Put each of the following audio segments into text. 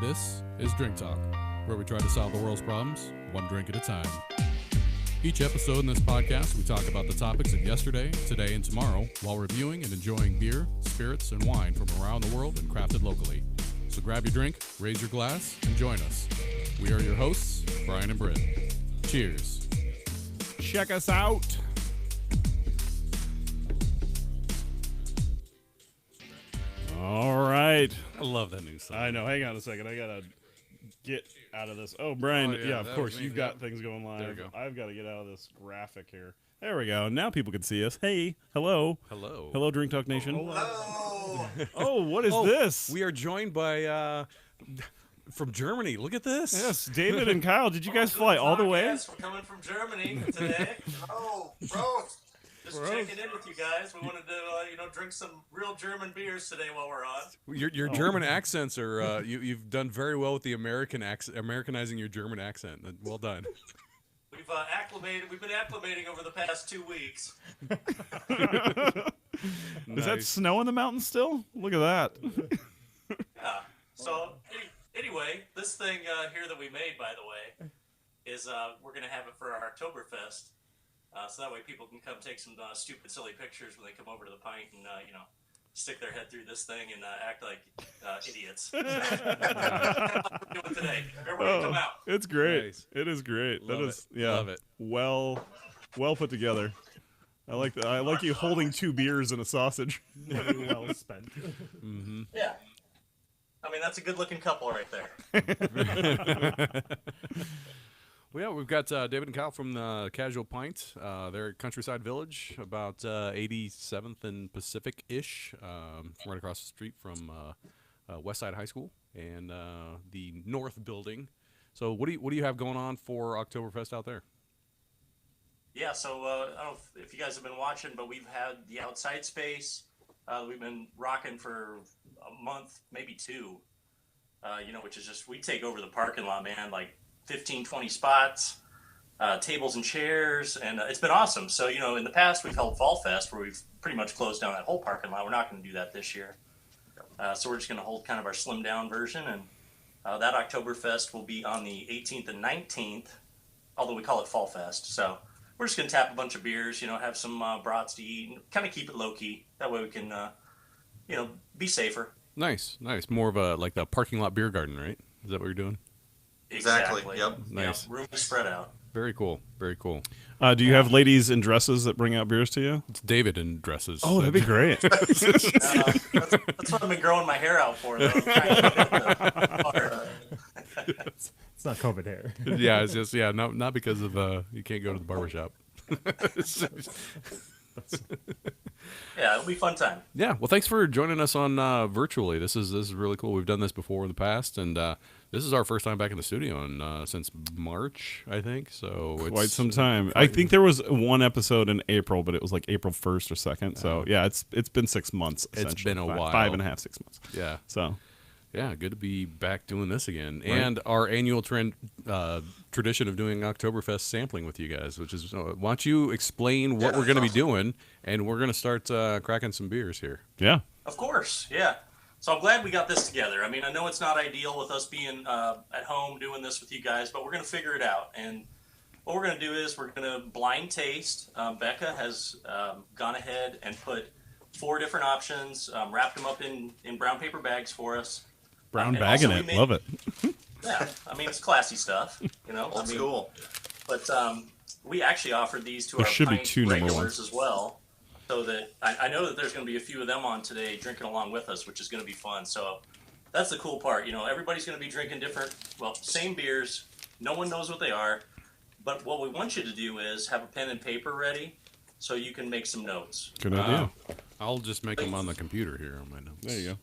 This is Drink Talk, where we try to solve the world's problems one drink at a time. Each episode in this podcast, we talk about the topics of yesterday, today, and tomorrow while reviewing and enjoying beer, spirits, and wine from around the world and crafted locally. So grab your drink, raise your glass, and join us. We are your hosts, Brian and Britt. Cheers. Check us out. All right. I love that new song. I know. Hang on a second. I got to get out of this. Oh, Brian. Yeah, of course. You've got things going live. There you go. I've got to get out of this graphic here. There we go. Now people can see us. Hey. Hello. Hello. Hello, Drink Talk Nation. Hello. Oh, what is this? We are joined by from Germany. Look at this. Yes, David and Kyle. Did you guys fly all the way? Yes, we're coming from Germany today. Oh, bro. Just checking in with you guys. We wanted to, drink some real German beers today while we're on. Your German accents are you've done very well with the American accent, Americanizing your German accent. Well done. We've been acclimating over the past 2 weeks. Is that snow in the mountains still? Look at that. Yeah. So anyway, this thing here that we made, by the way, is we're gonna have it for our Oktoberfest. So that way people can come take some stupid, silly pictures when they come over to the pint and, stick their head through this thing and act like idiots. That's what we're doing today. Everybody come out. It's great. Nice. It is great. Love that is, it. yeah, Love it. well put together. I like that. I like you holding 2 beers and a sausage. Well spent. Mm-hmm. Yeah. I mean, that's a good-looking couple right there. Well, yeah, we've got David and Kyle from the Casual Pint. They're at Countryside Village, about 87th and Pacific-ish, right across the street from Westside High School and the North Building. So, what do you have going on for Oktoberfest out there? Yeah, so I don't know if you guys have been watching, but we've had the outside space. We've been rocking for a month, maybe 2, which is just, we take over the parking lot, man, like 15, 20 spots, tables and chairs, and it's been awesome. So, in the past, we've held Fall Fest, where we've pretty much closed down that whole parking lot. We're not going to do that this year. So we're just going to hold kind of our slimmed-down version, and that Oktoberfest will be on the 18th and 19th, although we call it Fall Fest. So we're just going to tap a bunch of beers, have some brats to eat, and kind of keep it low-key. That way we can, be safer. Nice. More of a like the parking lot beer garden, right? Is that what you're doing? Exactly. Yep. Nice. Yeah, room to spread out. Very cool. Do you have ladies in dresses that bring out beers to you? It's David in dresses. Oh, that'd be great. That's what I've been growing my hair out for, though. I'm trying to get it It's not COVID hair. Yeah, it's just not because of you can't go to the barbershop. Yeah, it'll be a fun time. Yeah, well, thanks for joining us on virtually. This is really cool. We've done this before in the past, and this is our first time back in the studio since March, I think. So it's Quite some time. I think there was one episode in April, but it was like April 1st or 2nd. So yeah, it's been 6 months. It's essentially. been a while. 5.5, 6 months. Yeah, So yeah, good to be back doing this again, Right. and our annual tradition of doing Oktoberfest sampling with you guys. Which is, why don't you explain what we're going to be doing, and we're going to start cracking some beers here. yeah. Of course, yeah. So I'm glad we got this together. I mean, I know it's not ideal with us being at home doing this with you guys, but we're going to figure it out. And what we're going to do is we're going to blind taste. Becca has gone ahead and put 4 different options, wrapped them up in brown paper bags for us. Brown And bagging also it. we made- Love it. Yeah, I mean, it's classy stuff, Old school. But we actually offered these to There our should be pint 2 number regulars ones. as well. So that I know that there's going to be a few of them on today drinking along with us, which is going to be fun. So that's the cool part. Everybody's going to be drinking same beers. No one knows what they are. But what we want you to do is have a pen and paper ready so you can make some notes. Good idea. I'll just make them on the computer here on my notes. There you go.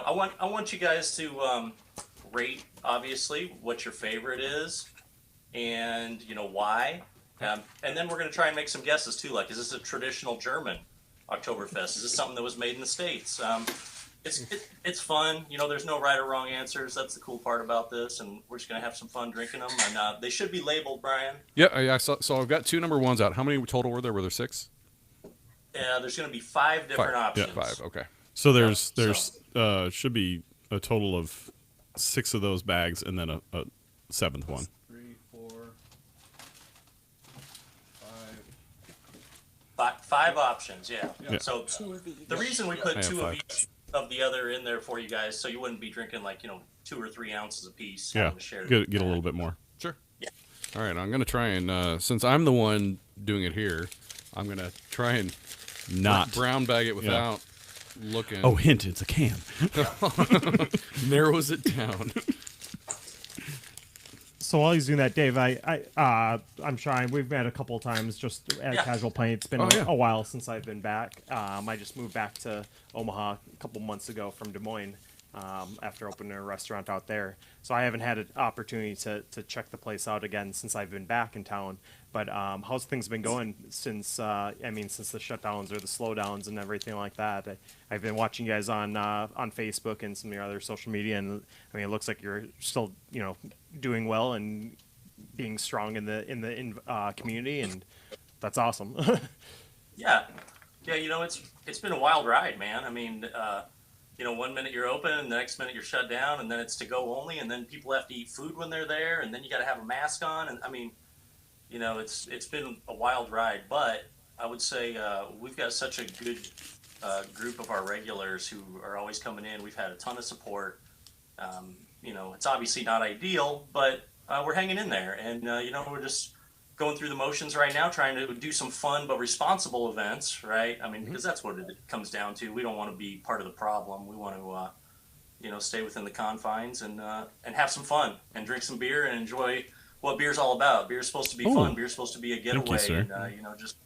I want you guys to rate, obviously, what your favorite is and, why. And then we're going to try and make some guesses, too. Like, is this a traditional German Oktoberfest? Is this something that was made in the States? It's fun. There's no right or wrong answers. That's the cool part about this. And we're just going to have some fun drinking them. And they should be labeled, Brian. Yeah, so I've got 2 number 1s out. How many total were there? Were there 6? There's going to be 5 different options. Yeah, 5. Okay. So there's Yeah, should be a total of 6 of those bags and then a 7th one. 3, 4, 5. Five options, yeah. Yeah. So the reason we I put have 2 of 5. each of the other in there for you guys, so you wouldn't be drinking like 2 or 3 ounces a piece. Yeah, having to share get that. a little bit more. Sure. Yeah. All right, I'm gonna try and since I'm the one doing it here, I'm gonna try and Not. brown bag it without looking. Oh, hint, it's a can. Narrows it down. So while he's doing that, Dave, I'm Shine. We've met a couple of times just at Yeah. Casual Pint. It's been Oh, yeah. a while since I've been back. I just moved back to Omaha a couple months ago from Des Moines after opening a restaurant out there. So I haven't had an opportunity to check the place out again since I've been back in town. But how's things been going since the shutdowns or the slowdowns and everything like that? I've been watching you guys on Facebook and some of your other social media, and I mean, it looks like you're still doing well and being strong in the community, and that's awesome. Yeah, it's been a wild ride, man. I mean, one minute you're open, and the next minute you're shut down, and then it's to go only, and then people have to eat food when they're there, and then you got to have a mask on, and I mean, it's been a wild ride. But I would say we've got such a good group of our regulars who are always coming in. We've had a ton of support. It's obviously not ideal, but we're hanging in there, and we're just going through the motions right now, trying to do some fun but responsible events, right? I mean, because that's what it comes down to. We don't want to be part of the problem. We want to, stay within the confines and have some fun and drink some beer and enjoy what beer's all about. Beer's supposed to be fun. Beer's supposed to be a getaway, sir. and just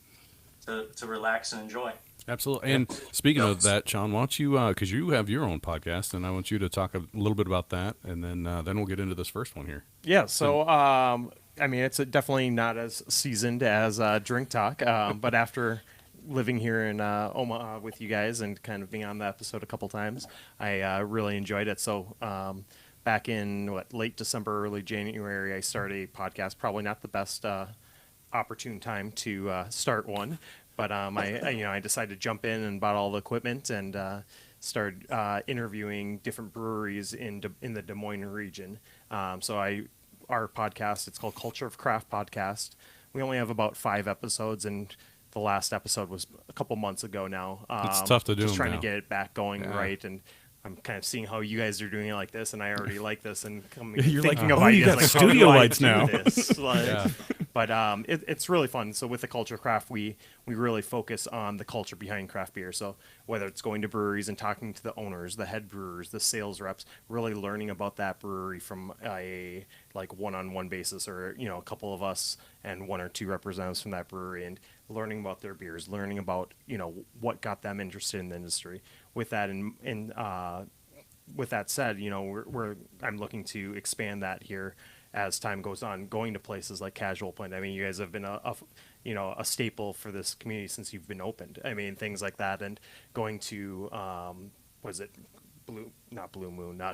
to relax and enjoy. Absolutely. And speaking of that, Sean, why don't you, because you have your own podcast, and I want you to talk a little bit about that, and then we'll get into this first one here. Yeah, so I mean, it's definitely not as seasoned as Drink Talk, but after living here in Omaha with you guys and kind of being on the episode a couple times, I really enjoyed it. So back in late December, early January, I started a podcast. Probably not the best opportune time to start one, but I decided to jump in and bought all the equipment and started interviewing different breweries in the Des Moines region. Our podcast, it's called Culture of Craft Podcast. We only have about 5 episodes, and the last episode was a couple months ago now. It's tough to do Just them trying now. to get it back going Yeah. right, and I'm kind of seeing how you guys are doing it like this, and I already like this, and You're like, thinking of oh, you ideas got like, studio how do I lights do now. this? Like, Yeah. But it's really fun. So with the Culture of Craft, we really focus on the culture behind craft beer. So whether it's going to breweries and talking to the owners, the head brewers, the sales reps, really learning about that brewery from a one-on-one basis, or a couple of us and 1 or 2 representatives from that brewery, and learning about their beers, learning about what got them interested in the industry. With that with that said, I'm looking to expand that here as time goes on, going to places like Casual Pint. I mean, you guys have been a staple for this community since you've been opened. I mean, things like that, and going to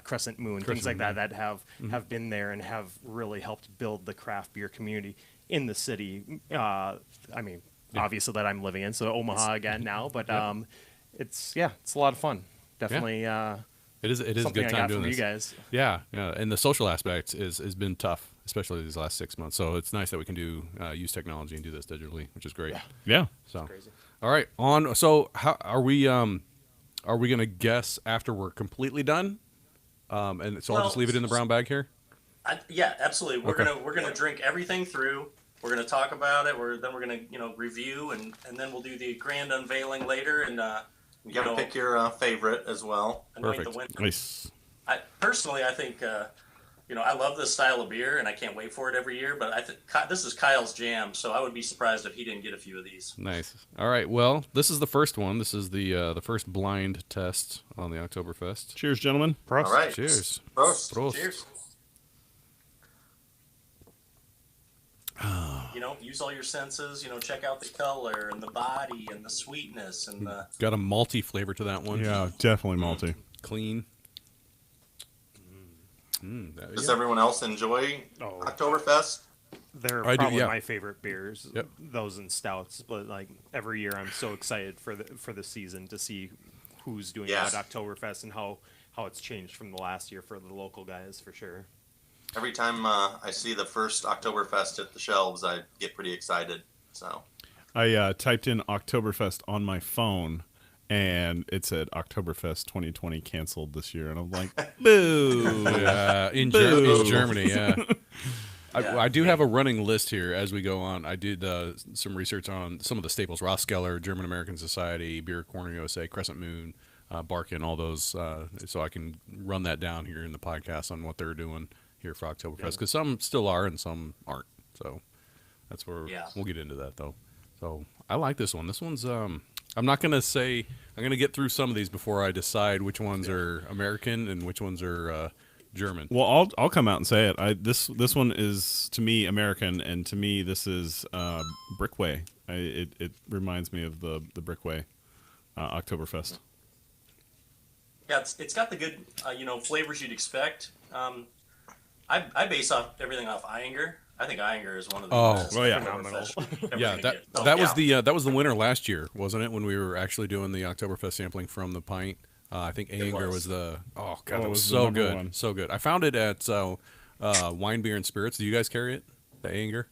Crescent Moon, things like Moon. that have been there and have really helped build the craft beer community in the city. Obviously that I'm living in, so Omaha again now, but it's a lot of fun. Definitely. It is a something good I time got doing from this. you guys. Yeah, and the social aspect has been tough, especially these last 6 months. So it's nice that we can use technology and do this digitally, which is great. Yeah. So, Crazy. all right, on. So, how are we gonna guess after we're completely done? And so I'll just leave it in the brown bag here. Yeah, absolutely. We're Okay. gonna drink everything through. We're gonna talk about it. Then we're gonna review, and then we'll do the grand unveiling later, and You got to pick your favorite as well. anoint the Perfect. winner. Nice. I think I love this style of beer, and I can't wait for it every year. But I think this is Kyle's jam, so I would be surprised if he didn't get a few of these. Nice. All right. Well, this is the first one. This is the first blind test on the Oktoberfest. Cheers, gentlemen. All right. Cheers. Prost. Prost. Cheers. Use all your senses. Check out the color and the body and the sweetness and the. Got a malty flavor to that one. Yeah, definitely malty. Clean. Does everyone else enjoy Oh. Oktoberfest? They're I do, probably yeah. my favorite beers. Yep. Those and stouts, but every year I'm so excited for the season to see who's doing Yes. what Oktoberfest and how how it's changed from the last year for the local guys for sure. Every time I see the first Oktoberfest hit the shelves, I get pretty excited. So I typed in Oktoberfest on my phone, and it said Oktoberfest 2020 canceled this year, and I'm like, boo. In Boo. Germany, yeah. Yeah. I do have a running list here as we go on. I did some research on some of the staples: Rosskeller, German American Society, Beer Corner USA, Crescent Moon, Barkin, all those. So I can run that down here in the podcast on what they're doing here for Oktoberfest, because some still are and some aren't. So that's where we'll get into that, though. So I like this one. This one's I'm not gonna say I'm gonna get through some of these before I decide which ones are American and which ones are German. Well, I'll come out and say it. This one is to me American, and to me this is Brickway. It reminds me of the Brickway Oktoberfest. Yeah, it's got the good flavors you'd expect. I base everything off Eyinger. I think Eyinger is one of the best. well, yeah. Oktoberfest ever Yeah, gonna that get. that was the winner last year, wasn't it? When we were actually doing the Oktoberfest sampling from the pint, I think Anger was the that it was was the so number good, one. so good. I found it at Wine, Beer, and Spirits. Do you guys carry it? The Anger?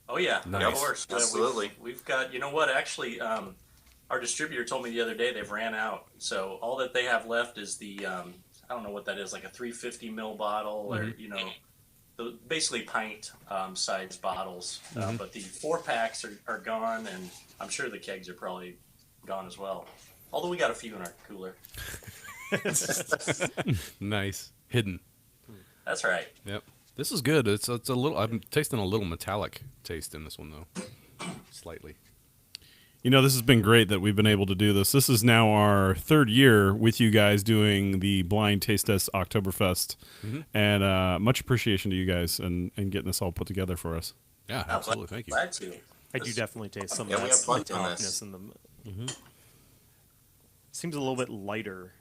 Oh yeah, Nice. of course. Absolutely. We've got. You know what? Actually, our distributor told me the other day they've ran out. So all that they have left is the I don't know what that is, like a 350 ml bottle, or basically pint size bottles. But the 4-packs are gone, and I'm sure the kegs are probably gone as well. Although we got a few in our cooler. Nice, hidden. That's right. Yep. This is good. It's a little. I'm tasting a little metallic taste in this one though, slightly. You know, this has been great that we've been able to do this. This is now our third year with you guys doing the Blind Taste Test Oktoberfest, and much appreciation to you guys and getting this all put together for us. Yeah, absolutely. Thank you. Glad to. I do definitely taste some Yeah, of we that have fun slight doing this. toughness in them. Seems a little bit lighter.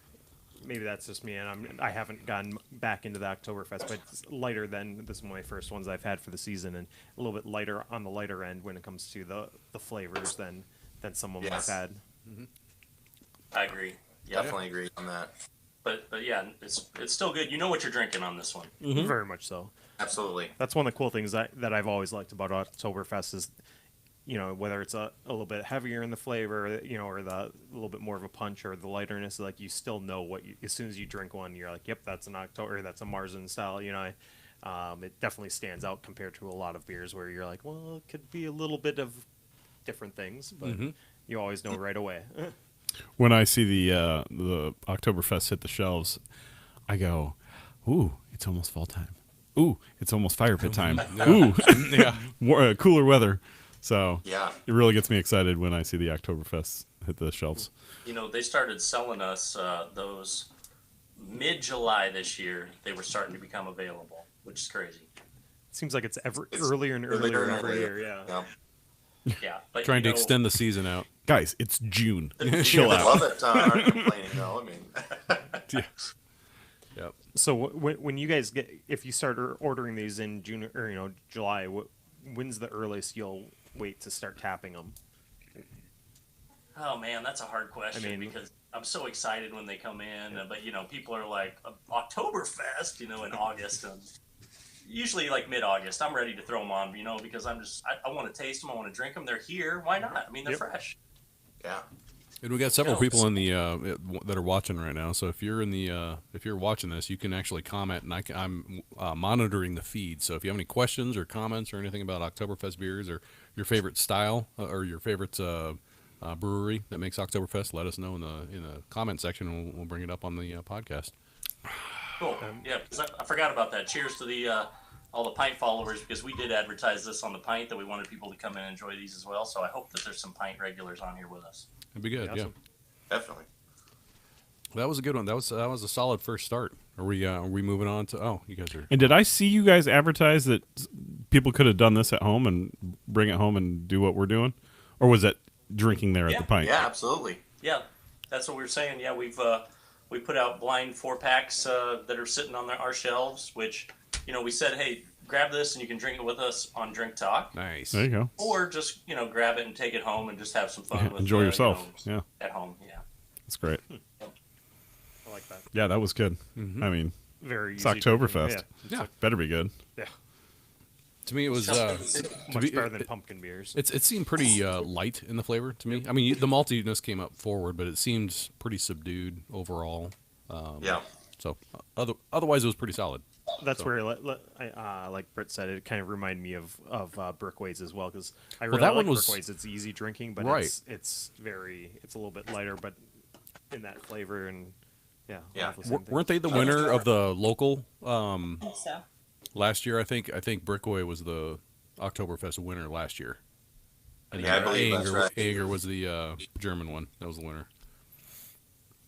Maybe that's just me, and I haven't gone back into the Oktoberfest, but it's lighter than this is one of my first ones I've had for the season, and a little bit lighter on the lighter end when it comes to the flavors than some of them Yes. I've had. I agree. Yeah. Definitely agree on that. But yeah, it's still good. You know what you're drinking on this one. Very much so. Absolutely. That's one of the cool things that I've always liked about Oktoberfest is, whether it's a little bit heavier in the flavor, or the little bit more of a punch or the lighterness, like you still know as soon as you drink one, you're like, yep, that's an October, that's a Marzen style, it definitely stands out compared to a lot of beers where you're like, well, it could be a little bit of different things, but you always know right away. When I see the Oktoberfest hit the shelves, I go, "Ooh, it's almost fall time. Ooh, it's almost fire pit time. Ooh, Yeah. cooler weather." So Yeah. it really gets me excited when I see the Oktoberfest hit the shelves. They started selling us those mid-July this year. They were starting to become available, which is crazy. Seems like it's It's earlier and earlier and every earlier. year, Yeah. Yeah, but Trying to extend the season out. Guys, it's June. Chill Chill I out. love it. Aren't complaining though. I mean, Yep. So when you guys if you start ordering these in June or July, when's the earliest you'll wait to start tapping them? Oh man, that's a hard question because I'm so excited when they come in, but people are like Oktoberfest, in August, and usually like mid-August, I'm ready to throw them on, because I want to taste them, I want to drink them. They're here, why not? I mean, they're fresh. yeah. And we got several No, people in the that are watching right now. So if you're if you're watching this, you can actually comment, and I'm monitoring the feed. So if you have any questions or comments or anything about Oktoberfest beers or your favorite style or your favorite brewery that makes Oktoberfest, let us know in the comment section, and we'll bring it up on the podcast. Cool. Yeah, 'cause I forgot about that. Cheers to all the pint followers, because we did advertise this on the pint that we wanted people to come in and enjoy these as well. So I hope that there's some pint regulars on here with us. It'd be good. Awesome. Definitely. Yeah, that was a good one. That was a solid first start. Are we moving on to? Oh, you guys are. And did I see you guys advertise that people could have done this at home and bring it home and do what we're doing? Or was that drinking there at Yeah. the pint? Yeah, absolutely. Yeah, that's what we were saying. Yeah, we put out blind 4-packs that are sitting on our shelves, which we said, hey, grab this and you can drink it with us on Drink Talk, Nice. There you go. or just grab it and take it home and just have some fun with Enjoy yourself. Yeah, at home. Yeah. that's great. I like that. Yeah, that was good. I mean, Very it's easy Oktoberfest. drinking. Yeah. Better be good. Yeah. To me, it was Much better than pumpkin beers. it seemed pretty light in the flavor to me. I mean, the maltiness came up forward, but it seemed pretty subdued overall. Yeah. So otherwise, it was pretty solid. That's where, like Britt said, it kind of reminded me of Brookways as well, because I Well, really that like one was- Brookways. It's easy drinking, but Right. it's a little bit lighter, but in that flavor and Yeah. all the same things. Weren't they the winner of the local I think so. last year? I think Brickway was the Oktoberfest winner last year. And Yeah, I then believe that's right. Ager was the German one. That was the winner.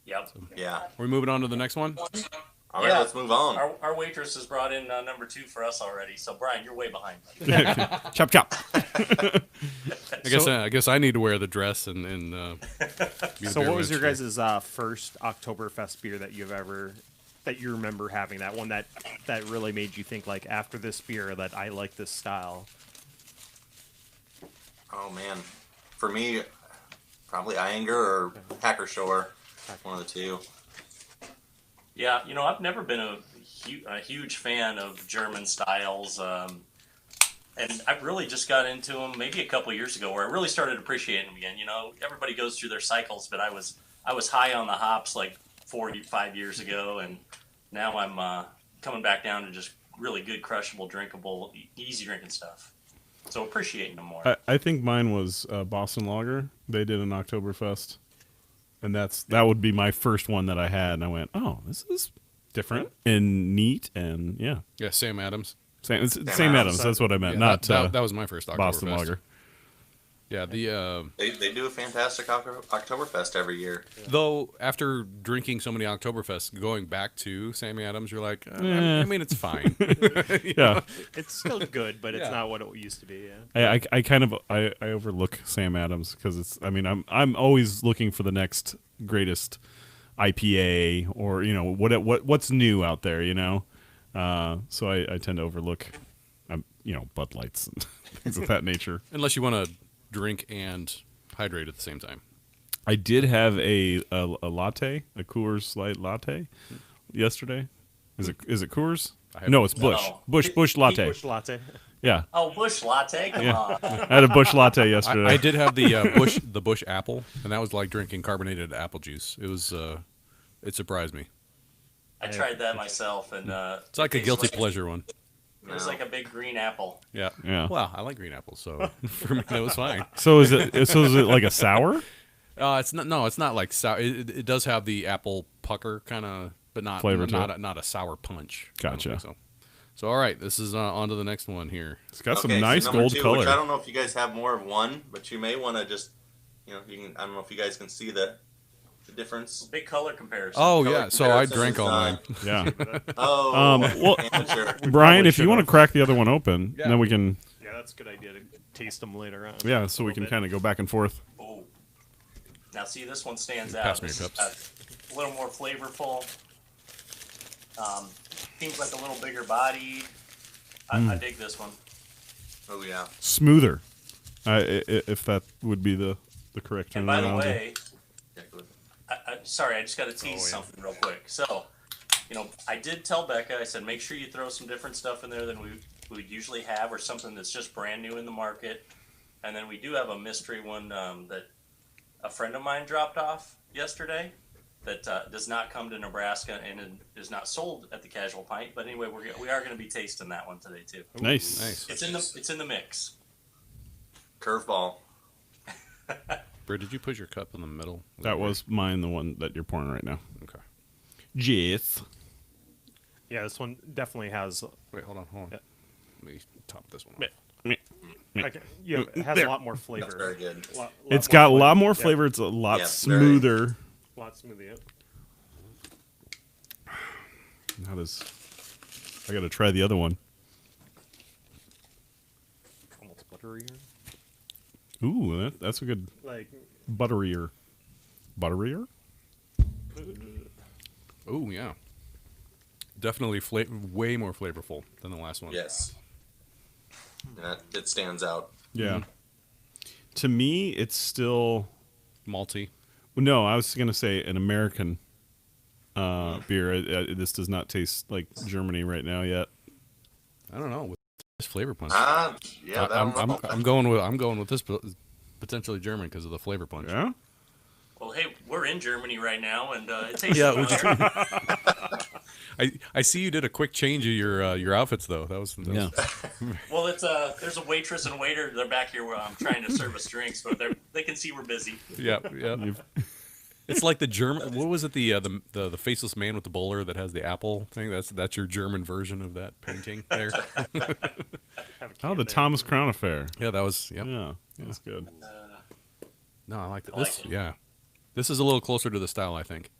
Yep. Yeah. Are we moving on to the next one? All right, Yeah. let's move on. Our waitress has brought in number 2 for us already. So Brian, you're way behind. Chop chop. I guess I need to wear the dress and be the So beer what was your minister. guys' first Oktoberfest beer that you remember having, that one that really made you think, like, after this beer that I like this style? Oh man, for me, probably Iyengar or Hacker Shore, one of the two. Yeah, I've never been a huge fan of German styles, and I really just got into them maybe a couple years ago, where I really started appreciating them again. Everybody goes through their cycles, but I was high on the hops like 45 years ago, and now I'm coming back down to just really good, crushable, drinkable, easy drinking stuff. So appreciating them more. I think mine was Boston Lager. They did an Oktoberfest, and that would be my first one that I had. And I went, oh, this is different and neat, and yeah, Yeah, Sam Adams. same Adams. Adams. That's what I meant, Yeah, not that was my first Oktoberfest. Boston Lager. Yeah, They do a fantastic Oktoberfest every year. though after drinking so many Oktoberfests, going back to Sammy Adams, you're like, I mean, it's fine. Yeah, It's still good, but it's Yeah. not what it used to be. Yeah. I kind of I overlook Sam Adams because it's. I mean, I'm always looking for the next greatest IPA or what's new out there. So I tend to overlook, Bud Lights and things of that nature. Unless you want to drink and hydrate at the same time. I did have a latte, a Coors Light latte, yesterday. Is it Coors? No, it's Bush. No. Bush latte. Bush latte. Yeah, Oh, Bush Latte, come on. I had a Bush latte yesterday. I did have the Bush apple, and that was like drinking carbonated apple juice. It was it surprised me. I tried that myself, and It's like a guilty pleasure one. It was like a big green apple. Yeah. Yeah. Well, I like green apples, so for me that was fine. So is it like a sour? It's not. No, it's not like sour. It does have the apple pucker kind of, but not Flavor to not a sour punch. I don't Gotcha. think So all right, this is on to the next one here. It's got some Okay, so nice number gold two, color. Which I don't know if you guys have more of one, but you may want to just, you can. I don't know if you guys can see the difference. Big color comparison. Oh Color yeah, so I comparison drank is, all mine. Yeah. Oh, well- amateur. Brian, if you should've. want to crack the other one open, Yeah. then we can. Yeah, that's a good idea to taste them later on. Yeah, so we can kind of go back and forth. Oh. Now see, this one stands Pass out. me your This is, cups. a little more flavorful. Seems like a little bigger body. I dig this one. Oh yeah. Smoother, if that would be the correct term. And by the around there. way, Yeah, good. sorry, I just got to tease something real quick. So, I did tell Becca, I said, make sure you throw some different stuff in there than we would usually have, or something that's just brand new in the market. And then we do have a mystery one that a friend of mine dropped off yesterday that does not come to Nebraska and is not sold at the Casual Pint. But anyway, we are going to be tasting that one today too. Nice. Nice. It's in the mix. Curveball. Britt, did you put your cup in the middle? That was mine, the one that you're pouring right now. Okay. Jeez. Yeah, this one definitely has. Wait, hold on. Yeah. Let me top this one. Like, it has a lot more flavor. That's very good. It's got a lot more Yeah. flavor. It's a lot Yeah, smoother. A lot smoother. Yeah. How does? I got to try the other one. Almost butterier. Ooh, that's a good Like, butterier. Butterier? Oh yeah. Definitely way more flavorful than the last one. Yes. It stands out. Yeah. To me, it's still Malty. no. I was gonna say an American beer. This does not taste like Germany right now yet. I don't know. With this flavor punch, Yeah, I'm going with this potentially German because of the flavor punch. Yeah. Well, hey, we're in Germany right now, and it tastes Yeah, familiar. I see you did a quick change of your outfits though. That was Yeah. Well, it's there's a waitress and waiter. They're back here where I'm trying to serve us drinks, but they can see we're busy. yeah. It's like the German. What was it? The faceless man with the bowler that has the apple thing. That's your German version of that painting there. Oh, the Thomas Crown Affair. Yeah, that was. Yep. Yeah, that's good. No, I like that. I like This. it. Yeah, this is a little closer to the style, I think.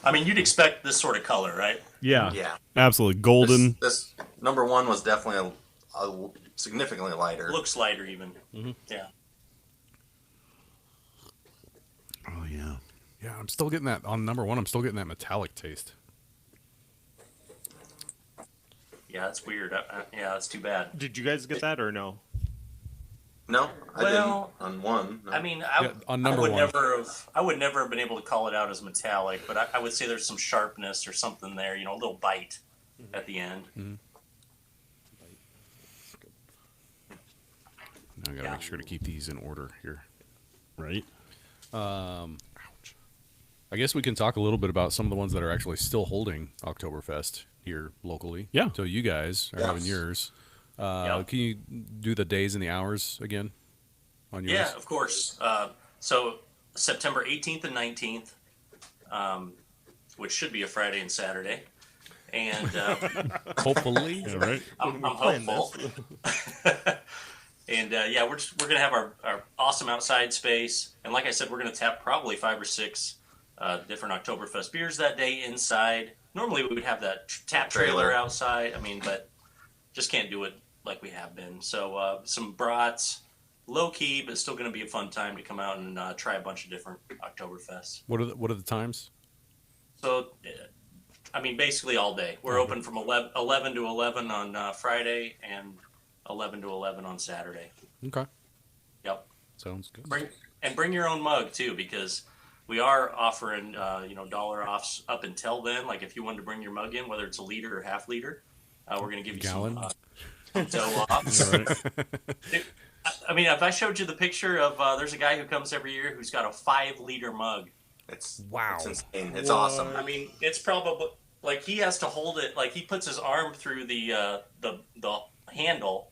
I mean, you'd expect this sort of color, right? Yeah, Yeah. absolutely golden. This number one was definitely a significantly lighter. Looks lighter even. Yeah. Oh yeah. Yeah, I'm still getting that on number one. I'm still getting that metallic taste. Yeah, that's weird. Yeah, that's too bad. Did you guys get that or no? No, I Well, didn't on one. No. I mean, Yeah, on number one. I would never have been able to call it out as metallic, but I would say there's some sharpness or something there. You know, a little bite at the end. Now I gotta Yeah. make sure to keep these in order here. Right. Ouch. I guess we can talk a little bit about some of the ones that are actually still holding Oktoberfest here locally. Yeah. So you guys are having yours. Yeah. Can you do the days and the hours again on yours? Yeah, of course. So September 18th and 19th, which should be a Friday and Saturday. And Hopefully. Yeah, right. I'm plan hopeful. And yeah, we're gonna have our awesome outside space, and like I said, we're gonna tap probably 5 or 6 different Oktoberfest beers that day inside. Normally we would have that tap trailer outside. I mean, but just can't do it like we have been. So some brats, low key, but still gonna be a fun time to come out and try a bunch of different Oktoberfests. What are the times? So, I mean, basically all day. We're open from 11 to 11 on Friday and 11 to 11 on Saturday. Okay. Yep. Sounds good. Bring your own mug too, because we are offering dollar offs up until then. Like if you wanted to bring your mug in, whether it's a liter or half liter, we're going to give you Gallon? some dough offs. I mean, if I showed you the picture of there's a guy who comes every year who's got a 5-liter mug. Wow. It's insane. It's awesome. I mean, it's probably like he has to hold it. Like he puts his arm through the handle.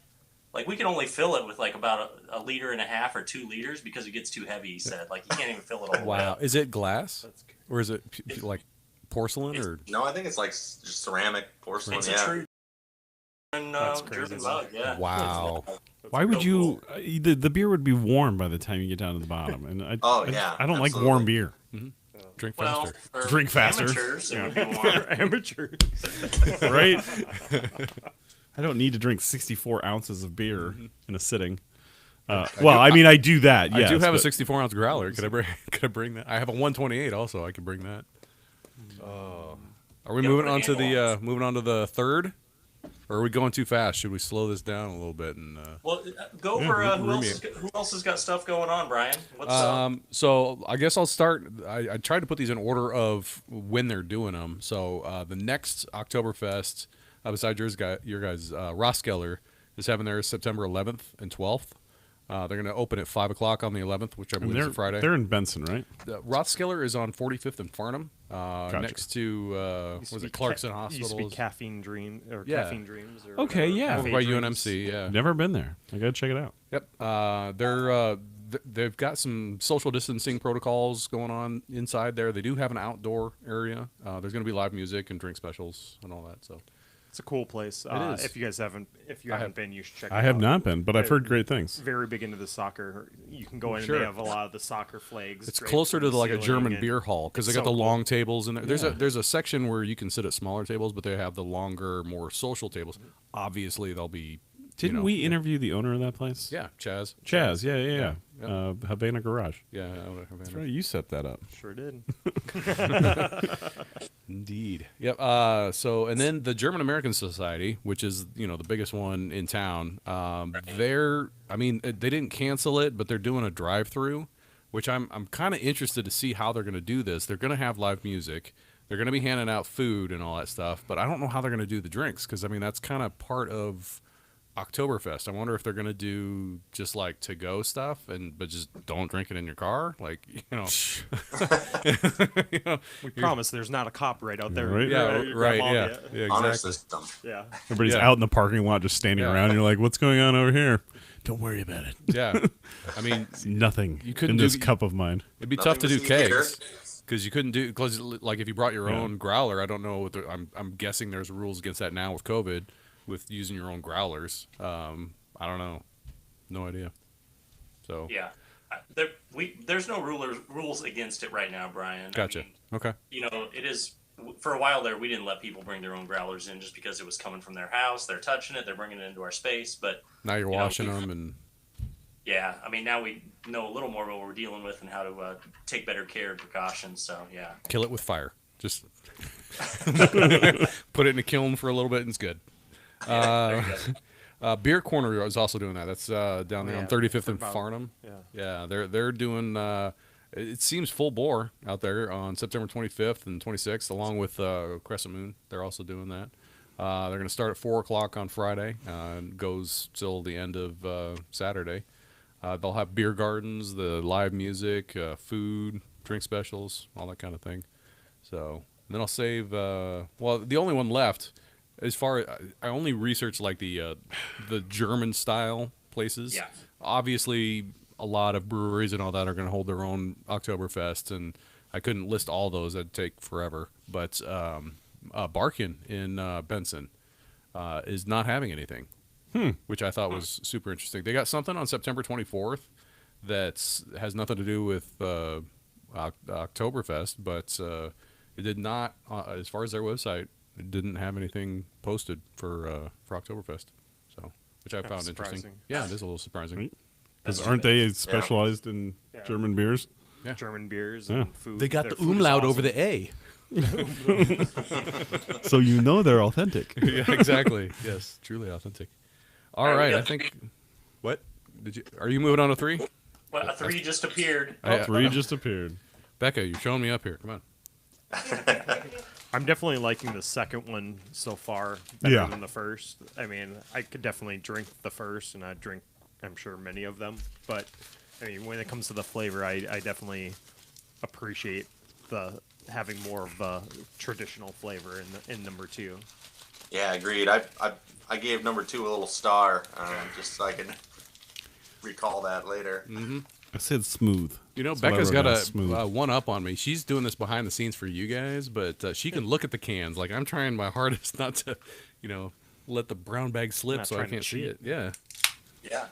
Like we can only fill it with like about a liter and a half or 2 liters because it gets too heavy. He said, like you can't even fill it all. the way Wow. up. Is it glass? Or is it like porcelain or? No, I think it's like just ceramic porcelain. It's a yeah. true That's crazy. German mug. Yeah. Wow. Why would so you? The beer would be warm by the time you get down to the bottom, and I don't like absolutely. warm beer. Drink Well, faster. for Drink faster. Amateurs, it would be warm. Amateur. Right. I don't need to drink 64 ounces of beer in a sitting. Well, I mean, I do that. Yes, I do have a but- 64-ounce growler. Could I bring that? I have a 128 also. I could bring that. Are we Yeah, moving bring on to it the third? Or are we going too fast? Should we slow this down a little bit and Well, go over room who else has got stuff going on, Brian? What's So I guess I'll start. I tried to put these in order of when they're doing them. So the next Oktoberfest, besides your guys, Rosskeller is having theirs September 11th and 12th. They're going to open at 5 o'clock on the 11th, which I and believe is a Friday. They're in Benson, right? Rothskeller is on 45th and Farnham, Gotcha. next to Used to was be it Clarkson Used to be Hospital? Caffeine Dream or Yeah. Caffeine Dreams. Or Okay, yeah. Over Cafe by Dreams. UNMC, yeah. Never been there. I gotta check it out. Yep. They've got some social distancing protocols going on inside there. They do have an outdoor area. There's going to be live music and drink specials and all that. So It's a cool place. is. If you guys haven't been, you should check it I out. have not been, but I've heard great things. Very big into the soccer. You can go in Sure. and they have a lot of the soccer flags. it's draped closer from to the like a ceiling German and beer hall because they it's got so the cool. long tables in there. Yeah. There's a section where you can sit at smaller tables, but they have the longer, more social tables. Obviously, they'll be. Didn't we interview the owner of that place? Yeah, Chaz. Chaz. Yeah. Yeah. Havana Garage. Yeah, That's right. You set that up. Sure did. Indeed. Yep. So, and then the German American Society, which is the biggest one in town. They didn't cancel it, but they're doing a drive-through which I'm kind of interested to see how they're going to do this. They're going to have live music. They're going to be handing out food and all that stuff, but I don't know how they're going to do the drinks because, I mean, that's kind of part of Oktoberfest. I wonder if they're going to do just like to-go stuff, but just don't drink it in your car. Like, We promise there's not a cop right out there. Right. Yeah, right, yeah. Yeah, Honor exactly. system. Yeah. Everybody's Yeah. out in the parking lot just standing Yeah. around. And you're like, what's going on over here? Don't worry about it. Yeah. I mean, It's nothing You couldn't in do this the- cup of mine. it'd be Nothing tough to to do see here. kegs. Because you couldn't do, because like if you brought your own growler, I don't know what I'm guessing there's rules against that now with COVID, with using your own growlers. I don't know, no idea. So Yeah. There's no rules against it right now, Brian. gotcha. I mean, Okay. it is for a while there. We didn't let people bring their own growlers in just because it was coming from their house. They're touching it. They're bringing it into our space. But Now you're You know, washing them and yeah, I mean, now we know a little more what we're dealing with and how to take better care and precautions. So yeah. kill it with fire. Just put it in a kiln for a little bit and it's good. There you go. Beer Corner is also doing that. That's down there on Yeah, 35th and about- Farnham. Yeah. Yeah, they're doing. It seems full bore out there on September 25th and 26th, along with Crescent Moon. They're also doing that. They're going to start at 4:00 on Friday and goes till the end of Saturday. They'll have beer gardens, the live music, food, drink specials, all that kind of thing. So and then I'll save. Well, the only one left, as far as I only researched like the German style places. Yeah. Obviously, a lot of breweries and all that are going to hold their own Oktoberfest, and I couldn't list all those; that'd take forever. But Barkin in Benson is not having anything, which I thought was super interesting. They got something on September 24th that has nothing to do with Oktoberfest, but it did not, as far as their website, it didn't have anything posted for Oktoberfest. So, which I Kinda found interesting. surprising. Yeah, it is a little surprising. Right. Because aren't they specialized in Yeah. German beers? Yeah. German beers Yeah. and food. They got Their the food is umlaut over awesome. the A. So you know they're authentic. Yeah, exactly. Yes, truly authentic. All All right, right, we I got- think. What did you? Are you moving on to 3? Well, a 3 just appeared. Three just appeared. Becca, you're showing me up here. Come on. I'm definitely liking the second one so far better Yeah. than the first. I mean, I could definitely drink the first, and I'd drink, I'm sure, many of them. But I mean, when it comes to the flavor, I definitely appreciate the having more of the traditional flavor in number 2. Yeah, agreed. I gave number 2 a little star, just so I can recall that later. I said smooth. You know, That's what I Becca's wrote got down, a smooth. one up on me. She's doing this behind the scenes for you guys, but she can look at the cans. Like I'm trying my hardest not to, let the brown bag slip Not so I trying to can't see cheat. it. Yeah, Yeah.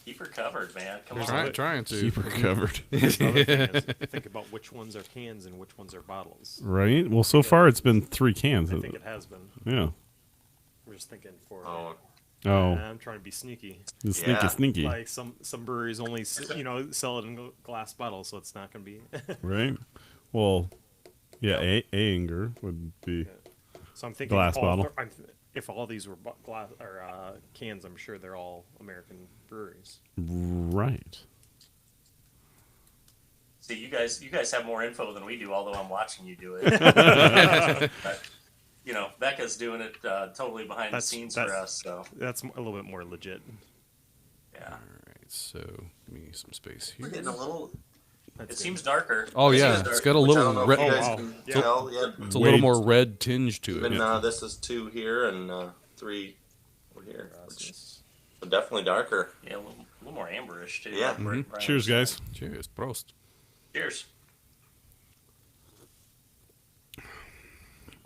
Keep her covered, man. Come on. trying to. Super covered. Other thing is, think about which ones are cans and which ones are bottles. Right? Well, so far it's been 3 cans. I think it has been. Yeah. We're just thinking for. Oh, Oh, I'm trying to be sneaky. the sneaky, Yeah. sneaky. Like some breweries only sell it in glass bottles, so it's not going to be. Right? Well, yeah, Anger would be. So I'm thinking Glass bottle. if all these were glass or cans, I'm sure they're all American breweries. Right. See, you guys have more info than we do, although I'm watching you do it. But, Becca's doing it totally behind the scenes for us. So That's a little bit more legit. yeah, All right, so give me some space we're here. getting a little. That's it good. seems darker. Oh, It yeah, seems it's darker. got a Which I little don't know if red. you guys wow. can Yeah. tell yet. It's a little Wait. more red tinge to Even it. this is 2 here and 3 over here. Which, Rasmus. but definitely darker. Yeah, a little more amberish too. Yeah. like Brian Cheers, said. guys. Cheers, Prost. Cheers.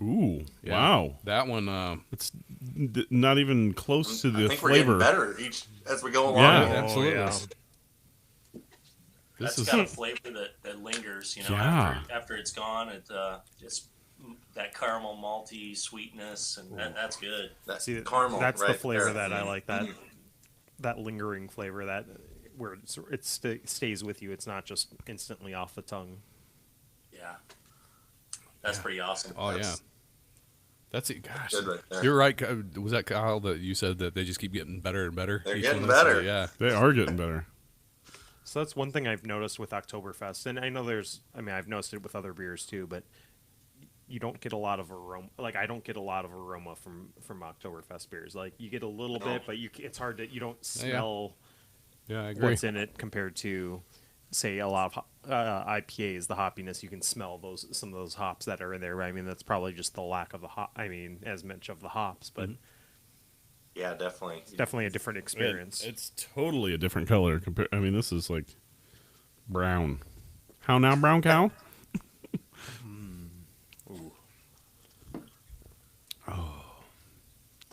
Ooh, Yeah. wow. That one. It's not even close to I the think we're getting flavor. better each as we go along. Yeah. Absolutely. yeah. This That's is got a flavor that lingers. Yeah. After it's gone, it just that caramel malty sweetness, and that's good. That See, caramel. that's the right flavor there. that I like. That lingering flavor that where it stays with you. It's not just instantly off the tongue. Yeah, that's pretty awesome. Oh yeah. That's That's it. Gosh, good right there. you're right. Was that Kyle that you said that they just keep getting better and better? They're each getting one? So, better. yeah. They are getting better. So that's one thing I've noticed with Oktoberfest, and I know I've noticed it with other beers too, but you don't get a lot of aroma. Like I don't get a lot of aroma from Oktoberfest beers. Like you get a little bit, but it's hard to. You don't smell Yeah, I agree. what's in it compared to, say, a lot of IPAs. The hoppiness, you can smell some of those hops that are in there. I mean, that's probably just the lack of the hop. I mean, as much of the hops, but Yeah, definitely. it's definitely a different experience. It's totally a different color. I mean, this is like brown. How now, brown cow?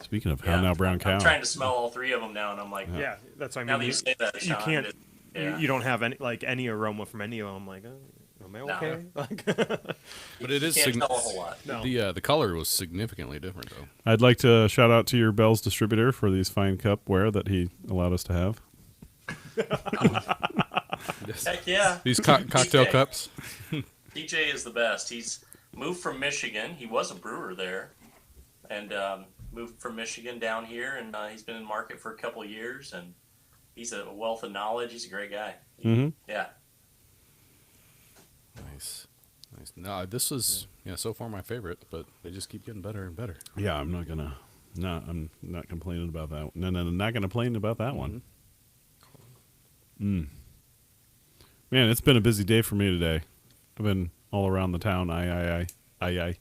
Speaking of how now, brown cow. I'm trying to smell all three of them now, and I'm like, Yeah, that's what I now mean. that you say that, You Sean, can't. yeah. You don't have any aroma from any of them. Like, am I okay? Like, But it is Can't tell a whole lot. no. the color was significantly different though. I'd like to shout out to your Bell's distributor for these fine cupware that he allowed us to have. Heck yeah. These cocktail DJ. cups. DJ is the best. He's moved from Michigan. He was a brewer there, and moved from Michigan down here, and he's been in market for a couple of years, and he's a wealth of knowledge. He's a great guy. Mm-hmm. Yeah. Nice. No, this was so far my favorite, but they just keep getting better and better. Yeah, I'm not complaining about that. No, not going to complain about that one. Man, it's been a busy day for me today. I've been all around the town. I. I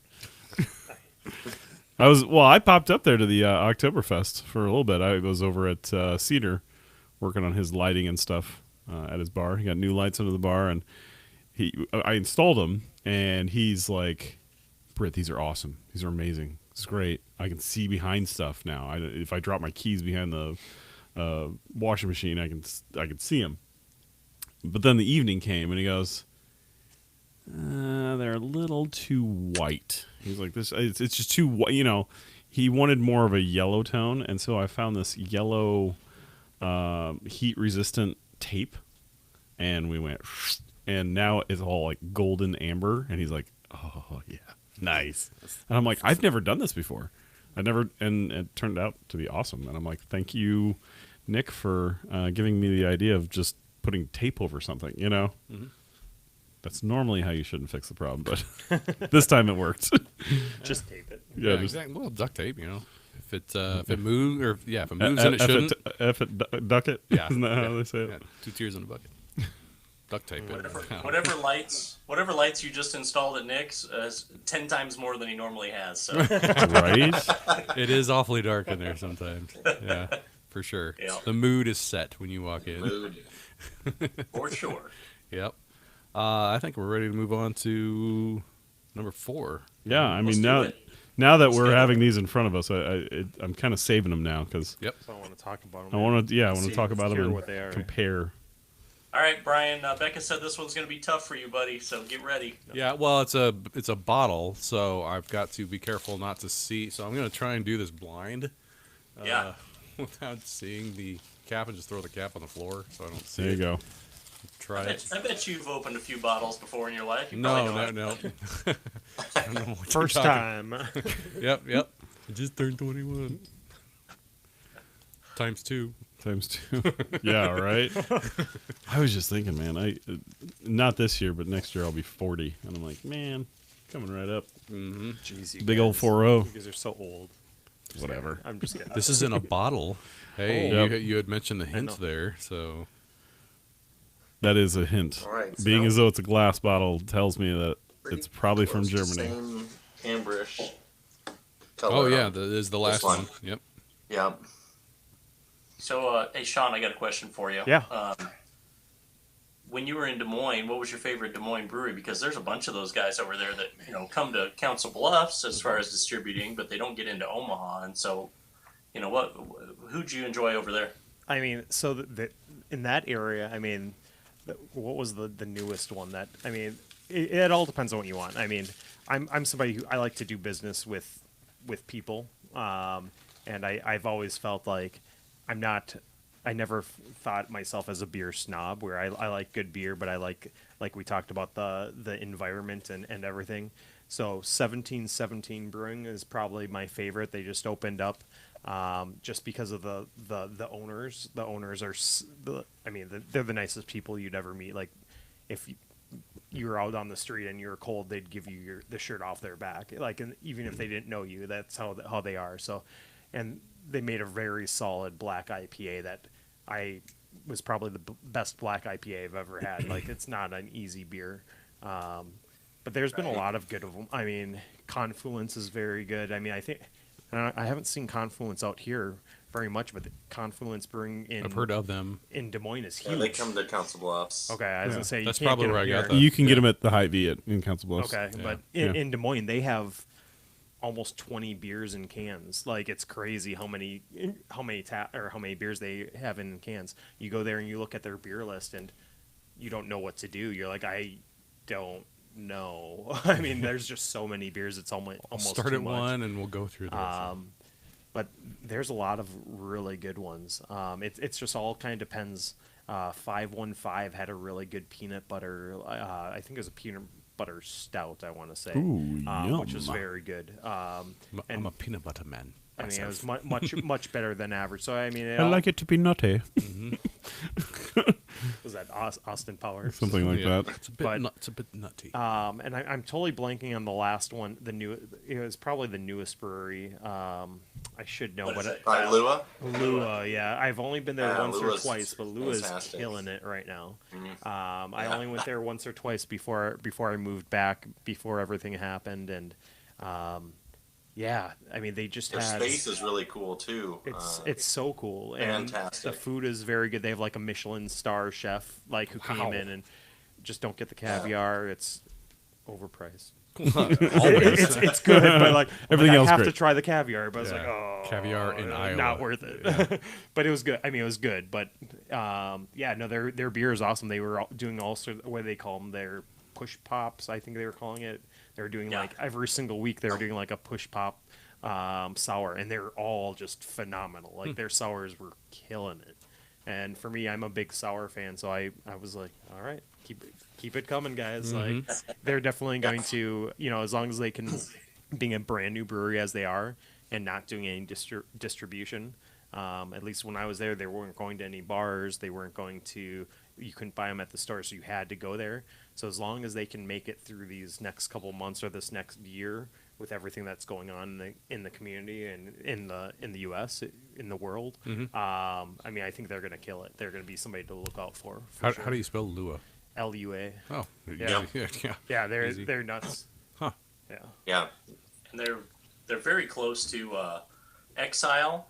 popped up there to the Oktoberfest for a little bit. I was over at Cedar working on his lighting and stuff at his bar. He got new lights under the bar, and I installed them, and he's like, Britt, these are awesome. These are amazing. It's great. I can see behind stuff now. If I drop my keys behind the washing machine, I can see them. But then the evening came, and he goes, they're a little too white. He's like, this. It's just too white. You know, he wanted more of a yellow tone, and so I found this yellow heat-resistant tape, and we went, and now it's all like golden amber, and he's like, oh yeah, nice. And I'm like, I've never done this before. And it turned out to be awesome. And I'm like, thank you, Nick, for giving me the idea of just putting tape over something. You know. Mm-hmm. That's normally how you shouldn't fix the problem, but this time it worked. Just tape it. Yeah, exactly. Well, duct tape, If it moves, or if it moves and it shouldn't. Duck it. Yeah. Isn't that how they say it? Yeah, 2 tears in a bucket. Duct tape it. Whatever lights you just installed at Nick's is 10 times more than he normally has. So Right? It is awfully dark in there sometimes. Yeah, for sure. Yeah. The mood is set when you walk in. Mood. for sure. Yep. I think we're ready to move on to number 4. Yeah, I Let's mean, do it. now that Let's we're do it. having these in front of us, I'm kind of saving them now because Yep. So I want to talk about them. I want to talk about them and what they are. compare. All right, Brian. Becca said this one's going to be tough for you, buddy. So get ready. Yeah, well, it's a bottle, so I've got to be careful not to see. So I'm going to try and do this blind, Yeah. without seeing the cap, and just throw the cap on the floor so I don't see There you it. go. Try it. I bet you've opened a few bottles before in your life. You No. probably know I don't know what you're First talking- time. Yep. I just turned 21. Times 2. Times 2. Yeah, right. I was just thinking, man. Not this year, but next year I'll be 40, and I'm like, man, coming right up. Mm-hmm. Jeez, you Big old guys. 4-0. You guys are so old. Whatever. I'm just kidding. This is in a bottle. Hey, Oh. you had mentioned the hint know. there, so That is a hint. All right. Being so as though it's a glass bottle tells me that pretty it's probably from close to Germany. Same amberish color. oh yeah, that is the last one. one. Yep. Yeah. So, hey, Sean, I got a question for you. Yeah. When you were in Des Moines, what was your favorite Des Moines brewery? Because there's a bunch of those guys over there that come to Council Bluffs as far as distributing, but they don't get into Omaha. And so, who'd you enjoy over there? I mean, so in that area, I mean, what was the newest one that? I mean, it all depends on what you want. I mean, I'm somebody who I like to do business with people, and I've always felt like I never thought myself as a beer snob, where I like good beer, but I like we talked about the environment and everything. So 1717 Brewing is probably my favorite. They just opened up just because of the owners. The owners are, I mean, they're the nicest people you'd ever meet. Like, if you were out on the street and you were cold, they'd give you the shirt off their back. Like, and even if they didn't know you, that's how they are. So, and they made a very solid black IPA that was probably the best black IPA I've ever had. Like, it's not an easy beer. But there's been a lot of good of them. I mean, Confluence is very good. I mean, I haven't seen Confluence out here very much, but the Confluence Brewing I've heard of them. in Des Moines is Yeah, huge. they come to Council Bluffs. Okay, I was gonna say That's you can't probably get where I them got here. that. You can get them at the Hy-Vee in Council Bluffs. Okay, Yeah. but Yeah. in Des Moines they have almost 20 beers in cans. Like, it's crazy how many beers they have in cans. You go there and you look at their beer list and you don't know what to do. You're like, I don't know. I mean, there's just so many beers. It's almost Start too at much. one and we'll go through the rest. But there's a lot of really good ones. It's just all kind of depends. 515 had a really good peanut butter. I think it was a peanut butter stout, I want to say, Ooh, which was yum. very good. I'm And a peanut butter man. I mean, it was much better than average. So I mean, I like it to be nutty. Was that Austin Powers? Something like Yeah. that. It's a bit nutty. And I'm totally blanking on the last one. It was probably the newest brewery. I should know, What but is it? By Lua? Lua, yeah. I've only been there Yeah, once or Lua's twice, but Lua's fantastic. killing it right now. Mm-hmm. I only went there once or twice before I moved back, before everything happened, and yeah, I mean, they just Their had. space is really cool too. It's so cool, and fantastic. the food is very good. They have like a Michelin star chef like who came Wow. in and just don't get the caviar. It's overpriced. Always. It's good, but like Everything I else have to great. try the caviar. But I was Yeah. like, oh, Caviar in Iowa. not worth it. But it was good. I mean, it was good. But yeah, no, their beer is awesome. They were doing all sort of, what do they call them? Their push pops, I think they were calling it. They were doing Yeah. like every single week. They were doing like a push pop sour, and they're all just phenomenal. Like their sours were killing it. And for me, I'm a big sour fan, so I was like, all right, keep it coming, guys. Like they're definitely going to, as long as they can, being a brand new brewery as they are, and not doing any distribution. At least when I was there, they weren't going to any bars. They weren't going to. You couldn't buy them at the store, so you had to go there. So as long as they can make it through these next couple months or this next year, with everything that's going on in the community and in the U.S. in the world, I mean, I think they're going to kill it. They're going to be somebody to look out for. How sure. do you spell Lua? LUA? Oh, Yeah. yeah. Yeah, they're Easy. they're nuts. Huh. Yeah. Yeah. And they're very close to Exile,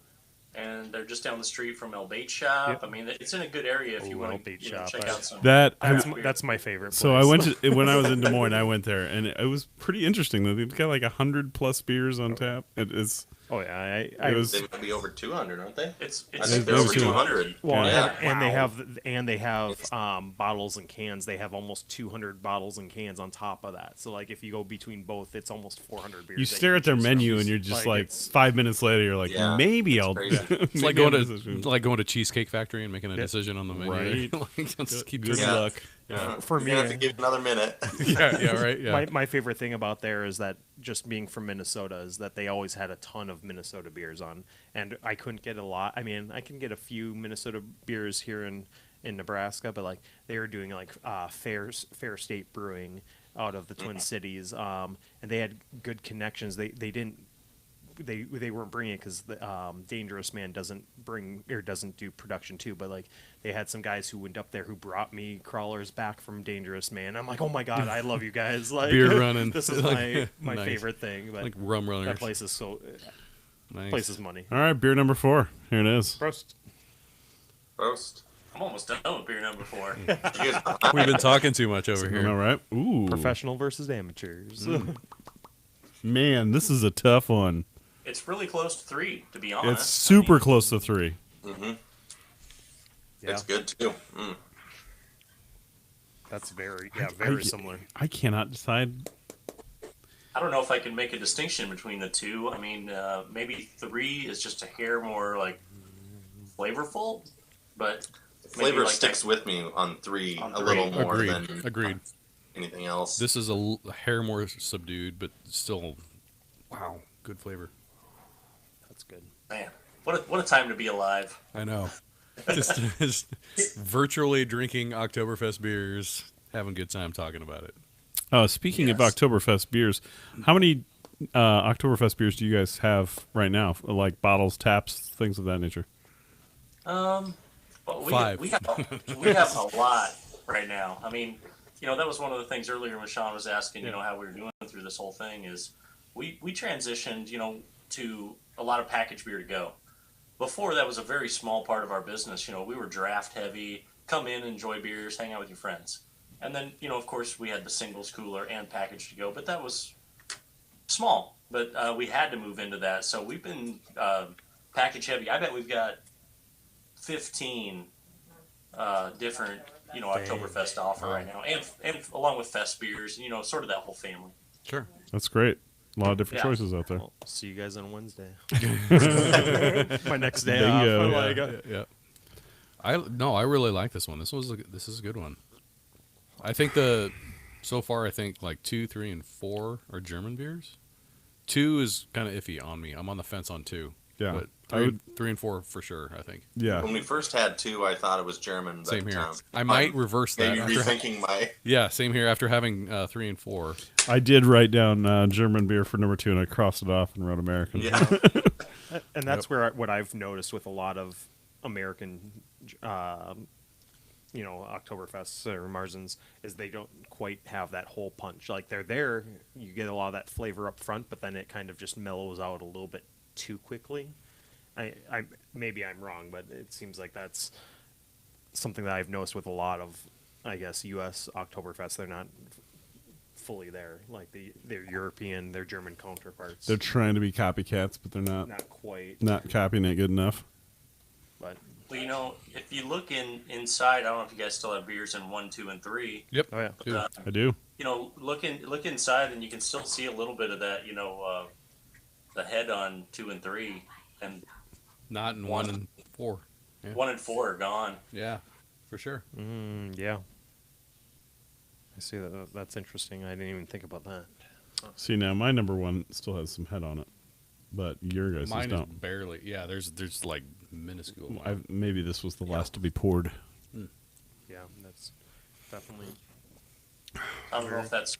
and they're just down the street from El Bait Shop. Yep. I mean, it's in a good area if you Oh, want El to Bait Shop. check out some. That's my favorite. So I place. went to when I was in Des Moines. I went there, and it was pretty interesting. They've got like 100+ beers on tap. It's Oh yeah, it was They might be over 200, aren't they? It's I think they're those over two. 200. well, Yeah. and they have bottles and cans. They have almost 200 bottles and cans on top of that. So like if you go between both, it's almost 400 beers. you that stare at their choose from. menu and you're just like it's- 5 minutes later you're like Yeah, maybe it's I'll crazy. It's like going to Cheesecake Factory and making a decision on the menu. Right. Like, let's keep Good doing Yeah. luck. For You're me, gonna have to give it another minute. Yeah, right. Yeah. my favorite thing about there is that just being from Minnesota is that they always had a ton of Minnesota beers on, and I couldn't get a lot. I mean, I can get a few Minnesota beers here in Nebraska, but like they were doing like Fair State Brewing out of the Twin Cities, and they had good connections. They didn't. They weren't bringing it because Dangerous Man doesn't do production too. But like they had some guys who went up there who brought me crawlers back from Dangerous Man. I'm like, oh my god, I love you guys. Like Beer running. This is Like, my nice. favorite thing. But Like rum runners. that place is so Nice. place is money. All right, beer number 4. Here it is. Prost. Roast. I'm almost done with beer number 4. You guys- We've been talking too much over All here. right. Ooh. Professional versus amateurs. Man, this is a tough one. It's really close to 3, to be honest. It's super close to 3. Yeah, It's good too. Mm. that's very similar. I cannot decide. I don't know if I can make a distinction between the two. I mean, maybe 3 is just a hair more like flavorful, but maybe Flavor like sticks that- with me on 3 On a little 3. more Agreed. than Agreed. anything else. This is a hair more subdued, but still, wow, good flavor. That's good. Man, what a time to be alive. I know. Just virtually drinking Oktoberfest beers, having a good time talking about it. Speaking of Yes. Oktoberfest beers, how many Oktoberfest beers do you guys have right now? Like bottles, taps, things of that nature? Well, Five. we have a lot right now. I mean, that was one of the things earlier when Sean was asking, how we were doing through this whole thing is we transitioned, to a lot of packaged beer to go. Before that was a very small part of our business. We were draft heavy, come in, enjoy beers, hang out with your friends. And then, of course, we had the singles cooler and package to go, but that was small. But we had to move into that. So we've been package heavy. I bet we've got 15 different, Oktoberfest to offer right now. And along with fest beers, sort of that whole family. Sure. That's great. A lot of different Yeah. choices out there. Well, see you guys on Wednesday. My next day Bingo. off. Yeah. I really like this one. This is a good one. I think so far I think like 2, 3, and 4 are German beers. 2 is kind of iffy on me. I'm on the fence on 2. Yeah. But I would- 3 and 4 for sure, I think. Yeah. When we first had 2, I thought it was German. But, Same here. I might reverse that. Maybe rethinking my. Yeah, same here after having 3 and 4. I did write down German beer for number 2, and I crossed it off and wrote American. Yeah. And that's where what I've noticed with a lot of American, Oktoberfests or Marzens is they don't quite have that whole punch. Like they're there, you get a lot of that flavor up front, but then it kind of just mellows out a little bit too quickly. I maybe I'm wrong, but it seems like that's something that I've noticed with a lot of, I guess, U.S. Oktoberfest. They're not fully there, like their European, their German counterparts. They're trying to be copycats, but they're not not quite, copying it good enough. but Well, if you look inside, I don't know if you guys still have beers in 1, 2, and 3. Yep. oh yeah. Two. I do. Look inside, and you can still see a little bit of that. The head on 2 and 3, and Not in 1 and 4. Yeah. 1 and 4 are gone. Yeah, for sure. Yeah. I see that. That's interesting. I didn't even think about that. See, now my number 1 still has some head on it, but your guys' Mine is don't. barely. Yeah, there's like minuscule. Maybe this was the last to be poured. Yeah, that's definitely. I don't know if that's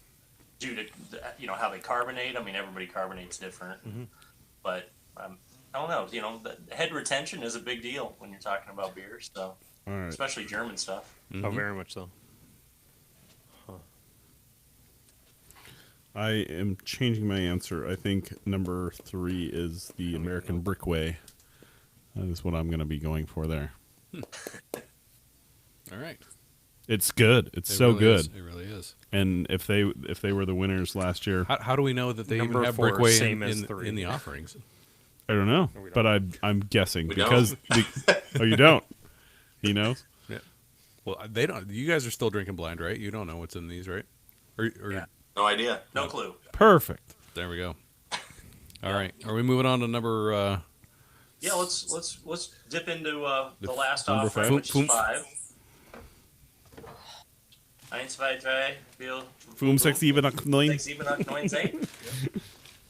due to how they carbonate. I mean, everybody carbonates different, but I don't know. The head retention is a big deal when you're talking about beers, so All right. especially German stuff. Oh, very much so. I am changing my answer. I think number 3 is the American Brickway. That is what I'm going to be going for there. All right. It's good. It's It so really good. is. It really is. And if they were the winners last year, How do we know that they Number even have 4, Brickway same as in 3. the offerings? I don't know, we don't. but I'm guessing We because oh, you don't. He knows. Yeah. Well, they don't. You guys are still drinking blind, right? You don't know what's in these, right? Or Yeah. No idea. No clue. Perfect. there we go. All right. Are we moving on to number? Yeah, let's dip into the last number offering, five. which is 5. 1, 2, 3, 4, 5, 6, 7, 8, 9. 6, 7, 8, 9, 10.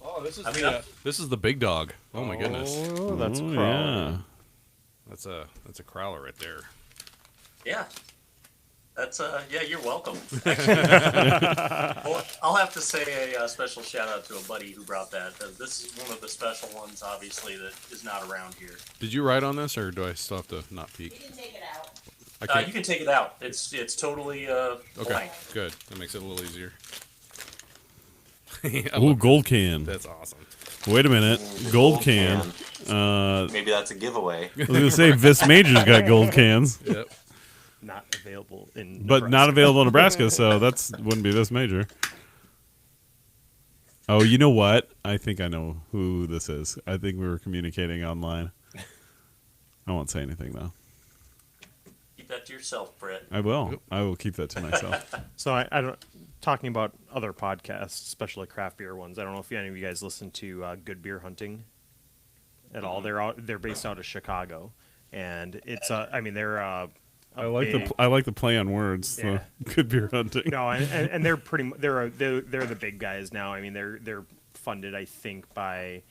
Oh, this is I mean, this is the big dog. Oh my goodness, Oh, that's Oh, Crown. that's a crowler right there. Yeah. That's yeah, you're welcome. Well, I'll have to say a special shout out to a buddy who brought that. This is one of the special ones, obviously, that is not around here. Did you write on this, or do I still have to not peek? You can take it out. I can't. You can take it out. It's totally Okay, blank. good. That makes it a little easier. Ooh, gold can. That's awesome. Wait a minute. Gold can. Maybe that's a giveaway. I was going to say Vis Major's got gold cans, Yep. Not available in but not Nebraska. available in Nebraska, so that's wouldn't be Vis Major. Oh, you know what? I think I know who this is. I think we were communicating online. I won't say anything, though. Keep that to yourself, Brett. I will. I will keep that to myself. So I don't. Talking about other podcasts, especially craft beer ones. I don't know if any of you guys listen to Good Beer Hunting at all. They're based out of Chicago, and it's I mean they're I like the play on words. Yeah. The good beer hunting. no, and they're they're the big guys now. I mean they're funded, I think, by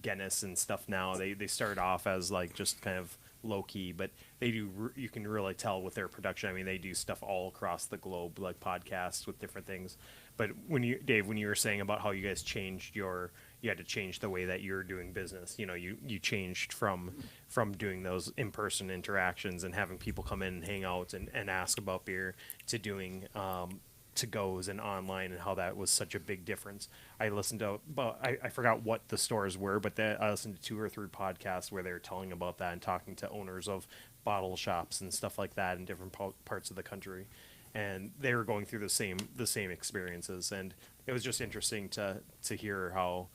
Guinness and stuff now. They start off as like just kind of low key, but they do. You can really tell with their production. I mean, they do stuff all across the globe, like podcasts with different things. But Dave, when you were saying about how you guys changed you had to change the way that you're doing business. You know, you changed from doing those in-person interactions and having people come in and hang out and ask about beer to doing to-goes and online, and how that was such a big difference. I listened to, I forgot what the stores were, but I listened to 2 or 3 podcasts where they were telling about that and talking to owners of bottle shops and stuff like that in different parts of the country. And they were going through the same experiences, and it was just interesting to hear how,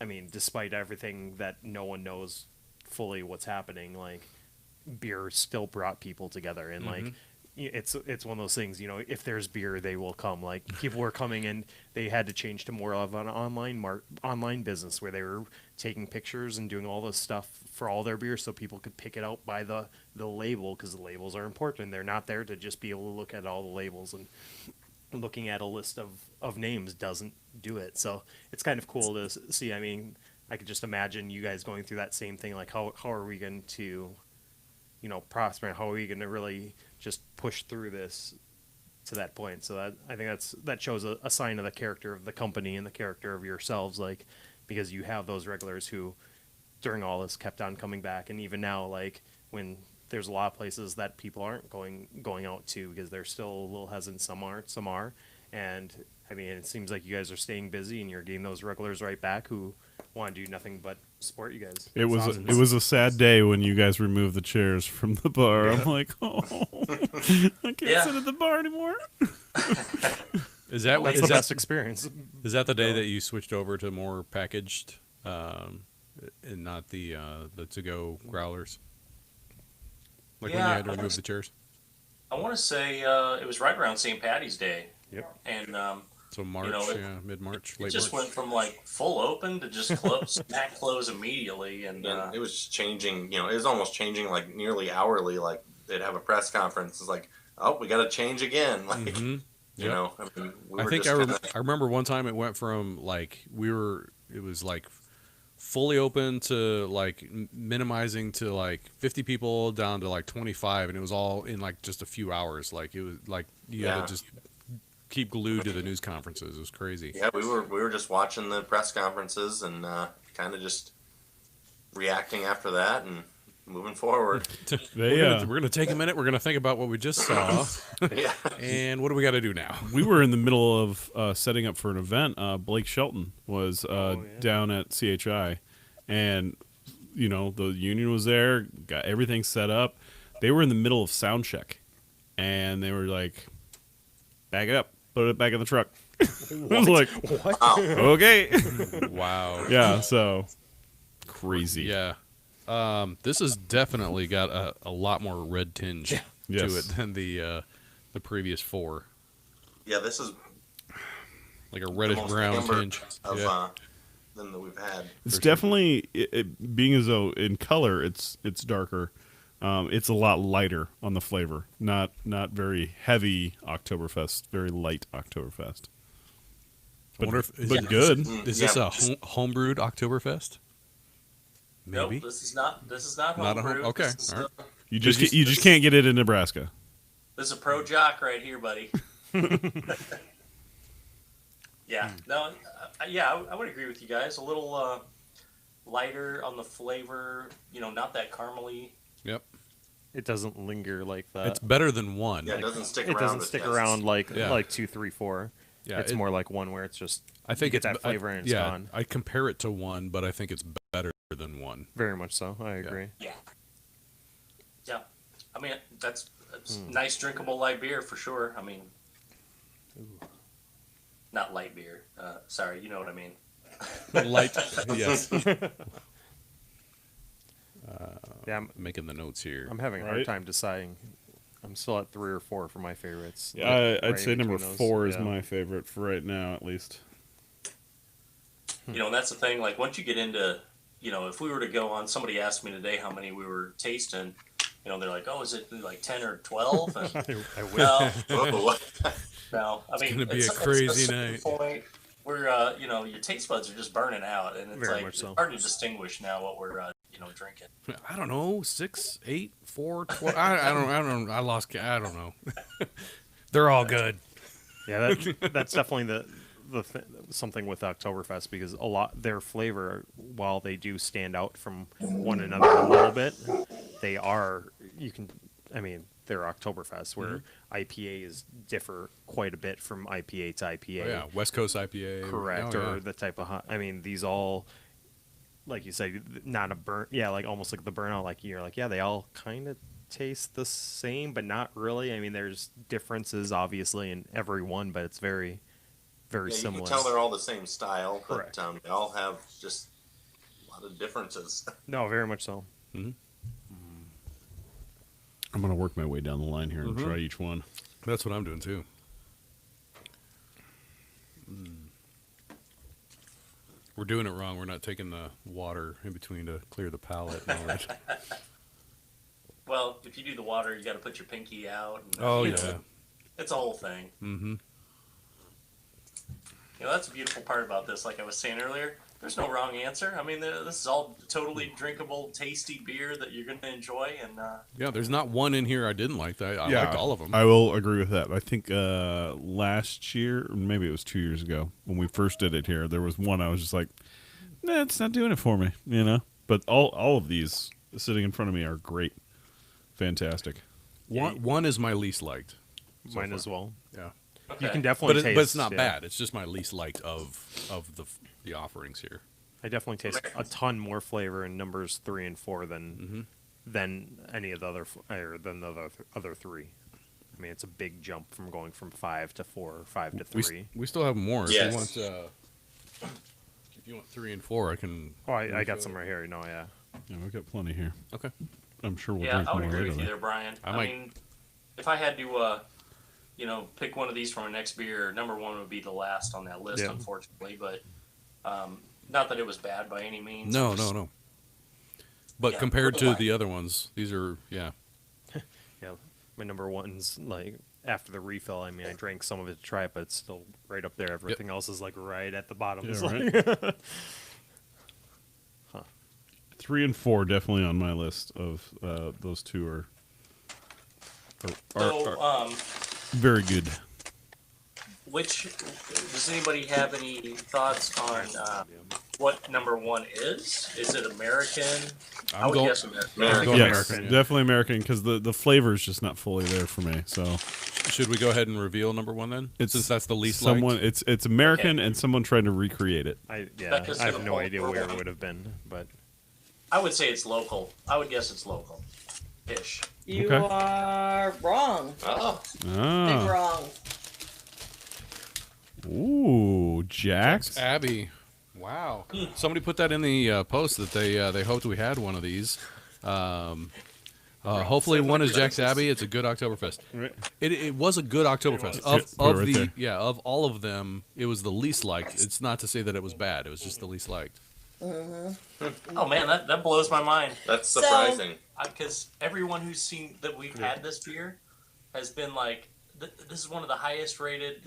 I mean, despite everything that no one knows fully what's happening, like beer still brought people together, and like it's one of those things, you know, if there's beer, they will come. Like people were coming, and they had to change to more of an online business where they were taking pictures and doing all this stuff for all their beer, so people could pick it out by the label, because the labels are important. They're not there to just be able to look at all the labels, and looking at a list of names doesn't do it. So it's kind of cool to see. I mean, I could just imagine you guys going through that same thing. Like how are we going to, you know, prosper? How are we going to really just push through this to that point? So I think that shows a sign of the character of the company and the character of yourselves, like, because you have those regulars who during all this kept on coming back. And even now, like, when there's a lot of places that people aren't going out to because they're still a little hesitant. Some aren't, some are. And I mean, it seems like you guys are staying busy, and you're getting those regulars right back who want to do nothing but support you guys. It was a sad day when you guys removed the chairs from the bar. I'm like, oh, I can't sit at the bar anymore. Is that That's the best experience. Is that the day that you switched over to more packaged, and not the to-go growlers? Like when you had to remove the chairs? I want to say it was right around St. Patty's Day. Yep. And So March, mid-March, it late just March. went from like full open to just close, smack close immediately. And it was just changing. You know, it was almost changing like nearly hourly. Like they'd have a press conference. It's like, oh, we got to change again. Like, you know, I mean, I remember one time it went from like it was like fully open to like minimizing to like 50 people down to like 25, and it was all in like just a few hours. Like it was like you had to just keep glued to the news conferences. It was crazy. Yeah, we were just watching the press conferences and kind of just reacting after that and moving forward. We're gonna take a minute. We're gonna think about what we just saw. Yeah. And what do we got to do now? We were in the middle of setting up for an event. Blake Shelton was down at CHI, and you know the union was there, got everything set up. They were in the middle of sound check, and they were like, "Back it up, put it back in the truck." I was like, What? "Okay." Wow. Yeah. So crazy. Yeah. This has definitely got a lot more red tinge to Yes. it than the previous 4. Yeah, this is Like a the reddish most brown amber tinge. of Yeah. than that we've had. It's definitely being as though in color it's darker. It's a lot lighter on the flavor. Not very heavy Oktoberfest. Very light Oktoberfest. I wonder if But good. Is this a homebrewed Oktoberfest? Maybe. Nope, this is not Not a home- homebrew. okay, This is, all right. You just can't get it in Nebraska. this is a pro jock right here, buddy. Yeah, no, I would agree with you guys. A little lighter on the flavor, you know, not that caramely. Yep. It doesn't linger like that. It's better than 1. Yeah, it doesn't stick It around. doesn't as stick fast. around like Yeah. 2, 3, 4. Yeah, It's more like 1 where it's just I think you get it's that flavor and it's yeah, gone. I compare it to 1, but I think it's better than 1. Very much so. I agree. Yeah. I mean, that's nice drinkable light beer for sure. I mean, not light beer. Sorry, you know what I mean. Light. Yes. Yeah, Making the notes here. I'm having a hard Right. time deciding. I'm still at 3 or 4 for my favorites. I'd Right say in number between those. 4 is Yeah. my favorite for right now, at least. You know, and that's the thing. Like, once you get into, you know, if we were to go on, somebody asked me today how many we were tasting. You know, they're like, "Oh, is it like 10 or 12?" And I wish. no, Whoa. no. I mean, gonna be it's a crazy certain night. Point, we're your taste buds are just burning out, and it's Very like much so. it's hard to distinguish now what we're drinking. I don't know, 6, 8, 4, 12. I don't. I lost. I don't know. They're all good. Yeah, that's definitely something with Oktoberfest, because a lot their flavor, while they do stand out from one another a little bit, they're Oktoberfest, where IPAs differ quite a bit from IPA to IPA. Oh, yeah, West Coast IPA. Correct, Oh, or yeah. the type of these all, like you say, not a burn, like almost like the burnout, like you're like, yeah, they all kind of taste the same, but not really. I mean, there's differences obviously in every one, but it's very, very Yeah, you similar. can tell they're all the same style, but Correct. they all have just a lot of differences. No, very much so. I'm gonna work my way down the line here and try each one. That's what I'm doing too. We're doing it wrong. We're not taking the water in between to clear the palate. And all that. Well, if you do the water, you got to put your pinky out. And, Oh, you know, yeah. it's a whole thing. Mm-hmm. That's a beautiful part about this. Like I was saying earlier, there's no wrong answer. I mean, this is all totally drinkable, tasty beer that you're going to enjoy. And Yeah, there's not one in here I didn't like. I liked all of them. I will agree with that. I think last year, or maybe it was 2 years ago, when we first did it here, there was one I was just like, nah, it's not doing it for me, But all of these sitting in front of me are great. Fantastic. One is my least liked. so Mine far. as well. Yeah. okay. You can definitely taste. But it's not yeah. bad. It's just my least liked of the offerings here. I definitely taste a ton more flavor in numbers 3 and 4 than any of the other three. I mean, it's a big jump from going from 5 to 4, or 5 to 3. We still have more. Yes. If you want 3 and 4, I can. Oh, I got some right here. No, yeah. Yeah, we've got plenty here. Okay. I'm sure we'll Yeah, drink I would more agree later. with you there, Brian. I I might- mean, if I had to, pick one of these for my next beer, number one would be the last on that list, Yeah. unfortunately. But not that it was bad by any means. No. But Yeah, compared to really. the other ones, these are Yeah. My number one's like after the refill. I mean, I drank some of it to try it, but it's still right up there. Everything else is like right at the bottom. Yeah, It's right? like- 3 and 4 definitely on my list of those two are So, very good. does anybody have any thoughts on what number one is? Is it American? I would going- guess American. American. Go Yes, American, yeah. definitely American, because the flavor is just not fully there for me. So Should we go ahead and reveal number one then? it's Since that's the least someone. liked. It's American Okay. and someone trying to recreate it. I Becca's have gonna no pull idea for where one. it would have been, but I would say it's local. I would guess it's local. Ish. You Okay. are wrong. Oh, Big Ah, wrong. ooh, Jax. Abby. Wow. Somebody put that in the post that they hoped we had one of these. Hopefully one is Jack's Abbey. It's a good Oktoberfest. It was a good Oktoberfest. Put it Of right the there. of all of them, it was the least liked. It's not to say that it was bad. It was just the least liked. Oh man, that blows my mind. that's So- surprising. Because everyone who's seen that we've had this beer has been like, this is one of the highest rated,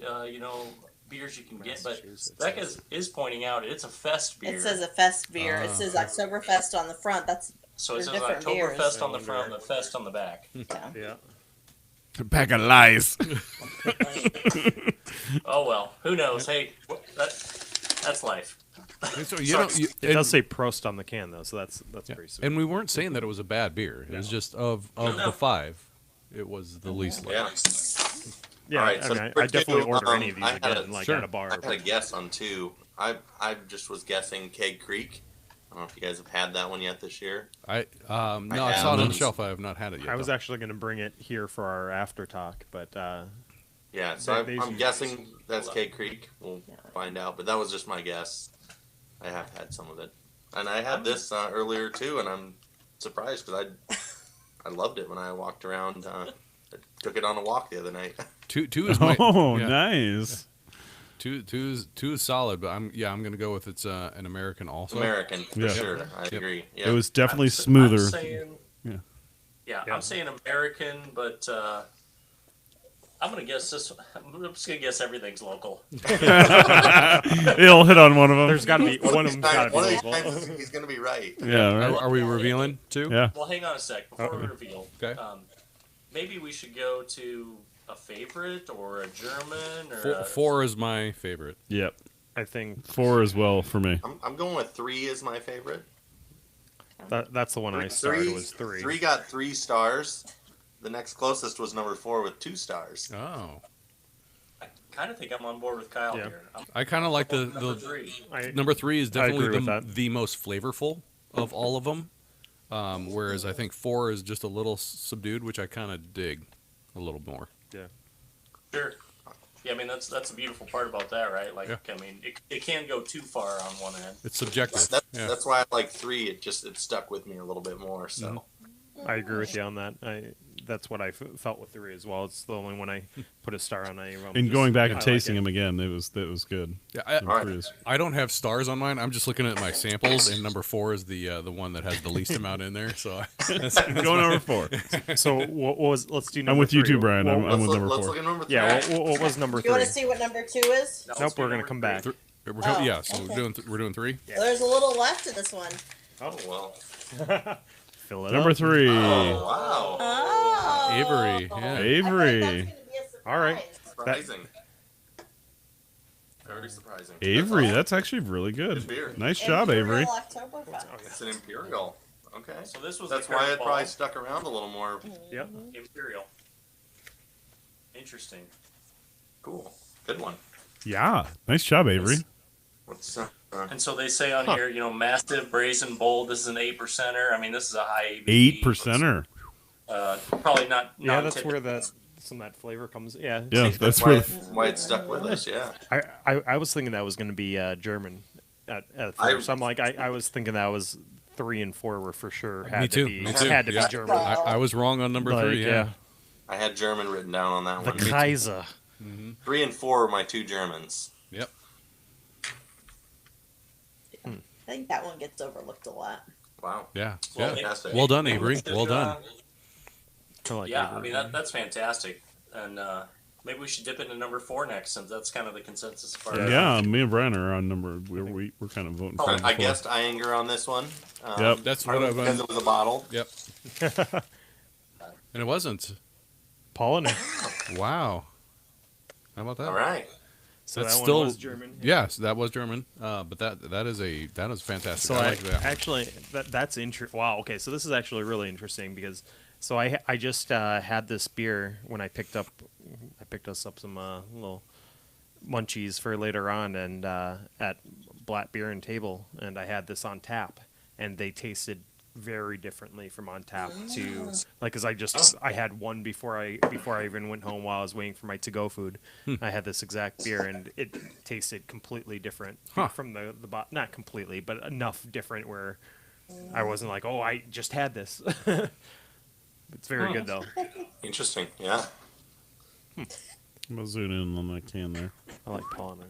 beers you can get. But Becca is pointing out it's a fest beer. It says a fest beer. It says Oktoberfest on the front. That's so it they're says different beers. Oktoberfest on the front, but Fest on the back. yeah. yeah. Pack of lies. Oh well, who knows? Hey, that's life. So you know, It does say Prost on the can though, so that's pretty sweet. and we weren't saying that it was a bad beer. It was just of the 5, it was the least liked. Yeah. Yeah, All right, so I mean, number I definitely two, order any of these I had again, a- like Sure. at a bar. I had a guess on 2. I just was guessing Keg Creek. I don't know if you guys have had that one yet this year. No, I saw it on the haven't. shelf. I have not had it yet. I was though. actually going to bring it here for our after talk, but Yeah, so These I'm are- guessing that's Keg Creek. We'll find out, but that was just my guess. I have had some of it, and I had this earlier too, and I'm surprised because I loved it when I walked around. I took it on a walk the other night. Two is my Oh, yeah. nice. Two is solid, but I'm gonna go with it's an American also. American for Yeah. sure. I agree. Yeah. It was definitely I'm smoother. saying, Yeah. yeah, Yeah. I'm saying American, but I'm gonna guess this. I'm just gonna guess everything's local. It'll hit on one of them. There's got to be one of them's got to be One of these local. times he's going to be right. Yeah, right. Are we revealing too? Yeah. Well, hang on a sec before we reveal. Okay. Maybe we should go to a favorite or a German or Four is my favorite. Yep. I think 4 as well for me. I'm going with 3 as my favorite. that's the one I started was 3. 3 got 3 stars. The next closest was number 4 with 2 stars. Oh, I kind of think I'm on board with Kyle Yeah. here. I'm I kind of like the number 3. number 3 is definitely agree with that. the most flavorful of all of them. Whereas I think 4 is just a little subdued, which I kind of dig a little more. Sure. Yeah, I mean that's the beautiful part about that, right? Like, Yeah. I mean, it can go too far on one end. It's subjective. That's why I like 3. It stuck with me a little bit more. So I agree with you on that. That's what I felt with 3 as well. It's the only one I put a star on any of them. And Just- going back I and like tasting it. them again, it was good. Yeah, Number All right. 3 is- I don't have stars on mine. I'm just looking at my samples, and number 4 is the one that has the least amount in there. So Going over 4. So what was? Let's do. Number I'm with you 3. too, Brian. What- I'm with number let's 4. look at number 3. yeah. What was number You want 3? to see what number 2 is? No, let's Nope, do we're gonna number come 3. back. Oh, yeah, so okay. we're doing 3. Well, there's a little left in this one. Oh, well. Fill it Number up. 3. Oh, wow. Oh. Avery, yeah. I thought that was Avery. gonna be a All right. surprise. Surprising. Very surprising. Avery, That's that's actually really good. Good beer. Nice job, Imperial Avery. Oktoberfest. It's an Imperial. Okay. So this was That's the why it curveball. probably stuck around a little more. Yep. Imperial. Interesting. Cool. Good one. Yeah. Nice job, Avery. What's And so they say on here, massive, brazen, bold. This is an 8%er. I mean, this is a high 8 ABV. percenter. Probably not. Yeah, that's typical. where some of that flavor comes. Yeah. Yeah, that's why, where. why it stuck with us, yeah. I was thinking that was going to be German at first. I'm like I was thinking that was 3 and 4 were for sure had Me to too. be Me too. had to Yeah. be German. I was wrong on number Like, 3. Yeah. I had German written down on that The one. Kaiser. 3 and 4 are my 2 Germans. Yep. I think that one gets overlooked a lot. Wow. Yeah. Well, Yeah. Fantastic. Well done, Avery. Well done. I like Yeah, Avery. I mean that's fantastic, and maybe we should dip into number 4 next, since that's kind of the consensus part. Yeah, me and Brian are on number. We're kind of voting for. I number 4. guessed Iyengar on this one. Yep. That's what I've Because it was a bottle. Yep. And it wasn't. Pollinator. Wow. How about that? All right. So That's that still one was German. Yes, that was German. But that is fantastic. So I like that. actually that's interesting. Wow. Okay, so this is actually really interesting because I just had this beer when I picked us up some little munchies for later on and at Black Beer and Table, and I had this on tap, and they tasted very differently from on tap to like because I had one before I even went home while I was waiting for my to-go food. I had this exact beer and it tasted completely different from the not completely but enough different where I wasn't like, oh, I just had this. It's very good though. Interesting. Yeah. I'm gonna zoom in on that can there. I like Pollinator.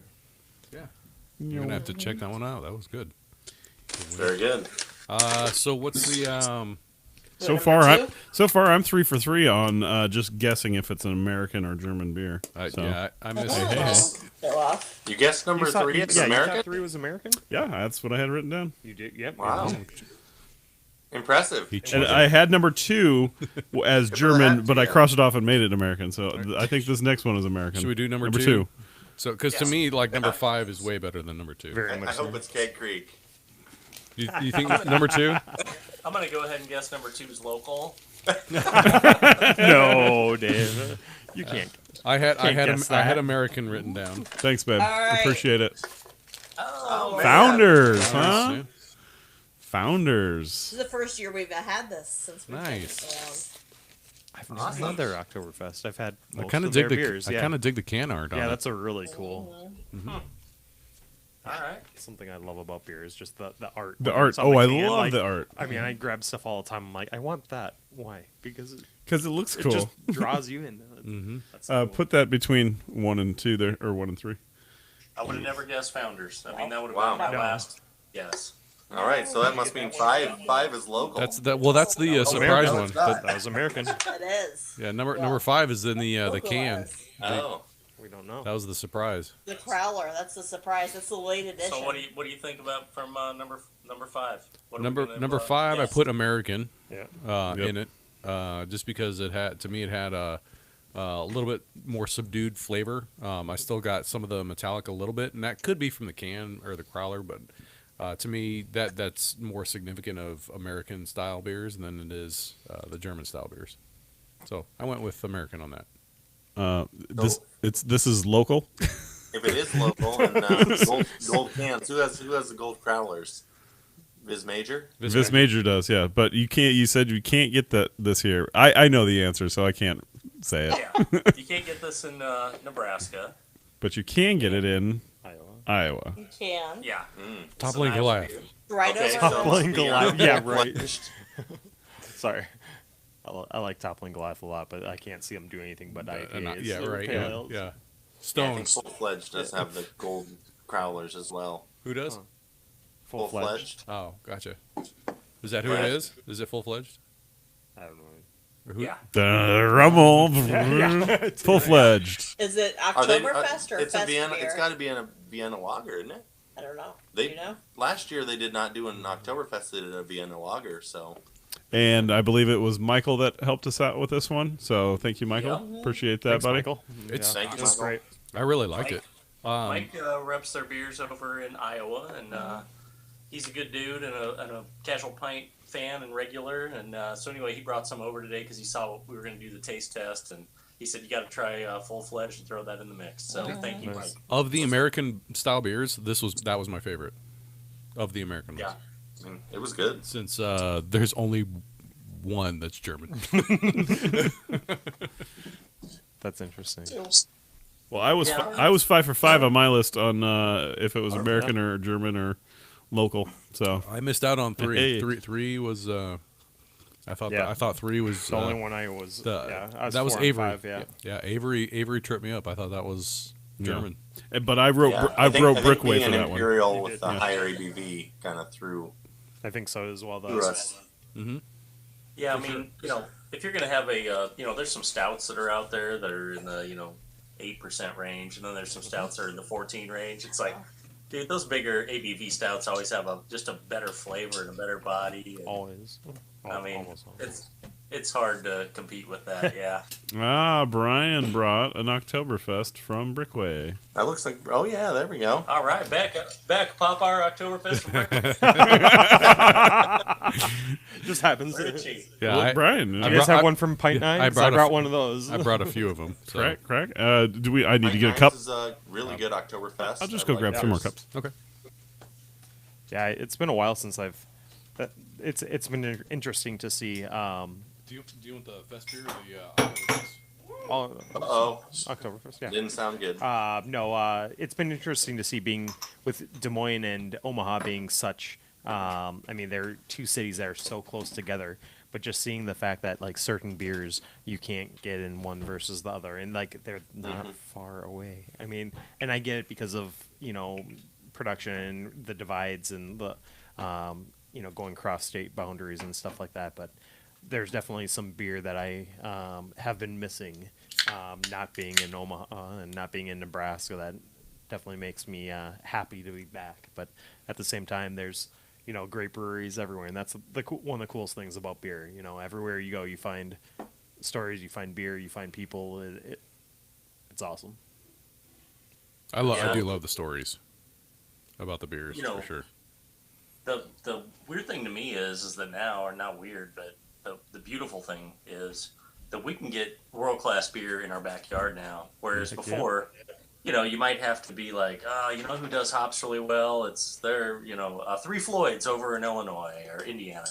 You're gonna have to check that one out. That was good. Very good. So what's the So far, I'm 3 for 3 on just guessing if it's an American or German beer. So, yeah, I missed it. Oh, go off. You guessed number 3 is You American? thought 3 was American? yeah, that's what I had written down. You did. Yep. Wow. Impressive. He And cheated. I had number 2 as for German, that, but I yeah. crossed it off and made it American. So I think this next one is American. Should we do number 2? 2? So, because to Yes. me, like number 5 is way better than number 2. Very I much. hope it's Keg Creek. You think number 2? I'm gonna go ahead and guess number 2 is local. No, Dave. You can't. I had guess I had that. American written down. Thanks, babe. All right. Appreciate it. Oh, man. Founders, huh? Nice, yeah. Founders. This is the first year we've had this since we've Nice. been around. I've never had their Oktoberfest. I've had I most kind of of dig their the beers. I Yeah, kind of dig the can art on yeah, it. that's a really cool. All right. Something I love about beer is just the art. The Whether art. it's on Oh, the I can, love like, the art I mean, I grab stuff all the time. I'm like, I want that. Why? Because it because it looks cool. just draws you in. That's cool. Put that between 1 and 2 there, or 1 and 3. I would have never guessed Founders. I mean, that would have Wow. been my No. last guess. All right, so that must mean five is local. That's that. Well, that's the surprise American. one. That was American. It is. Yeah, number 5 is in the can. Localized. Oh, We don't know. That was the surprise. The Crowler. That's the surprise. That's the late edition. So what do you think about from number 5? What are we Number gonna, 5, guess? I put American Yeah. Yep. in it, just because it had a little bit more subdued flavor. I still got some of the metallic a little bit, and that could be from the can or the Crowler, but to me that's more significant of American style beers than it is the German style beers. So I went with American on that. This is local. if it is local and gold cans, who has the gold Crowlers? Viz Major. Viz Major does, yeah. But you can't. You said you can't get this here. I know the answer, so I can't say it. Yeah, you can't get this in Nebraska. But you can get it in Iowa. You can. Yeah, Toppling It's a nice Goliath. beer. Right Okay, over. so- Toppling Goliath. Yeah, right. Fledged. Sorry. I like Toppling Goliath a lot, but I can't see them do anything but IPAs. Yeah, or right. pale Yeah, ales. yeah. Yeah, I think Stones. Full Fledged does have the gold Crowlers as well. Who does? Huh. Full Fledged. Oh, gotcha. Is that who Right. it is? Is it full fledged? I don't know. Or who? Yeah. Rumble, full fledged. Is it Are they- Oktoberfest or it's a Fest Vienna. beer? It's got to be in a Vienna lager, isn't it? I don't know. They- Do you know? Last year they did not do an Oktoberfest. They did a Vienna lager. So And I believe it was Michael that helped us out with this one. So thank you, Michael. Yeah. Appreciate that, Thanks, buddy. Michael. It's- thank you, That's Michael. great. I really liked Mike. it. Mike reps their beers over in Iowa, and he's a good dude and a Casual Pint fan and regular. And so anyway, he brought some over today because he saw we were going to do the taste test, and he said you got to try Full Fledged and throw that in the mix. So thank you, Nice. Mike. Of the American style beers, that was my favorite of the American Yeah. ones. It was good. Since there's only one that's German. That's interesting. Well, I was Yeah. I was 5 for 5 on my list on if it was American or German or local. So I missed out on 3. Hey. Three was I thought Yeah. I thought 3 was The only one I was. I was that was 4 and Avery. 5, yeah. Yeah, Avery tripped me up. I thought that was German. But I wrote Yeah, I wrote think Brickway being for an that one. Imperial You with did, the yeah. higher ABV kind of threw I think so as well, though. threw us. Yeah, I mean, if you're gonna have a, there's some stouts that are out there that are in the, 8% range, and then there's some stouts that are in the 14 range. It's like, dude, those bigger ABV stouts always have just a better flavor and a better body. And, Always. I mean, Almost always. it's hard to compete with that. Yeah. Brian brought an Oktoberfest from Brickway. That looks like. Oh yeah, there we go. All right, back pop our Oktoberfest. Just happens. Richie. Yeah, Well, Brian, You I guys brought- have I- one from Pint Nine? I 'Cause brought a brought f- one of those. I brought a few of them. So. crack. Do we? I need to get a Mike cup. Hines is a really good Oktoberfest. I'll just I go like grab some more theirs. cups. Okay. Yeah, it's been a while since I've. It's been interesting to see. Do you want the fest beer or the All, Uh-oh, Oktoberfest, yeah. didn't sound good. No, it's been interesting to see being with Des Moines and Omaha being such. I mean, they're two cities that are so close together, but just seeing the fact that like certain beers you can't get in one versus the other, and like they're not far away. I mean, and I get it because of production and the divides and the going cross state boundaries and stuff like that, but. There's definitely some beer that I have been missing, not being in Omaha and not being in Nebraska. That definitely makes me happy to be back. But at the same time, there's great breweries everywhere, and that's one of the coolest things about beer. Everywhere you go, you find stories, you find beer, you find people. It's awesome. I Yeah. do love the stories about the beers for sure. The weird thing to me is that now, or not weird, but the beautiful thing is that we can get world class beer in our backyard now. Whereas Heck yeah. before, you might have to be like, who does hops really well? It's Three Floyds over in Illinois or Indiana.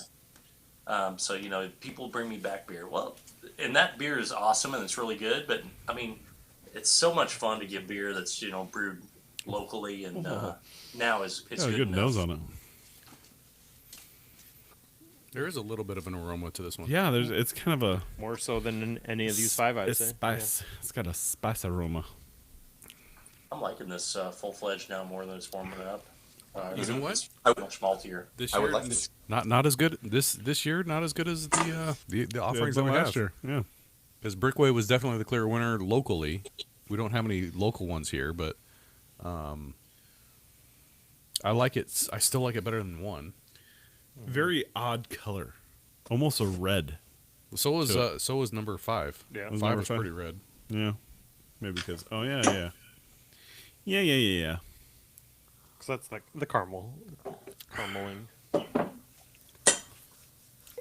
So people bring me back beer. Well, and that beer is awesome and it's really good. But I mean, it's so much fun to get beer that's brewed locally and now it's Got a good good enough. nose on it. There is a little bit of an aroma to this one. Yeah, it's kind of a More so than any of these five, I'd it's say. spice. It's got a spice aroma. I'm liking this full fledged now more than it's warming up. You know what? Much maltier. This I year, would like to. not as good. This year, not as good as the offerings that we last have. year. Yeah. Because Brickway was definitely the clear winner locally. We don't have any local ones here, but I like it. I still like it better than one. Very odd color, almost a red. So was number 5. Yeah. Was Five number was five? pretty red. Yeah, maybe because. Oh yeah. Because that's like the carameling.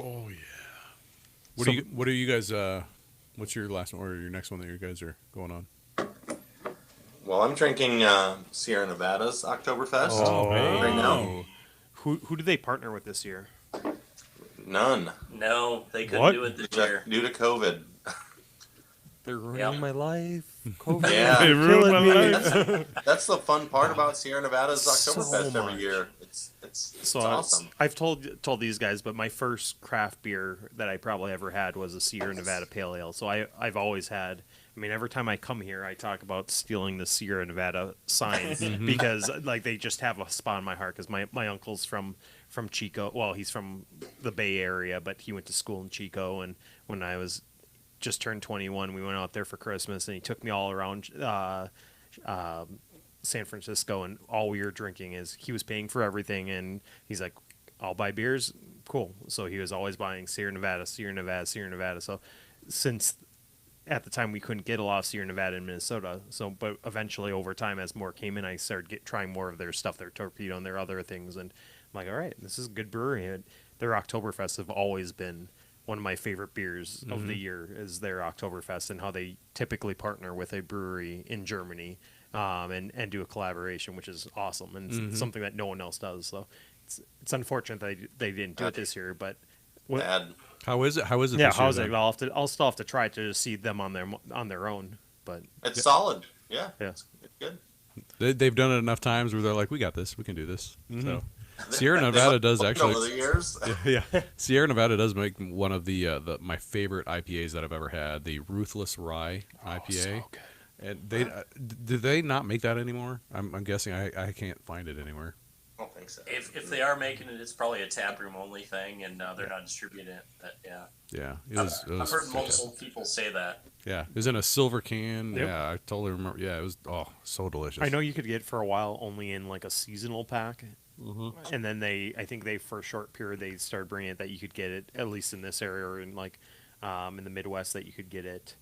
Oh yeah. What are you guys? What's your last one or your next one that you guys are going on? Well, I'm drinking Sierra Nevada's Oktoberfest Oh, right now. Who did they partner with this year? None No, they couldn't What? do it this year. due to COVID. They're ruining Yep. my life. Yeah. They ruined my life. That's the fun part about Sierra Nevada's So Oktoberfest every much. year. It's So awesome. I've told these guys, but my first craft beer that I probably ever had was a Sierra Nevada Pale Ale. So I've always had. I mean, every time I come here, I talk about stealing the Sierra Nevada sign because like they just have a spot in my heart. Because my uncle's from Chico. Well, he's from the Bay Area, but he went to school in Chico. And when I was just turned 21, we went out there for Christmas, and he took me all around San Francisco, and all we were drinking is he was paying for everything, and he's like, I'll buy beers, cool. So he was always buying Sierra Nevada. So since at the time we couldn't get a lot of Sierra Nevada in Minnesota, but eventually over time as more came in, I started trying more of their stuff, their Torpedo and their other things, and I'm like, all right, this is a good brewery. And their Oktoberfest have always been one of my favorite beers of the year is their Oktoberfest, and how they typically partner with a brewery in Germany and do a collaboration, which is awesome, and it's something that no one else does. So it's unfortunate that they didn't do it this year, but Bad. How is it? How is it? yeah, this year, how's it? then? I'll still have to try to see them on their own, but It's solid. Yeah. Yeah. It's good. They've done it enough times where they're like, we got this, we can do this. So They- Sierra they Nevada let does me actually. over the years. Yeah, Sierra Nevada does make one of the my favorite IPAs that I've ever had, the Ruthless Rye IPA. And they did they not make that anymore? I'm guessing I can't find it anywhere. I don't think so. If they are making it, it's probably a tap room only thing, and they're not distributing it. But yeah, Yeah, it was. I've heard multiple people say that. Yeah, it was in a silver can. Yep. Yeah, I totally remember. Yeah, it was so delicious. I know you could get it for a while only in like a seasonal pack, and then I think for a short period they started bringing it that you could get it at least in this area or in like in the Midwest that you could get it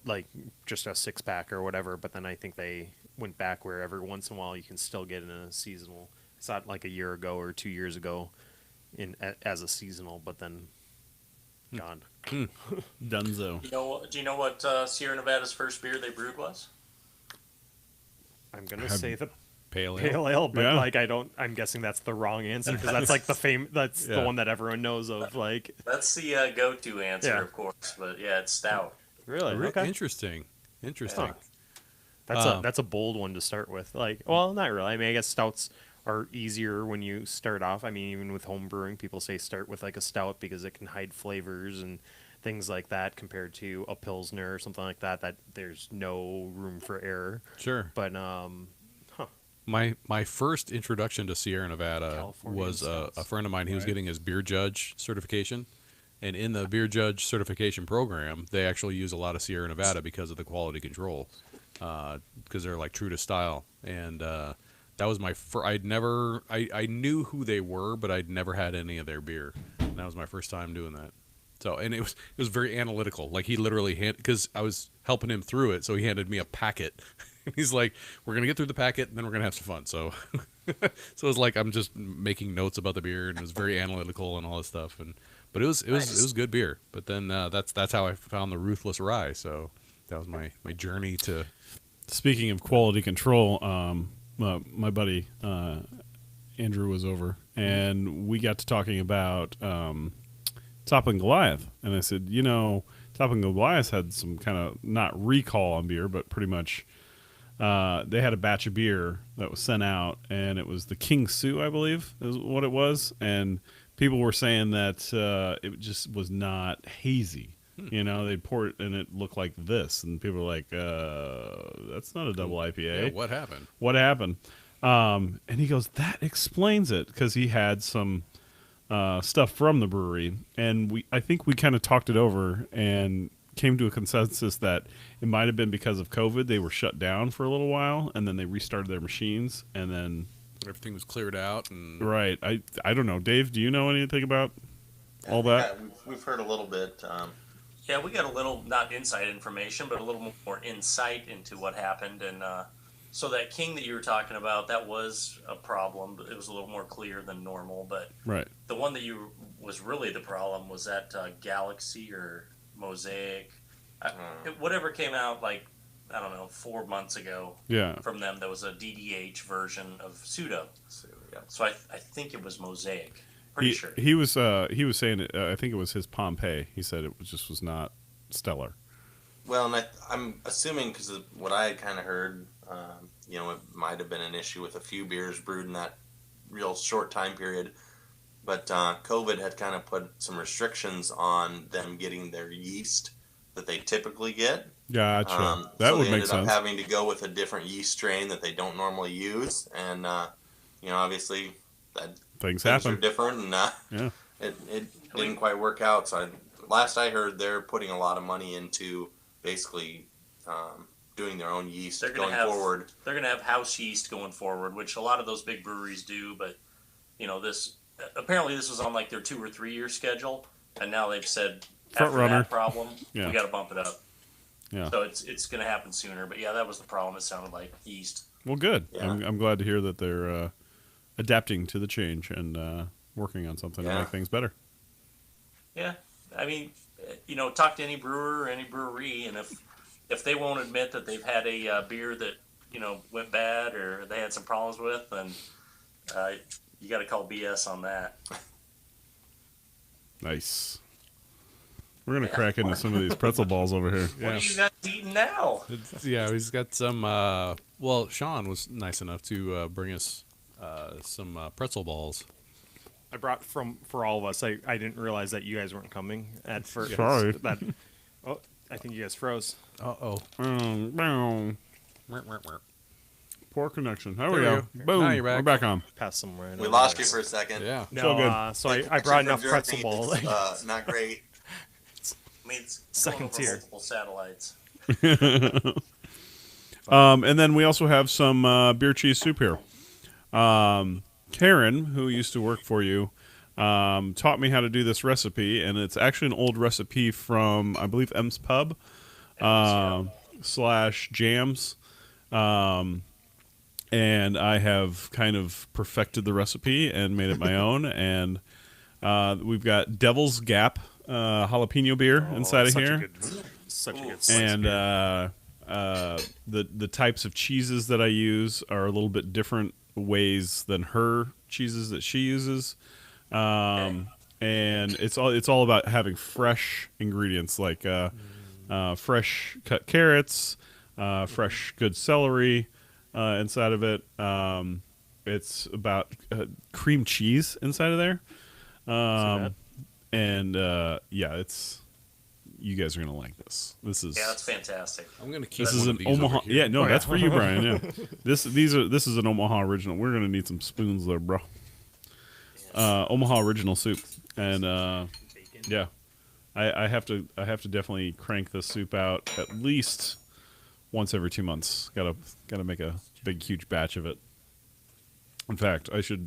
like just a 6-pack or whatever. But then I think they went back where every once in a while you can still get it in a seasonal. It's not like a year ago or 2 years ago as a seasonal, but then gone. Dunzo. Do you know what Sierra Nevada's first beer they brewed was? I'm gonna say the Pale Ale. Pale Ale, but Yeah. like I'm guessing that's the wrong answer because that's like that's the Yeah. one that everyone knows of. Like That's the go-to answer, Yeah. of course. But yeah, it's stout. really, Re- Interesting. Huh. That's Um, that's a bold one to start with. Like, well, not really. I mean, I guess stouts are easier when you start off. I mean, even with home brewing, people say start with like a stout because it can hide flavors and things like that compared to a pilsner or something like that. That there's no room for error. Sure. But My first introduction to Sierra Nevada California was stouts. a friend of mine. He was getting his beer judge certification, and in the beer judge certification program, they actually use a lot of Sierra Nevada because of the quality control, because they're like true to style. And that was my I knew who they were, but I'd never had any of their beer. And that was my first time doing that. So, and it was very analytical. Like he literally because I was helping him through it, so he handed me a packet. He's like, "We're gonna get through the packet, and then we're gonna have some fun." So, so it was like I'm just making notes about the beer, and it was very analytical and all this stuff. But it was good beer. But then that's how I found the Ruthless Rye. So that was my journey to. Speaking of quality control, my buddy Andrew was over, and we got to talking about Toppling Goliath, and I said, Toppling Goliath had some kind of not recall on beer, but pretty much they had a batch of beer that was sent out, and it was the King Sue, I believe, is what it was, and people were saying that it just was not hazy. They'd pour it and it looked like this, and people were like, "That's not a double IPA." Yeah, what happened? What happened? And he goes, that explains it, because he had some stuff from the brewery, and I think we kind of talked it over and came to a consensus that it might have been because of COVID. They were shut down for a little while, and then they restarted their machines, and then Everything was cleared out, and right. I don't know, Dave. Do you know anything about all that? Yeah, we've heard a little bit. Yeah, we got a little, not inside information, but a little more insight into what happened. And so that King that you were talking about, that was a problem. It was a little more clear than normal. But Right. the one that was really the problem was that Galaxy or Mosaic, whatever came out like, I don't know, 4 months ago Yeah. from them. That was a DDH version of Pseudo. So, yeah. So I think it was Mosaic. Pretty sure. He was saying I think it was his Pompeii. He said it was not stellar. Well, and I'm assuming because of what I had kind of heard, it might have been an issue with a few beers brewed in that real short time period. But COVID had kind of put some restrictions on them getting their yeast that they typically get. Gotcha. That so would they make ended sense. up having to go with a different yeast strain that they don't normally use, and obviously Things are happen. different, and Yeah. it didn't quite work out. So last I heard, they're putting a lot of money into basically doing their own yeast going forward. They're going to have house yeast going forward, which a lot of those big breweries do. But this was on like their 2 or 3 year schedule, and now they've said Front after runner. that problem, Yeah. we got to bump it up. Yeah. So it's going to happen sooner. But yeah, that was the problem. It sounded like yeast. Well, good. Yeah. I'm glad to hear that they're adapting to the change and working on something to Yeah. make things better. Yeah, I mean, talk to any brewer or any brewery, and if they won't admit that they've had a beer that went bad or they had some problems with, then you got to call BS on that. Nice. We're gonna crack into some of these pretzel balls over here. What are you guys eating now? yeah, he's got some. Sean was nice enough to bring us some pretzel balls. I brought for all of us. I didn't realize that you guys weren't coming at first. Sorry. I think you guys froze. Uh-oh. Poor connection. There There we we go. go. Boom. Now you're back. We're back on. Pass somewhere. We lost you for a second. Yeah. No, So good. so I brought enough From pretzel Germany, balls. it's, not great. I mean, it's Second going over tier. multiple satellites. And then we also have some beer cheese soup here. Karen, who used to work for you, taught me how to do this recipe, and it's actually an old recipe from, I believe, M's Pub / Jams. And I have kind of perfected the recipe and made it my own. And we've got Devil's Gap jalapeno beer inside of here. Such a good And the types of cheeses that I use are a little bit different ways than her cheeses that she uses. And it's all about having fresh ingredients like fresh cut carrots, fresh good celery inside of it. It's about cream cheese inside of there. It's you guys are gonna like this. This is Yeah, that's fantastic. I'm gonna keep. this is one an of these Omaha. over here. Yeah, no, that's for you, Brian. Yeah, this is an Omaha original. We're gonna need some spoons there, bro. Omaha original soup, and yeah, I have to definitely crank this soup out at least once every 2 months. Gotta make a big huge batch of it. In fact, I should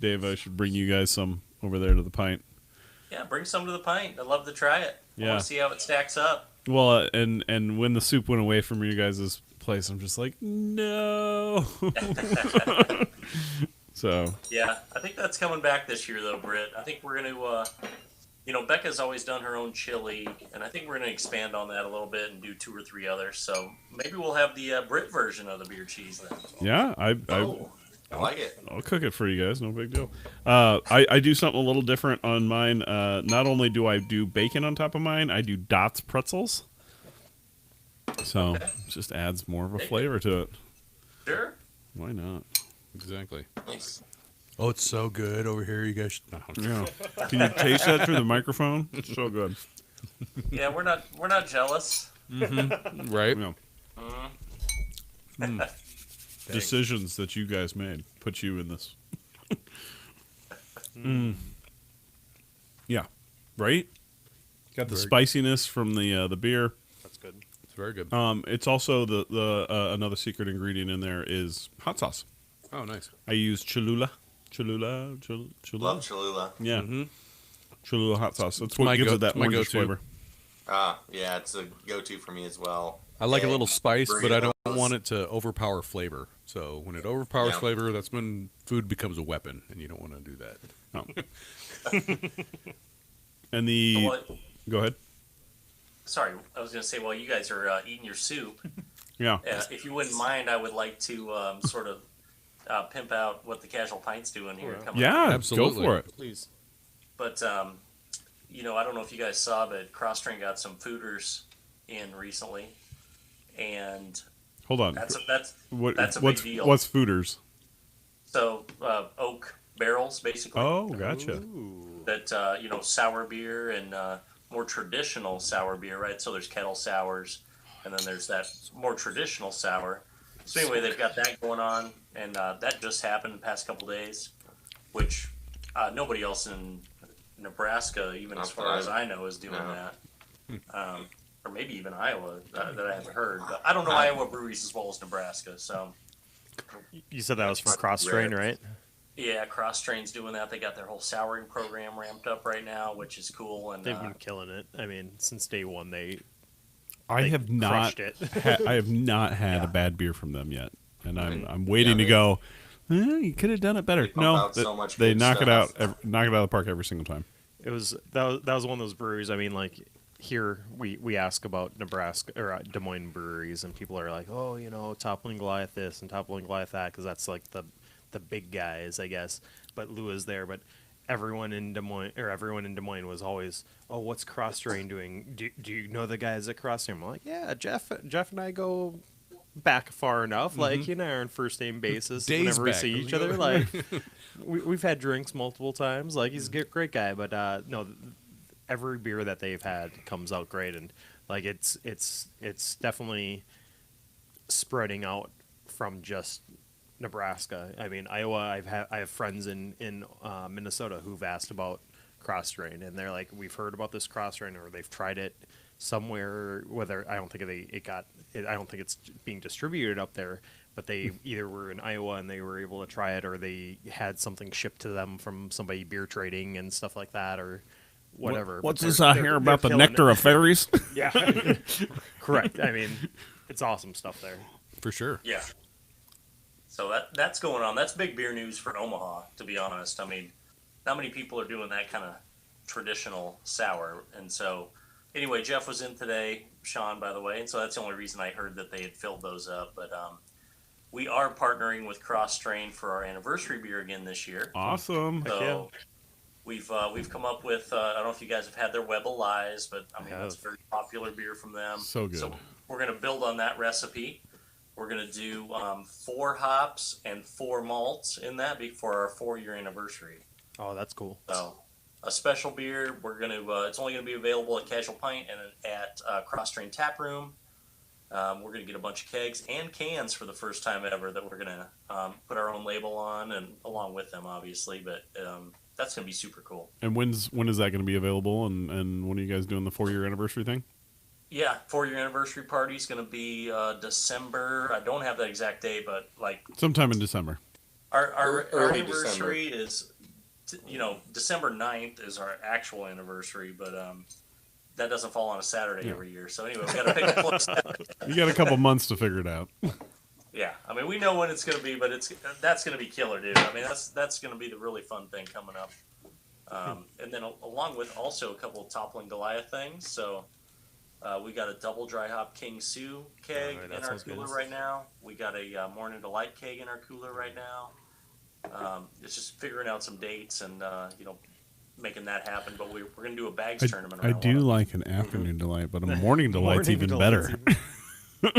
Dave, I should bring you guys some over there to the pint. Yeah, bring some to the pint. I'd love to try it. I Yeah. want to see how it stacks up. Well, and when the soup went away from you guys' place, I'm just like, no. So Yeah, I think that's coming back this year, though, Britt. I think we're going to, Becca's always done her own chili, and I think we're going to expand on that a little bit and do 2 or 3 others. So maybe we'll have the Britt version of the beer cheese then. yeah, I like it. I'll cook it for you guys. No big deal. I do something a little different on mine. Not only do I do bacon on top of mine, I do Dots pretzels. So it just adds more of a flavor to it. Sure. Why not? Exactly. Nice. Oh, it's so good over here. You guys should. No, Yeah. Can you taste that through the microphone? It's so good. Yeah, we're not jealous. right? Yeah. decisions that you guys made put you in this. Yeah, right. Got the spiciness from the beer. That's good. It's very good. It's also the another secret ingredient in there is hot sauce. Oh, nice. I use Cholula. Love Cholula. Yeah, Mm-hmm. Cholula hot sauce. That's what my gives go- it that my orangish go-to. flavor. Yeah, it's a go-to for me as well. I like a Egg, little spice, but I don't burritos. want it to overpower flavor. So when it overpowers Yeah. flavor, that's when food becomes a weapon, and you don't want to do that. And the What? go ahead. Sorry, I was going to say while you guys are eating your soup, Yeah. if you wouldn't mind, I would like to sort of pimp out what the Casual Pint's doing here. Coming up. Yeah, Absolutely. go for it. Please. But you know, I don't know if you guys saw, but Cross Train got some fooders in recently, and Hold on. that's a big what's deal. what's fooders? So oak barrels, basically. Oh, gotcha. That you know, sour beer and more traditional sour beer, right? So there's kettle sours, and then there's that more traditional sour. So anyway, they've got that going on, and that just happened the past couple days, which nobody else in Nebraska, even as far as I know, is doing that. Or maybe even Iowa that I haven't heard. But I don't know Iowa breweries as well as Nebraska. So You said that was from Cross Train, right? yeah, Cross Train's doing that. They got their whole souring program ramped up right now, which is cool. And They've been killing it. I mean, since day one, I they have not. crushed it. I have not had a bad beer from them yet, and I'm waiting to go. You could have done it better. pump No, out so much they good knock it stuff. out. Knock it out of the park every single time. It was that was one of those breweries. I mean, like here we ask about Nebraska or Des Moines breweries, and people are like, oh, you know, Toppling Goliath this and Toppling Goliath that, because that's like the big guys, I guess. But Lou is there, but everyone in Des Moines was always, oh, what's Cross Train doing? Do you know the guys at Cross Train? I'm like, yeah, Jeff and I go back far enough, like, you know, on first name basis Days whenever we back. see each other, like. We've had drinks multiple times. Like, he's a great guy, but no, every beer that they've had comes out great, and like it's definitely spreading out from just Nebraska. I mean, Iowa. I have friends in Minnesota who've asked about Cross Train, and they're like, we've heard about this Cross Train, or they've tried it somewhere. Whether I don't think I don't think it's being distributed up there. But they either were in Iowa and they were able to try it, or they had something shipped to them from somebody beer trading and stuff like that, or whatever. What's But this I they're hear about the killing nectar it. of fairies? Yeah, correct. I mean, it's awesome stuff there. For sure. Yeah. So that's going on. That's big beer news for Omaha, to be honest. I mean, not many people are doing that kind of traditional sour. And so, anyway, Jeff was in today, Sean, by the way, and so that's the only reason I heard that they had filled those up. But we are partnering with Cross Train for our anniversary beer again this year. Awesome. So we've come up with I don't know if you guys have had their Web of Lies, but I mean have. that's a very popular beer from them. So good. So we're gonna build on that recipe. We're gonna do 4 hops and 4 malts in that for our 4-year anniversary. Oh, that's cool. So a special beer. We're gonna it's only gonna be available at Casual Pint and at Cross Train Tap Room. We're going to get a bunch of kegs and cans for the first time ever that we're going to put our own label on, and along with them, obviously. But that's going to be super cool. And when is that going to be available? And when are you guys doing the 4-year anniversary thing? Yeah, 4-year anniversary party is going to be December. I don't have that exact date, but like Sometime in December. our Early anniversary is, December 9th is our actual anniversary, but that doesn't fall on a Saturday every year. So anyway, we got to pick a close Saturday. You got a couple months to figure it out. Yeah, I mean, we know when it's going to be, but that's going to be killer, dude. I mean, that's going to be the really fun thing coming up. And then along with also a couple of Toppling Goliath things. So we got a double dry hop King Sue keg Alright, that in our sounds good. cooler right now. We got a Morning Delight keg in our cooler right now. It's just figuring out some dates and making that happen. But we're going to do a bags tournament. I around do one of them. like an afternoon delight, but a morning delight's Morning even delight's better.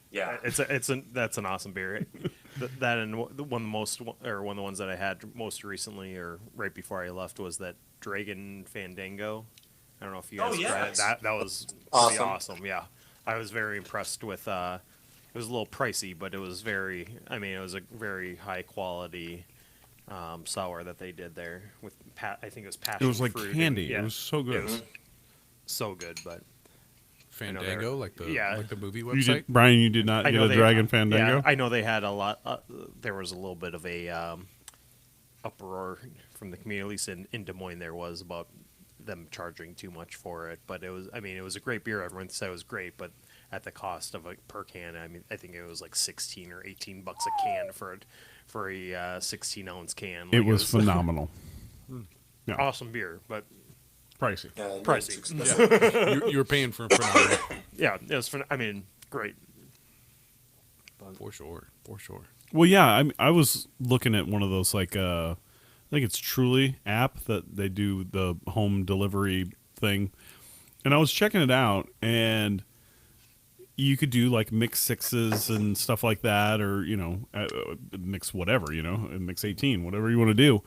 Yeah, That's an awesome beer. That and one of the ones that I had most recently or right before I left was that Dragon Fandango. I don't know if you guys yeah. tried it. That was pretty Awesome. awesome. Yeah, I was very impressed with. It was a little pricey, but it was very. I mean, it was a very high quality sour that they did there with. I think it was passion It was like fruit candy. And, yeah, It was so good. It was so good, but Fandango, like the movie You website. did, Brian, you did not I get know a they, Dragon Fandango? Yeah, I know they had a lot. There was a little bit of a uproar from the community, at least in Des Moines. There was about them charging too much for it, but it was. I mean, it was a great beer. Everyone said it was great, but at the cost of per can. I mean, I think it was like $16 or $18 a can for a 16-ounce can. It Like, was phenomenal. Yeah. awesome beer, but Pricey. Yeah, it's Pricey. expensive. You were paying for phenomenal. yeah, it was. I mean, great. For sure. Well, yeah, I was looking at one of those, like, I think it's Truly app that they do the home delivery thing. And I was checking it out, and you could do, like, mix 6s and stuff like that, or, mix whatever, mix 18, whatever you want to do.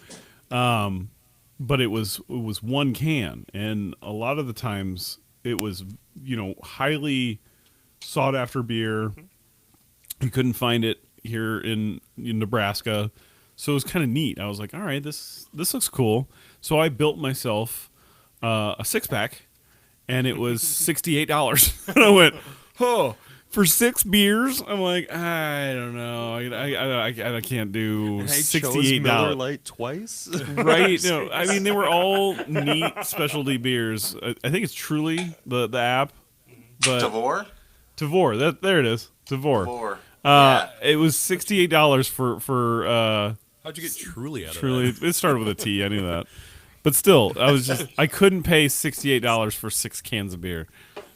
But it was one can, and a lot of the times it was, highly sought after beer. You couldn't find it here in Nebraska, so it was kind of neat. I was like, all right, this looks cool. So I built myself a 6-pack, and it was $68. And I went, oh, for 6 beers? I'm like, I don't know. I can't do $68. Lite twice. Right? No, I mean, they were all neat specialty beers. I think it's Truly, the app. But Tavor? There it is. Tavor. Tavor. Yeah. It was $68 for How'd you get Truly out of Truly. that? It started with a T. I knew that, but still, I couldn't pay $68 for 6 cans of beer.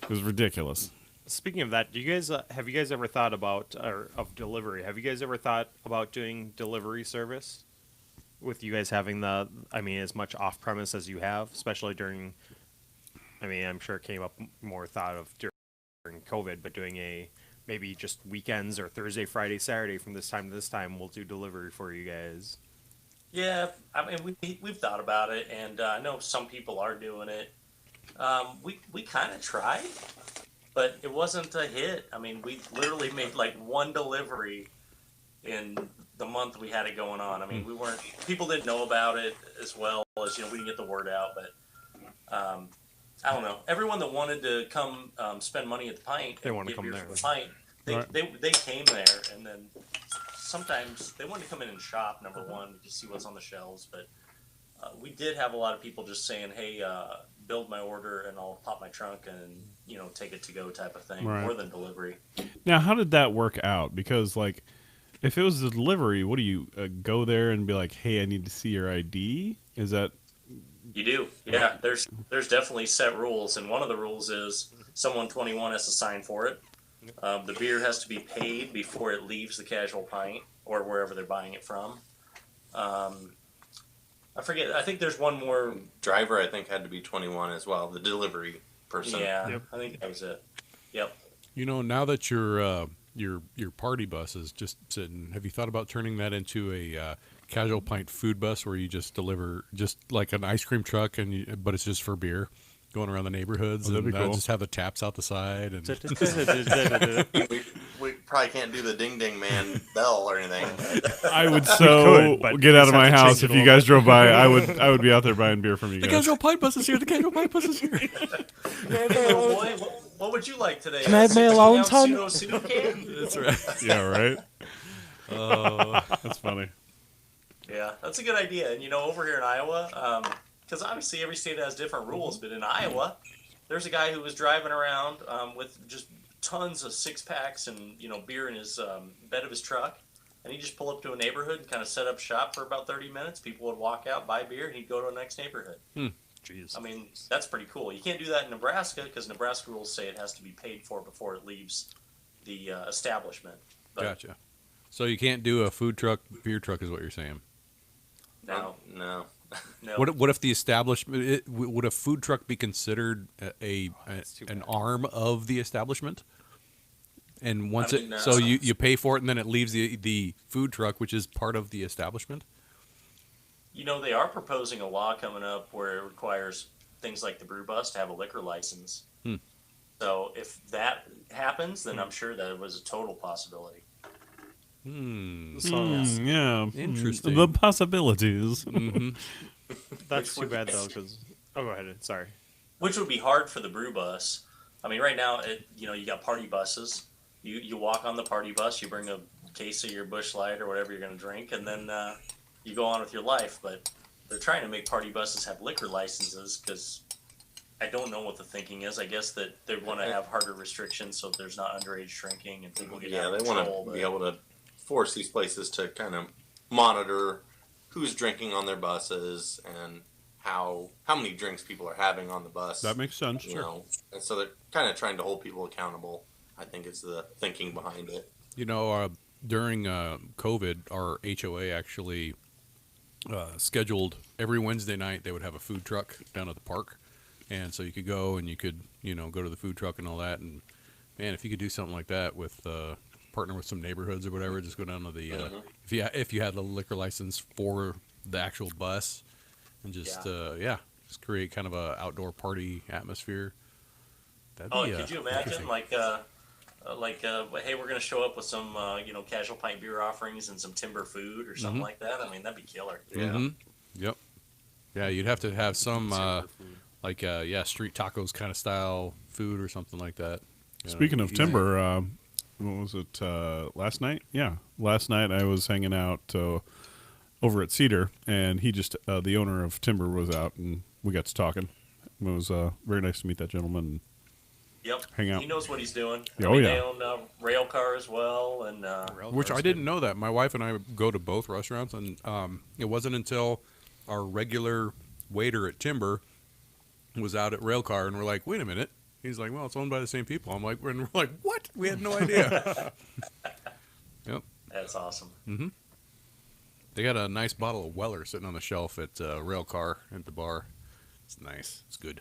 It was ridiculous. Speaking of that, have you guys ever thought about of delivery? Have you guys ever thought about doing delivery service? With you guys having as much off premise as you have, especially during. I mean, I'm sure it came up more thought of during COVID, but doing maybe just weekends or Thursday, Friday, Saturday from this time to this time, we'll do delivery for you guys. Yeah, I mean, we've thought about it, and I know some people are doing it. We kind of tried, but it wasn't a hit. I mean, we literally made like one delivery in the month we had it going on. I mean, people didn't know about it as well as, we didn't get the word out, but I don't know. Everyone that wanted to come spend money at the Pint, They want to get come beer there. from the Pint, Right. they came there, and then sometimes they wanted to come in and shop, number one, to see what's on the shelves, but we did have a lot of people just saying, hey, build my order and I'll pop my trunk and, take it to go type of thing, Right. more than delivery. Now, how did that work out? Because, like, if it was a delivery, what do you go there and be like, hey, I need to see your ID? Is that... You do, yeah. There's definitely set rules, and one of the rules is someone 21 has to sign for it. The beer has to be paid before it leaves the Casual Pint or wherever they're buying it from. I forget. I think there's one more. Driver, I think, had to be 21 as well. The delivery person. Yeah, Yep. I think that was it. Yep. Now that your party bus is just sitting, have you thought about turning that into a Casual Pint food bus where you just deliver just like an ice cream truck but it's just for beer, going around the neighborhoods that'd and be cool. just have the taps out the side and We probably can't do the ding ding man bell or anything. I would could, but get out just of my have to house change if it you a guys drove by. I would be out there buying beer from you the guys. Casual Pint bus is here. The Casual Pint bus is here. Hey, little boy, what would you like today? Can I have my allowance, hon? Pseudo can? That's right. Yeah, right. That's funny. Yeah, that's a good idea. And over here in Iowa, because obviously every state has different rules, but in Iowa, there's a guy who was driving around with just tons of 6-packs and beer in his bed of his truck, and he'd just pull up to a neighborhood and kind of set up shop for about 30 minutes. People would walk out, buy beer, and he'd go to the next neighborhood. Jeez. I mean, that's pretty cool. You can't do that in Nebraska because Nebraska rules say it has to be paid for before it leaves the establishment. But Gotcha. So you can't do a food truck, beer truck, is what you're saying. No. No. What if the establishment? Would a food truck be considered an arm of the establishment? And once so you pay for it, and then it leaves the food truck, which is part of the establishment. They are proposing a law coming up where it requires things like the Brew Bus to have a liquor license. So if that happens, then I'm sure that it was a total possibility. Yeah. Interesting. The possibilities. That's too would- bad though, because go ahead. Sorry. Which would be hard for the brew bus. I mean, right now, you got party buses. You walk on the party bus, you bring a case of your Busch Light or whatever you're going to drink, and then you go on with your life. But they're trying to make party buses have liquor licenses because I don't know what the thinking is. I guess that they want to have harder restrictions so there's not underage drinking and people get Yeah, out of they want control. to be able to force these places to kind of monitor who's drinking on their buses and how many drinks people are having on the bus. That makes sense. you know, and so they're kind of trying to hold people accountable. I think is the thinking behind it. You know, during COVID, our HOA actually scheduled every Wednesday night they would have a food truck down at the park, and so you could go and you could go to the food truck and all that. And man, if you could do something like that with partner with some neighborhoods or whatever, just go down to the if you had a liquor license for the actual bus, and just just create kind of a outdoor party atmosphere. That'd Oh, be, could you interesting. imagine hey, we're going to show up with some Casual Pint beer offerings and some timber food or something like that? I mean, that'd be killer. Yep. Yeah, you'd have to have some street tacos kind of style food or something like that. Speaking of Easy. timber, what was it, last night? Yeah, last night I was hanging out over at Cedar, and he just, the owner of Timber was out, and we got to talking. It was very nice to meet that gentleman. Yep. Hang out. He knows what he's doing. Oh, I mean, yeah. They own Railcar as well, and Which I didn't know that. My wife and I go to both restaurants, and it wasn't until our regular waiter at Timber was out at Railcar, and we're like, wait a minute. He's like, well, it's owned by the same people. We're like, what? We had no idea. Yep. that's awesome. They got a nice bottle of Weller sitting on the shelf at Railcar at the bar. It's nice. It's good.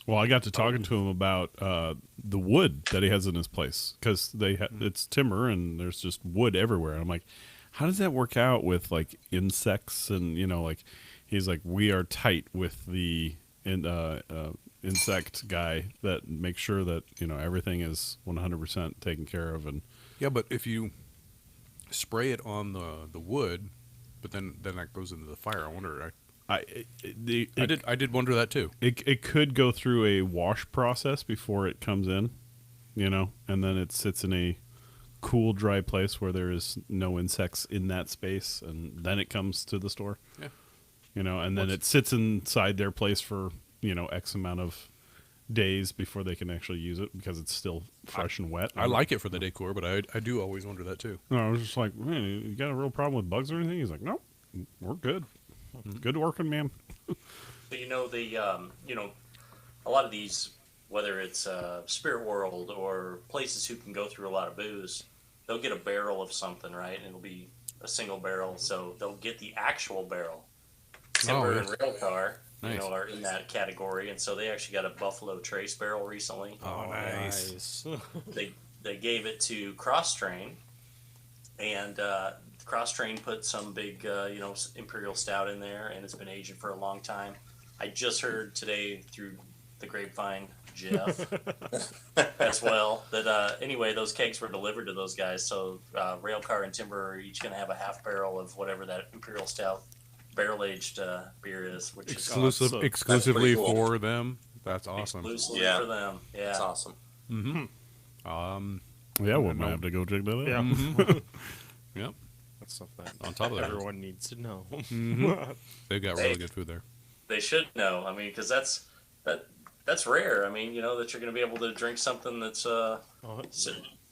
Well, I got to talking to him about the wood that he has in his place, because it's timber and there's just wood everywhere. I'm like, how does that work out with like insects and like he's like, we are tight with the insect guy that makes sure that everything is 100% taken care of. And Yeah, but if you spray it on the wood, but then that goes into the fire, I wonder. I did wonder that too. it could go through a wash process before it comes in, and then it sits in a cool, dry place where there is no insects in that space, and then it comes to the store. Yeah. And then it sits inside their place for X amount of days before they can actually use it because it's still fresh and wet. I like it for the decor, but I do always wonder that too. No, I was just like, man, you got a real problem with bugs or anything? He's like, nope, we're good. Good working, man. But a lot of these, whether it's Spirit World or places who can go through a lot of booze, they'll get a barrel of something, right? And it'll be a single barrel, so they'll get the actual barrel. Timber and Railcar, Nice. are in that category, and so they actually got a Buffalo Trace barrel recently. Oh, nice. They gave it to Cross Train, and Cross Train put some big Imperial Stout in there, and it's been aging for a long time. I just heard today through the grapevine, Jeff, as well, that anyway, those kegs were delivered to those guys. So Railcar and Timber are each going to have a half barrel of whatever that Imperial Stout barrel aged beer is, which is Exclusively cool. for them. That's awesome. exclusively Yeah. for them. Yeah. That's awesome. Yeah, we might have to go check that out. Yeah. Yep. That's stuff that On top of that, everyone needs to know. they've got really good food there. They should know. I mean, because that's rare. I mean, that you're going to be able to drink something that's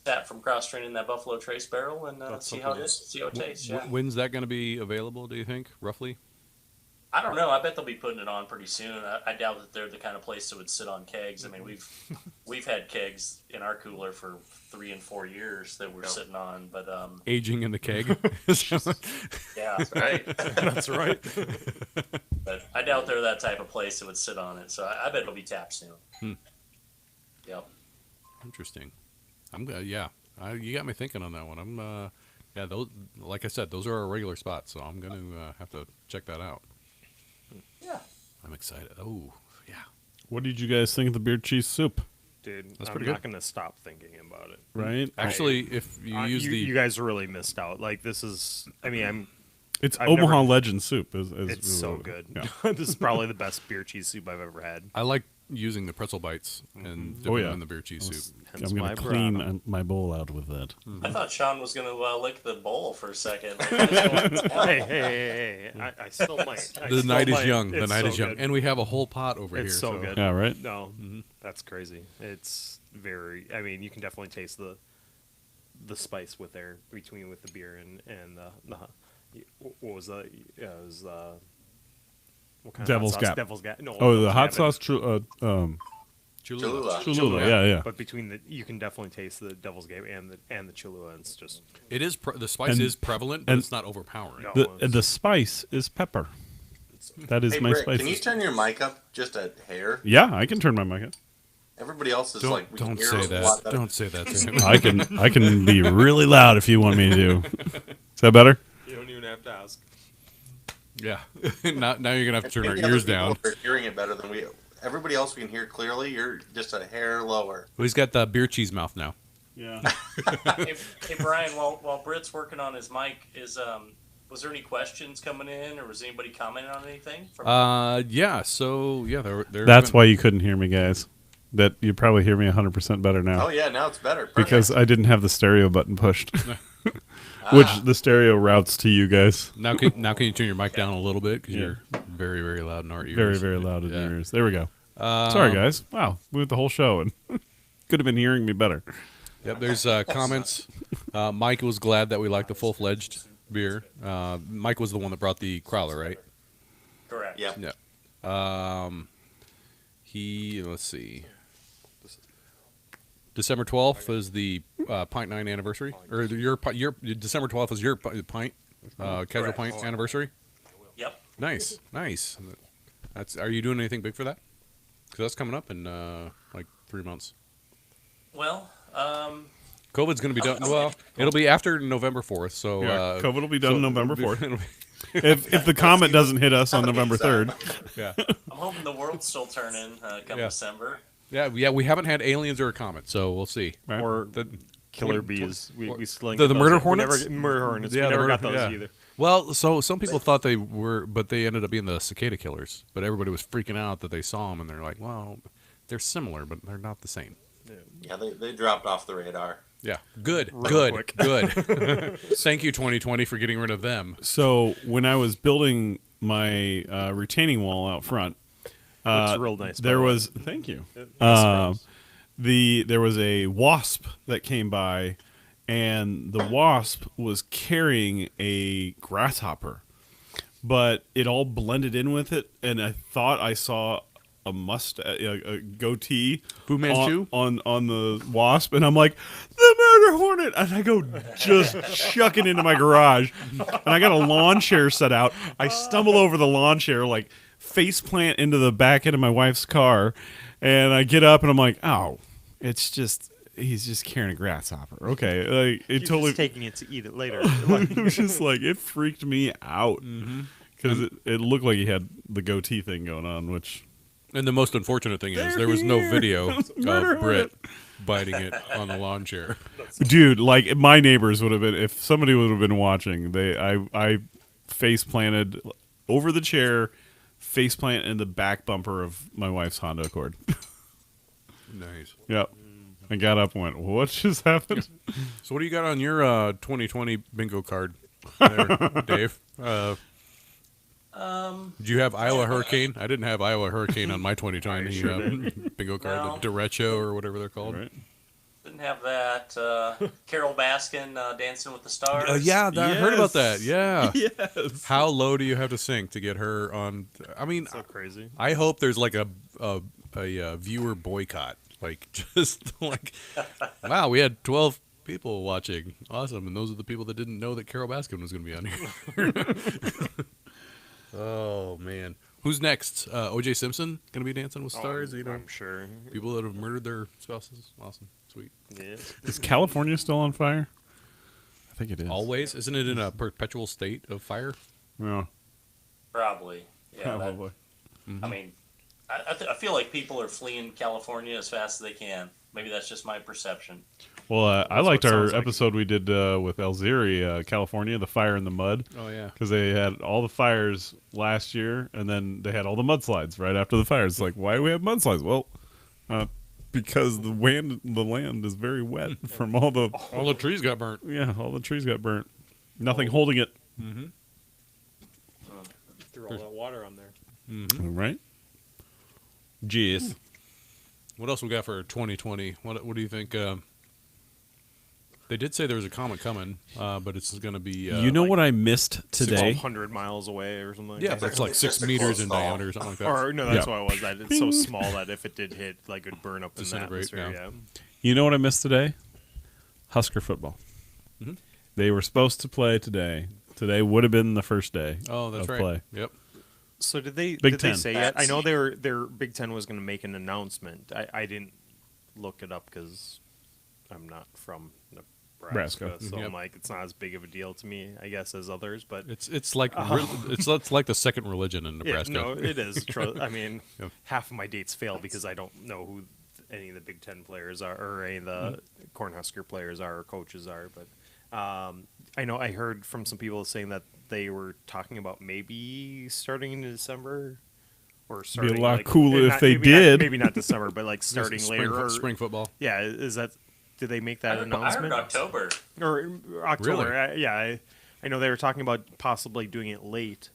sat from Cross Train in that Buffalo Trace barrel and That's see how something it is, see how it tastes. Yeah. When's that going to be available, do you think, roughly? I don't know. I bet they'll be putting it on pretty soon. I doubt that they're the kind of place that would sit on kegs. I mean, we've had kegs in our cooler for 3 and 4 years that we're sitting on, but Aging in the keg. yeah, Right. That's right. but I doubt they're that type of place that would sit on it. So I bet it'll be tapped soon. Yep. Interesting. You got me thinking on that one. Those, like I said, those are our regular spots, so I'm going to have to check that out. Yeah. I'm excited. Oh, yeah. What did you guys think of the beer cheese soup? Dude, That's I'm pretty not good. going to stop thinking about it. Right? Actually, if you use you guys really missed out. Like, this is, I mean, It's I've Omaha never- Legend soup. Is it's so good. Yeah. This is probably the best beer cheese soup I've ever had. I like using the pretzel bites and dipping Oh, yeah. them in the beer cheese soup. Hence I'm why I going to brought clean 'em. my bowl out with that. I thought Sean was gonna lick the bowl for a second. Like, I just wanted to tell. Hey, I still might. The night is young. The It's night so is young, good. and we have a whole pot over here. It's so good. Yeah, right? No, that's crazy. It's very. I mean, you can definitely taste the spice with the beer and the what was the it was what kind Devil's of hot sauce? Gap. Devil's Gap. No, Oh, the Devil's hot Gap. sauce Cholula. Cholula. Yeah, yeah. But you can definitely taste the Devil's Gap and the Cholula. And it's just It is the spice And- is prevalent, but and- it's not overpowering. No. The spice is pepper. That is Hey, my Britt, spice. can you turn your mic up just a hair? Yeah, I can turn my mic up. Everybody else is Don't like, we can don't hear say us a lot that. better. Don't say that to him. I can be really loud if you want me to. Is that better? you don't even have to ask. Yeah. now you're gonna have to turn our Maybe other ears people down. are hearing it better than we. Everybody else we can hear clearly. You're just a hair lower. Well, he's got the beer cheese mouth now. Yeah. Hey, Brian, while Britt's working on his mic, was there any questions coming in, or was anybody commenting on anything? Yeah. So yeah, there. That's why you couldn't hear me, guys. That you probably hear me 100% better now Oh yeah, now it's better. Perfect. because I didn't have the stereo button pushed, which the stereo routes to you guys. Now can you turn your mic down a little bit because you're very very loud in our ears. Very, very loud in Yeah. your ears. There we go. Sorry, guys. Wow, we went the whole show and could have been hearing me better. Yep. There's comments. Mike was glad that we liked the full fledged beer. Mike was the one that brought the Crowler, right? Correct. yeah. Yeah. Let's see. December 12th is the Pint 9 anniversary, or your December 12th is your pint casual Correct. pint anniversary. Yep. Nice. Are you doing anything big for that? Because that's coming up in like 3 months. Well, COVID's going to be done. Well, it'll be after November 4th. So COVID will be done November it'll 4th. it'll be- If the comet doesn't hit us on November 3rd. yeah. I'm hoping the world's still turning come Yeah. December. Yeah. We haven't had aliens or a comet, so we'll see. Right. Or The- killer bees. We still ain't The got those murder yet. We never hornets? get- Murder hornets. Yeah, we the never got murder- those yeah. either. Well, so some people thought they were, but they ended up being the cicada killers. But everybody was freaking out that they saw them, and they're like, "Well, they're similar, but they're not the same." Yeah, they dropped off the radar. Yeah, good, Real good, quick. good. Thank you, 2020, for getting rid of them. So when I was building my retaining wall out front, Looks real nice. by there the way. was thank you. Nice surprise. There was a wasp that came by, and the wasp was carrying a grasshopper, but it all blended in with it, and I thought I saw a goatee Fu Manchu? on the wasp, and I'm like, the murder hornet, and I go just chucking into my garage, and I got a lawn chair set out. I stumble over the lawn chair, like face plant into the back end of my wife's car, and I get up and I'm like, oh, it's just he's just carrying a grasshopper. Okay, like it He's totally. just taking it to eat it later. It was just like it freaked me out because it looked like he had the goatee thing going on, which. And the most unfortunate thing is there was no video of Britt biting it on the lawn chair. Dude, like my neighbors would have been if somebody would have been watching. I face planted over the chair, face plant in the back bumper of my wife's Honda Accord. Nice. Yep. I got up and went, what just happened? So what do you got on your 2020 bingo card there, Dave? Did you have Iowa Hurricane? I didn't have Iowa Hurricane on my 2020 bingo card, No. the derecho or whatever they're called. Right. Didn't have that. Carol Baskin, Dancing with the Stars. I heard about that. Yes. Yeah. Yes. How low do you have to sink to get her on? I mean, so crazy. I hope there's like a viewer boycott. Like just like, wow, we had 12 people watching. Awesome, and those are the people that didn't know that Carol Baskin was going to be on here. Oh man, who's next? O.J. Simpson going to be Dancing with Stars? You know, I'm sure. people that have murdered their spouses. Awesome, sweet. Yeah. Is California still on fire? I think it is. Always, isn't it in a perpetual state of fire? Yeah, Probably. Yeah. probably. I mean, I feel like people are fleeing California as fast as they can. Maybe that's just my perception. Well, I That's liked what our sounds like. episode we did with Elziri, California, the fire in the mud. Oh yeah. Because they had all the fires last year, and then they had all the mudslides right after the fires. It's like, why do we have mudslides? Well, because the land is very wet from all the All the trees got burnt. all the trees got burnt. Nothing holding it, Threw all that water on there. right? Jeez. What else we got for 2020? What do you think? They did say there was a comet coming, but it's going to be. You know what I missed today? 100 miles away or something. Yeah, like but that. it's like 6 Just a meters close in call. diameter or something like that. Or no, that's Yeah. what it was. That it's so small that if it did hit, like, it would burn up in the Disintegrate, atmosphere. yeah. Yeah. You know what I missed today? Husker football. Mhm. They were supposed to play today. Today would have been the first day. Oh, that's of right. Play. Yep. So did they? Big did Ten. they say yet? I know their Big Ten was going to make an announcement. I didn't look it up because I'm not from Nebraska, Nebraska. so Yep. I'm like, it's not as big of a deal to me, I guess, as others. But It's like it's like the second religion in yeah, Nebraska. no, it is. I mean, Yep. half of my dates fail because I don't know who any of the Big Ten players are, or any of the Cornhusker players are, or coaches are. But I know I heard from some people saying that they were talking about maybe starting in December, or starting. lot like, cooler if not- they maybe not- did. maybe not December, but like starting spring, later. Or, spring football. Yeah, is that? Did they make that I heard announcement? October. Or October? Really? I know they were talking about possibly doing it late,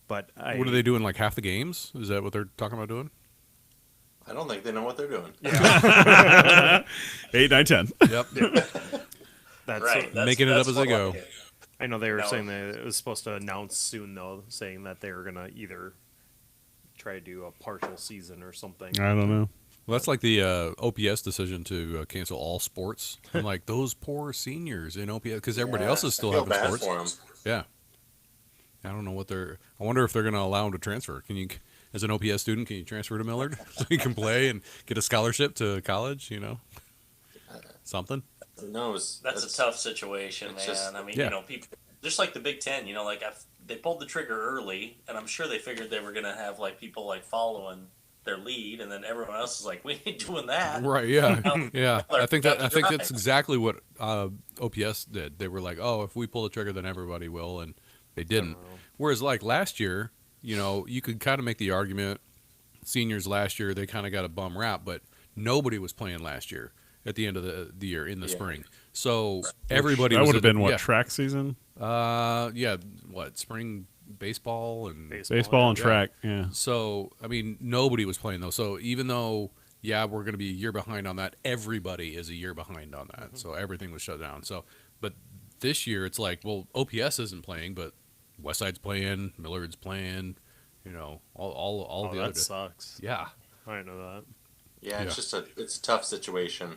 but What are they doing? Like half the games? Is that what they're talking about doing? I don't think they know what they're doing. 8, 9, 10. Yep. That's Right. That's, Making it that's up as they what go. like it. I know they were No. saying that it was supposed to announce soon, though, saying that they were gonna either try to do a partial season or something. I don't know. Well, that's like the OPS decision to cancel all sports. I'm like, those poor seniors in OPS, because everybody Yeah, else is still I feel having bad sports. for 'em. Yeah. I don't know what they're. I wonder if they're going to allow them to transfer. Can you, as an OPS student, can you transfer to Millard so you can play and get a scholarship to college? You know, something. Who knows? That's a tough situation, it's man. just- I mean, Yeah. you know, people just like the Big Ten. You know, like they pulled the trigger early, and I'm sure they figured they were gonna have like people like following their lead, and then everyone else is like, we ain't doing that. Right? Yeah. Yeah. I think That's that's right. exactly what OPS did. They were like, oh, if we pull the trigger, then everybody will, and they didn't. Whereas like last year, you know, you could kind of make the argument. Seniors last year, they kind of got a bum rap, but nobody was playing last year at the end of the year in the Yeah. spring. So everybody That was would have at- been what, yeah. track season? Yeah, what, spring baseball and Baseball and yeah. track. Yeah. so I mean nobody was playing those. So even though we're going to be a year behind on that, everybody is a year behind on that. So everything was shut down. So but this year it's like, well, OPS isn't playing, but Westside's playing, Millard's playing, you know, all Oh, the that other sucks. yeah. I didn't know that. Yeah, it's Yeah. just it's a tough situation.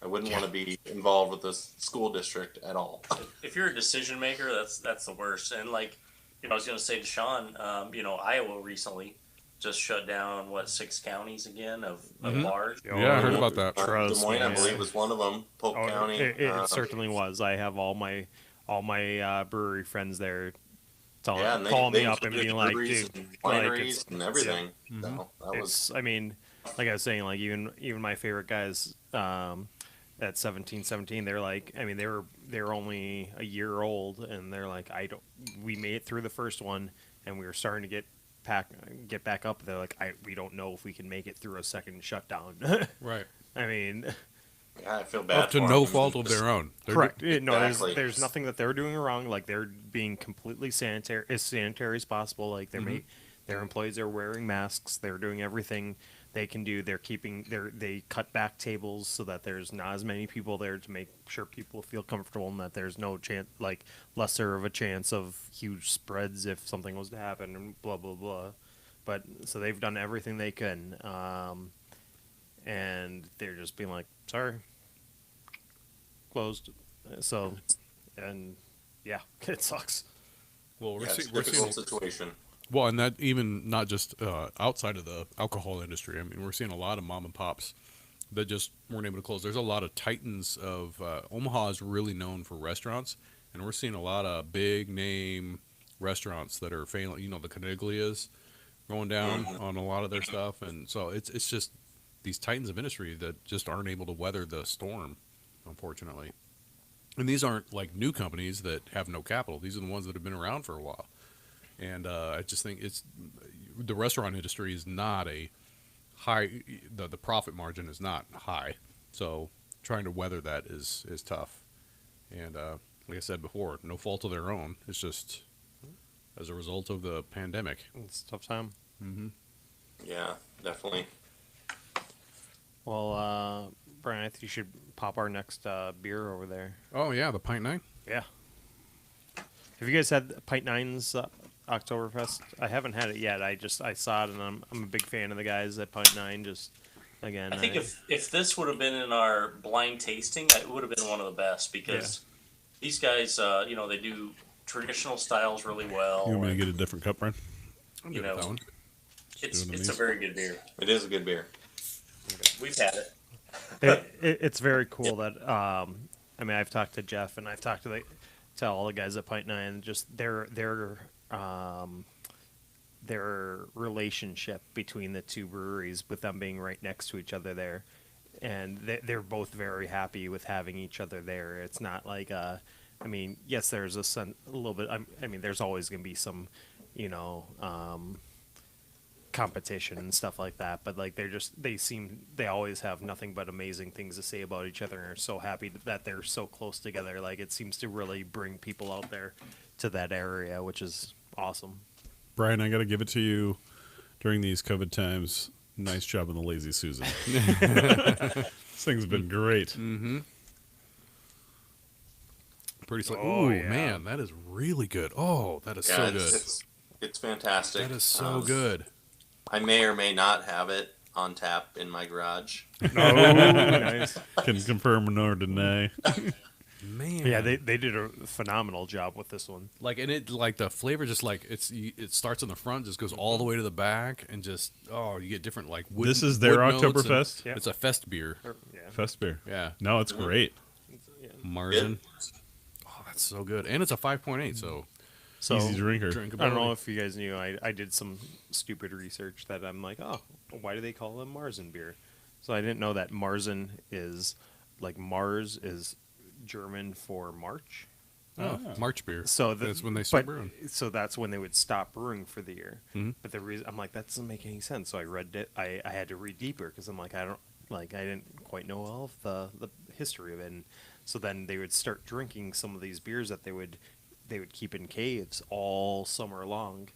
I wouldn't want to be involved with this school district at all. If you're a decision maker, that's the worst. And like, you know, I was gonna say to Sean, you know, Iowa recently just shut down 6 counties again of large. Yeah, I heard about that. Des Trust Moines, I me. believe, was one of them. Polk Oh, County. it certainly was. I have all my brewery friends there Yeah, and calling they me up and being like, breweries dude, and like, wineries and everything. So that was it's, I mean, like I was saying, like even my favorite guys at 17, they're like, I mean, they're only a year old, and they're like, we made it through the first one, and we were starting to get back up. They're like, we don't know if we can make it through a second shutdown. Right. I mean, yeah, I feel bad Up to for no 'em. fault of their own. They're correct. No, Exactly. there's nothing that they're doing wrong. Like they're being completely sanitary as possible. Like their employees are wearing masks. They're doing everything they can do. They cut back tables so that there's not as many people there to make sure people feel comfortable and that there's no chance, like lesser of a chance of huge spreads if something was to happen and blah blah blah. But so they've done everything they can, and they're just being like, sorry, closed. So, and yeah, it sucks. Well, Yeah, it's a we're difficult seeing situation. well, and that even not just outside of the alcohol industry. I mean, we're seeing a lot of mom and pops that just weren't able to close. There's a lot of titans of Omaha is really known for restaurants, and we're seeing a lot of big name restaurants that are failing. You know, the Caniglias, going down on a lot of their stuff, and so it's just these titans of industry that just aren't able to weather the storm, unfortunately. And these aren't like new companies that have no capital. These are the ones that have been around for a while. And I just think the restaurant industry is not a high. The profit margin is not high, so trying to weather that is tough. And like I said before, no fault of their own. It's just as a result of the pandemic. It's a tough time. Yeah, definitely. Well, Brian, I think you should pop our next beer over there. Oh yeah, the Pint Nine. Yeah. Have you guys had Pint Nine's Oktoberfest? I haven't had it yet. I saw it, and I'm a big fan of the guys at Pint Nine. Just again, I think if this would have been in our blind tasting, it would have been one of the best because these guys, they do traditional styles really well. You want me to get a different cup, Brian? You know, that one. it's a very good beer. It is a good beer. We've had it. it's very cool that I've talked to Jeff and I've talked to all the guys at Pint Nine. Just their relationship between the two breweries, with them being right next to each other there, and they're both very happy with having each other there. It's not like yes, there's a little bit. There's always going to be some, competition and stuff like that, but like they always have nothing but amazing things to say about each other and are so happy that they're so close together. Like it seems to really bring people out there to that area, which is awesome. Brian, I got to give it to you during these COVID times. Nice job on the Lazy Susan. This thing's been great. Mm-hmm. Pretty slick. Oh, Ooh, yeah. man, that is really good. Oh, that is so good. It's fantastic. That is so good. I may or may not have it on tap in my garage. Oh, nice. Can confirm nor deny. Man. Yeah, they did a phenomenal job with this one. Like, and it, like, the flavor just, like, it starts in the front, just goes all the way to the back, and just, you get different, like, wood. This is their wood notes, and Oktoberfest? Yeah. It's a fest beer. Yeah. Fest beer. Yeah. No, it's great. Marzen. Oh, that's so good. And it's a 5.8, so Easy drinker. drinkable. I don't know if you guys knew. I did some stupid research that I'm like, why do they call them Marzen beer? So I didn't know that Marzen is like Mars is German for March. Oh, March beer. So that's when they start brewing. So that's when they would stop brewing for the year. Mhm. But the reason I'm like, that doesn't make any sense. So I read it. I had to read deeper because I'm like, I didn't quite know all of the history of it. And so then they would start drinking some of these beers that they would keep in caves all summer long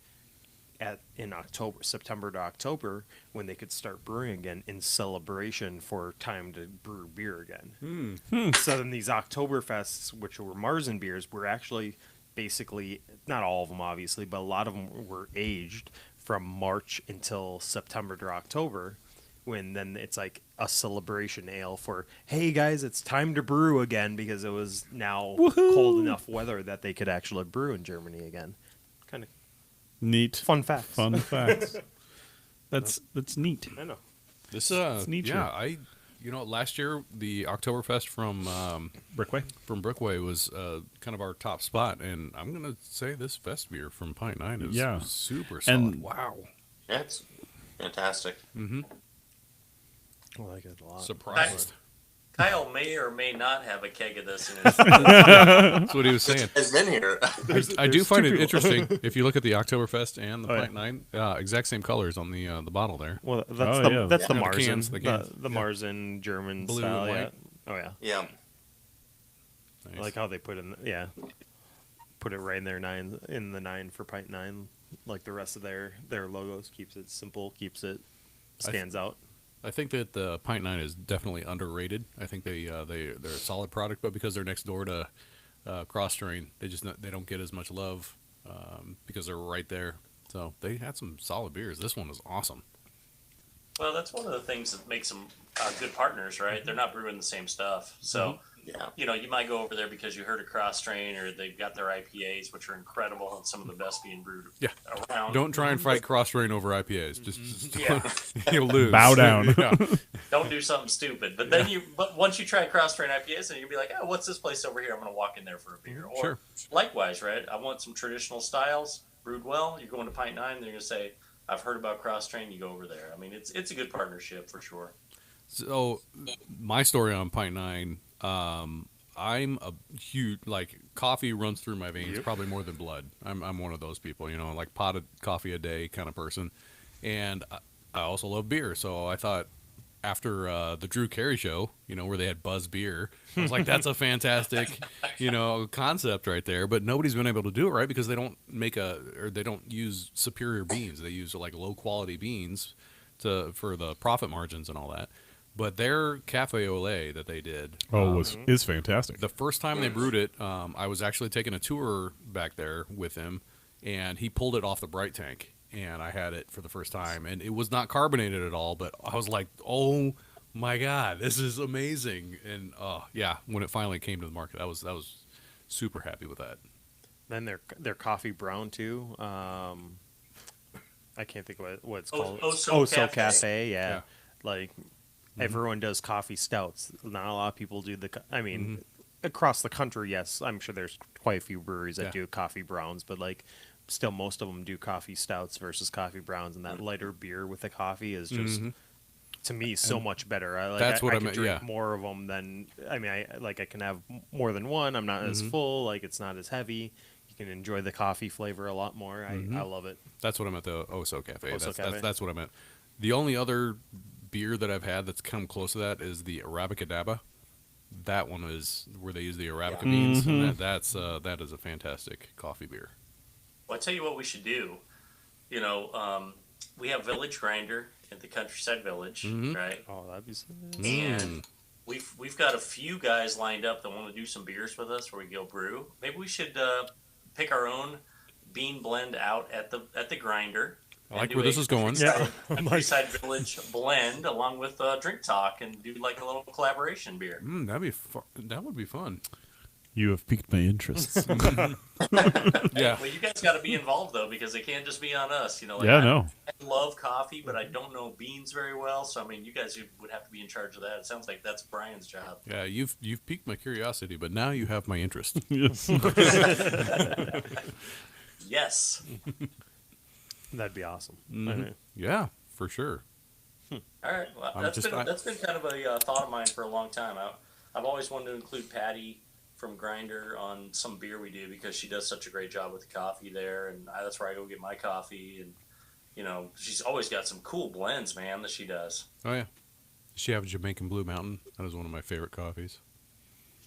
in September to October, when they could start brewing again in celebration for time to brew beer again. So then these Oktoberfests, which were Marzen beers, were actually basically, not all of them obviously, but a lot of them were aged from March until September to October, when then it's like a celebration ale for, hey guys, it's time to brew again, because it was now cold enough weather that they could actually brew in Germany again. Kind of Neat. fun facts. Fun facts. That's neat. I know. This, neat, yeah, last year, the Oktoberfest from Brickway? Brookway was kind of our top spot, and I'm going to say this fest beer from Pint Nine is super solid. And- wow. Yeah, it's fantastic. Mm-hmm. I like it a lot. Surprised. Kyle may or may not have a keg of this in his. That's what he was saying. Has been here. I do there's find two it people. interesting if you look at the Oktoberfest and the Oh, yeah. Pint Nine, exact same colors on the bottle there. Well, that's Oh, the yeah. that's the Yeah, the Marzen, cans, the cans. the Marzen German Blue style. and Yeah. white. Oh yeah. Yeah. I like how they put put it right in their nine for Pint Nine. Like the rest of their logos, keeps it simple, keeps it stands out. I think that the Pint Nine is definitely underrated. I think they're a solid product, but because they're next door to Cross Train, they don't get as much love because they're right there. So they had some solid beers. This one was awesome. Well, that's one of the things that makes them good partners, right? They're not brewing the same stuff. So, Yeah. you might go over there because you heard a Cross Train, or they've got their IPAs, which are incredible and some of the best being brewed around. Don't try and fight Cross Train over IPAs. Just Yeah. you'll lose. Bow down. Yeah. Don't do something stupid. But then but once you try Cross Train IPAs, then you'll be like, oh, what's this place over here? I'm going to walk in there for a beer. Or Sure. likewise, right? I want some traditional styles brewed well. You're going to Pint Nine, and they're going to say, I've heard about Cross Train, you go over there. I mean, it's a good partnership for sure. So, my story on Pint Nine, I'm a huge coffee runs through my veins probably more than blood. I'm one of those people, like potted coffee a day kind of person, and I also love beer. So I thought after the Drew Carey show, where they had Buzz Beer, I was like, that's a fantastic, concept right there. But nobody's been able to do it right because they don't they don't use superior beans. They use like low quality beans for the profit margins and all that. But their cafe au lait that they did, is fantastic. the first time they brewed it, I was actually taking a tour back there with him, and he pulled it off the bright tank, and I had it for the first time, and it was not carbonated at all. But I was like, oh my god, this is amazing! And yeah, when it finally came to the market, I was super happy with that. Then their coffee brown too. I can't think of what it's called. Oso Cafe. Yeah. Yeah. Like everyone does coffee stouts. Not a lot of people do I mean, across the country, yes, I'm sure there's quite a few breweries that do coffee browns, but like still most of them do coffee stouts versus coffee browns, and that lighter beer with the coffee is just to me so much better. That's what I could meant, drink yeah. more of them than I mean, I can have more than one. I'm not as full. Like it's not as heavy. You can enjoy the coffee flavor a lot more. I love it. That's what I meant, the Oso Cafe. Oso Cafe. That's what I meant. The only other beer that I've had that's come close to that is the Arabica Daba. That one is where they use the Arabica beans, and that is a fantastic coffee beer. Well, I tell you what we should do. We have Village Grinder at the Countryside Village, right? Oh, that'd be so And we've got a few guys lined up that want to do some beers with us where we go brew. Maybe we should pick our own bean blend out at the grinder. I like where this is going. Countryside Village blend along with Drink Talk and do like a little collaboration beer. That would be fun. You have piqued my interests. Yeah. Well, you guys got to be involved though because it can't just be on us. No. I love coffee, but I don't know beans very well. So I mean, you guys would have to be in charge of that. It sounds like that's Brian's job. Yeah, you've piqued my curiosity, but now you have my interest. Yes. Yes. That'd be awesome. Yeah, for sure. All right. Well, I'm that's just- been kind of a thought of mine for a long time. I've always wanted to include Patty from Grinder on some beer we do because she does such a great job with the coffee there, and that's where I go get my coffee. And she's always got some cool blends, man, that she does. Oh yeah. Does she have Jamaican Blue Mountain? That is one of my favorite coffees.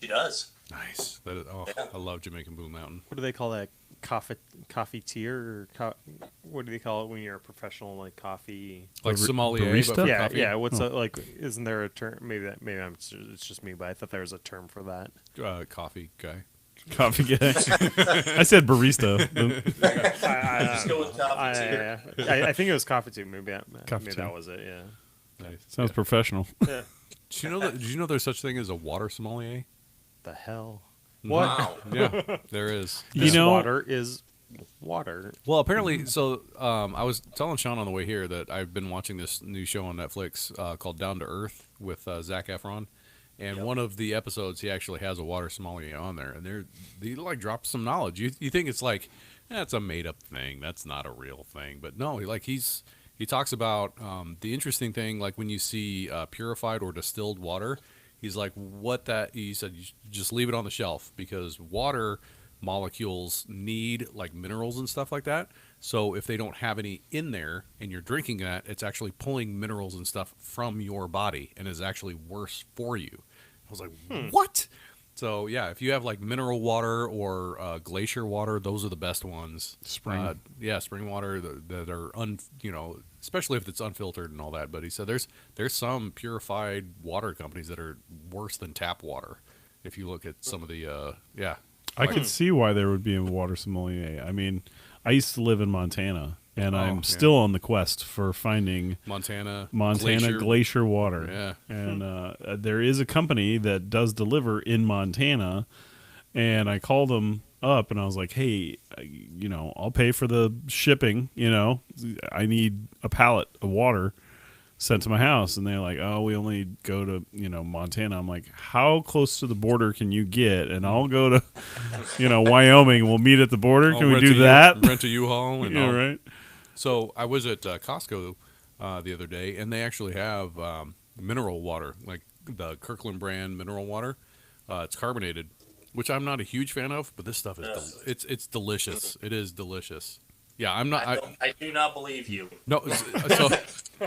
She does. Nice. That is, Yeah. I love Jamaican Blue Mountain. What do they call that? Coffeetier? Or what do they call it when you're a professional like coffee? Like sommelier, barista? but for Yeah, coffee. yeah. What's like? Isn't there a term? Maybe it's just me, but I thought there was a term for that. Coffee guy. Coffee guy. I said barista. Just go with coffee too. I think it was coffee maybe Coffee maybe too. that was it. Yeah. Nice. Sounds professional. Did you know there's such thing as a water sommelier? The hell. What? Wow. Yeah, there is. This water is water. Well, apparently, so I was telling Sean on the way here that I've been watching this new show on Netflix called Down to Earth with Zac Efron, and one of the episodes he actually has a water sommelier on there, and they like drop some knowledge. You think it's like that's a made up thing, that's not a real thing, but no, he talks about the interesting thing, like when you see purified or distilled water. He's like, he said, you just leave it on the shelf because water molecules need like minerals and stuff like that. So if they don't have any in there and you're drinking that, it's actually pulling minerals and stuff from your body and is actually worse for you. I was like, what? So yeah, if you have like mineral water or glacier water, those are the best ones. Spring. Spring water that are especially if it's unfiltered and all that. But he said there's some purified water companies that are worse than tap water. If you look at some of the I could see why there would be a water sommelier. I mean, I used to live in Montana, and I'm still on the quest for finding Montana glacier water. Yeah. And there is a company that does deliver in Montana, and I called them up, and I was like, hey, I'll pay for the shipping. I need a pallet of water sent to my house. And they're like, oh, we only go to, Montana. I'm like, how close to the border can you get? And I'll go to, Wyoming. We'll meet at the border. Can we do that? Rent a U-Haul. And Yeah, all. right. So I was at Costco the other day, and they actually have mineral water, like the Kirkland brand mineral water. It's carbonated, which I'm not a huge fan of, but this stuff is it's delicious. It is delicious. Yeah, I'm not. I do not believe you. No, so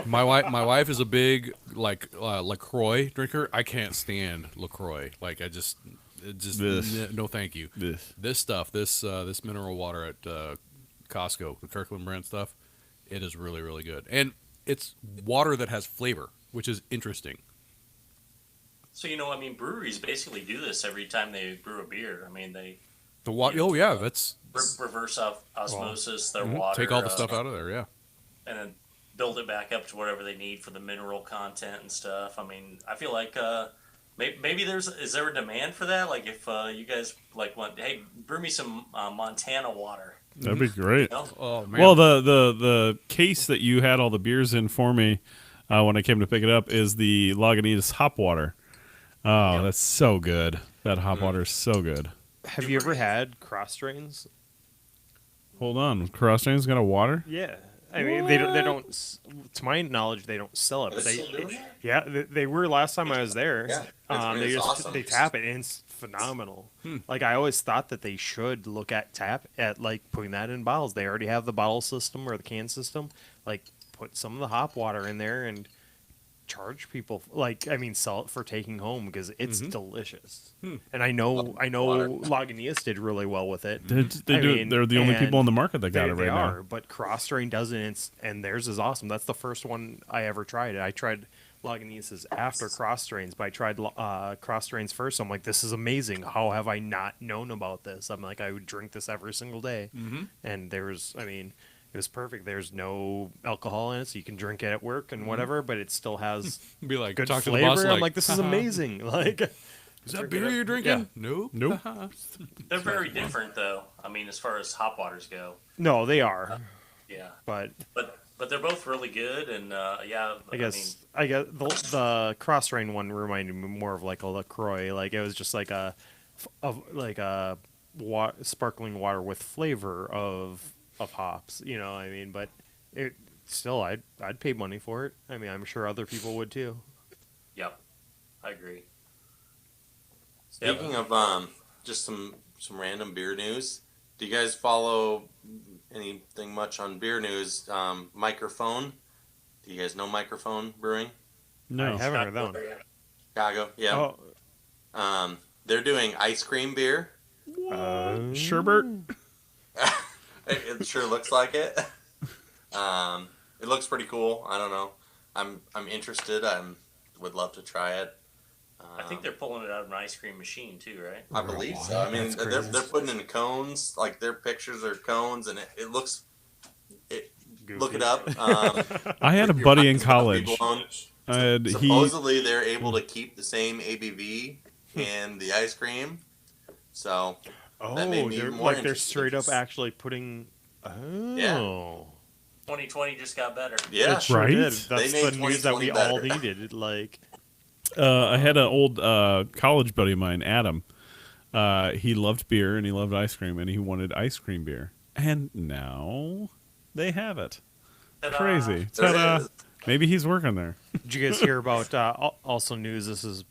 my wife is a big LaCroix drinker. I can't stand LaCroix. Like no, thank you. This stuff, this mineral water at Costco, the Kirkland brand stuff, it is really really good, and it's water that has flavor, which is interesting. So I mean, breweries basically do this every time they brew a beer. I mean, they Oh yeah, that's reverse osmosis their water. take all the stuff out of there. Yeah. And then build it back up to whatever they need for the mineral content and stuff. I mean, I feel like maybe is there a demand for that? Like if you guys want, hey, brew me some Montana water. That'd be great. Oh man. Well, the case that you had all the beers in for me when I came to pick it up is the Lagunitas hop water. Oh, that's so good. That hop water is so good. Have you ever had cross strains? Hold on, Cross Drain's got a water? Yeah. I mean, they don't. To my knowledge, they don't sell it. But they were last time I was there. Yeah, they just awesome. they tap it, and it's phenomenal. Like I always thought that they should look at putting that in bottles. They already have the bottle system or the can system. Like put some of the hop water in there and charge people. Sell it for taking home because it's delicious. And I know Lagunitas did really well with it. They're the only people on the market that got it right now. But Cross Drain doesn't, and theirs is awesome. That's the first one I ever tried. I tried Lagunitas after Cross Drains, but I tried Cross Drains first. I'm like, this is amazing. How have I not known about this? I'm like, I would drink this every single day. And it was perfect. There's no alcohol in it, so you can drink it at work and whatever, but it still has Be like, good talk to flavor. the boss, I'm like, this is amazing. Like, is that beer you're drinking? Yeah. Nope. They're very different, though. I mean, as far as hop waters go. no, they are, Yeah. but But they're both really good, and I guess the Cross Drain one reminded me more of like a LaCroix. Like it was just like a sparkling water with flavor of hops. But it still, I'd pay money for it. I mean, I'm sure other people would too. Yep, I agree. Speaking of just some random beer news, do you guys follow anything much on beer news? Microphone. Do you guys know Microphone Brewing? No. I haven't heard that one. Chicago, yeah. Oh, They're doing ice cream beer. Sherbert? It sure looks like it. It looks pretty cool. I don't know. I'm interested. Would love to try it. I think they're pulling it out of an ice cream machine too, right? I believe so. I mean, they're putting in cones. Like their pictures are cones, and it looks. Look it up. I had a buddy in college. Supposedly, they're able to keep the same ABV in the ice cream. So. That made me more they're straight up actually putting. Oh. Yeah. 2020 just got better. Yeah. It sure Right? did. They That's made the news that we 2020 all better. needed. Like, I had an old college buddy of mine, Adam. He loved beer and he loved ice cream, and he wanted ice cream beer. And now they have it. Ta-da. Crazy. There it Ta-da. is. Maybe he's working there. did you guys hear about also news? This is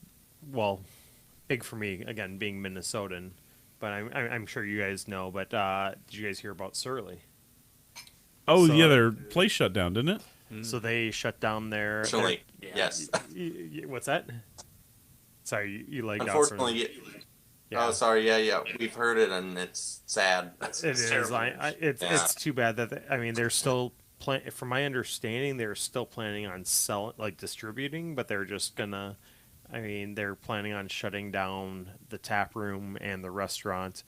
big for me again, being Minnesotan, but I'm sure you guys know. But did you guys hear about Surly? Oh, So- yeah, their place shut down, didn't it? So they shut down their. Unfortunately, Yeah. yes. What's that? Sorry, you lagged out. Unfortunately, Yeah. oh, sorry. Yeah. We've heard it, and it's sad. It is. terrible. It's too bad that they're still from my understanding, they're still planning on distributing, but they're just gonna. They're planning on shutting down the tap room and the restaurant.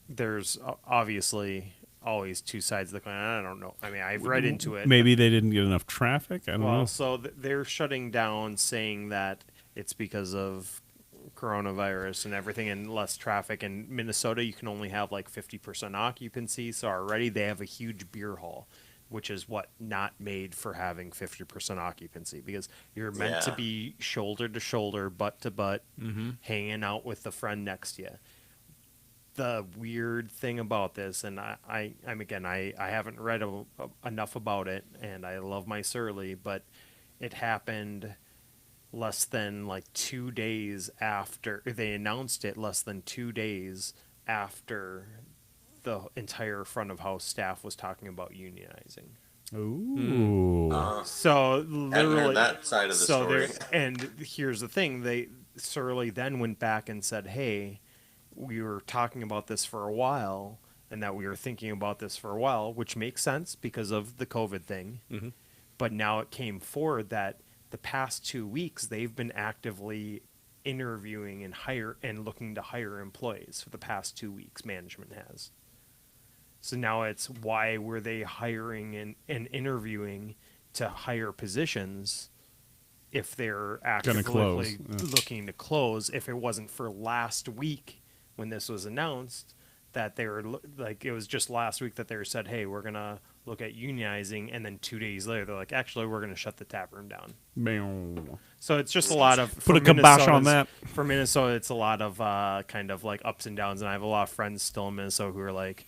There's obviously always two sides of the coin. I don't know. I've read into it. Maybe they didn't get enough traffic. I don't know. So they're shutting down, saying that it's because of coronavirus and everything and less traffic. In Minnesota, you can only have like 50% occupancy. So already they have a huge beer hall, which is not made for having 50% occupancy, because you're meant to Yeah. be shoulder to shoulder, butt to butt, hanging out with the friend next to you. the weird thing about this, and I haven't read enough about it, and I love my Surly, but it happened less than like 2 days after they announced it. Less than 2 days after the entire front of house staff was talking about unionizing. Ooh. So Hadn't literally, heard that side of the so story. and here's the thing: Surly then went back and said, "Hey, we were talking about this for a while, and that we were thinking about this for a while," which makes sense because of the COVID thing. Mm-hmm. But now it came forward that the past 2 weeks they've been actively interviewing and looking to hire employees for the past 2 weeks. Management has. So now it's why were they hiring and interviewing to hire positions if they're actively close, yeah. looking to close? If it wasn't for last week when this was announced, that they were like, it was just last week that they said, hey, we're going to look at unionizing. And then 2 days later, they're like, actually, we're going to shut the tap room down. Bam. So it's just a lot of Put a kibosh on that. For Minnesota, it's a lot of kind of like ups and downs. And I have a lot of friends still in Minnesota who are like,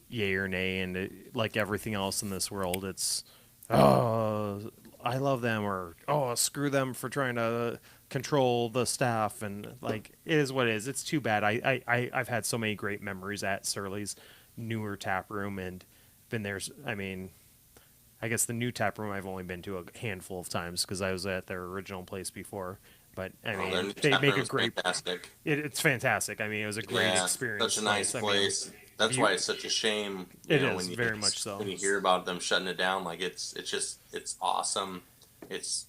yay or nay, and like everything else in this world, it's I love them, or screw them for trying to control the staff, and like it is what it is. It's too bad. I've had so many great memories at Surly's newer tap room, and been there. I mean, I guess the new tap room I've only been to a handful of times because I was at their original place before. But I mean, their new they tap make a room's great. fantastic. It's fantastic. I mean, it was a great Yeah, experience. such a nice I mean, place. That's why it's such a shame. It you know, is, when you, very much so. When you hear about them shutting it down, like it's awesome. It's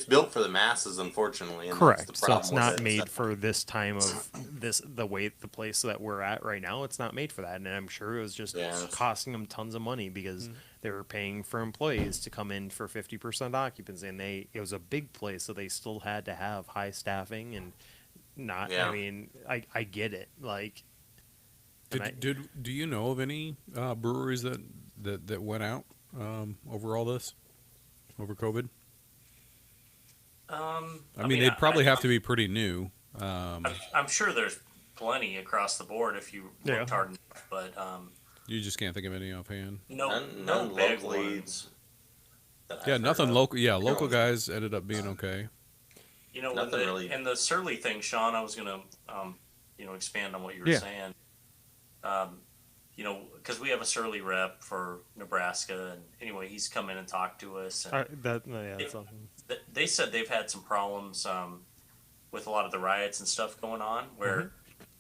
built for the masses, unfortunately. And correct. That's the So it's problem not with it. made for this time of the place that we're at right now. It's not made for that, and I'm sure it was just costing them tons of money because they were paying for employees to come in for 50% occupancy, and it was a big place, so they still had to have high staffing and not. Yeah. I mean, I get it. Like, Do you know of any breweries that went out over all this, over COVID? I mean, they'd probably have to be pretty new. I'm sure there's plenty across the board if you looked hard enough, but you just can't think of any offhand. no None big locally ones. that I've Yeah, heard nothing of. local. Yeah, local guys ended up being okay. You know, Nothing really. and the Surly thing, Sean, I was gonna expand on what you were saying. Because we have a Surly rep for Nebraska, and anyway, he's come in and talked to us. And that's something. they said they've had some problems with a lot of the riots and stuff going on, where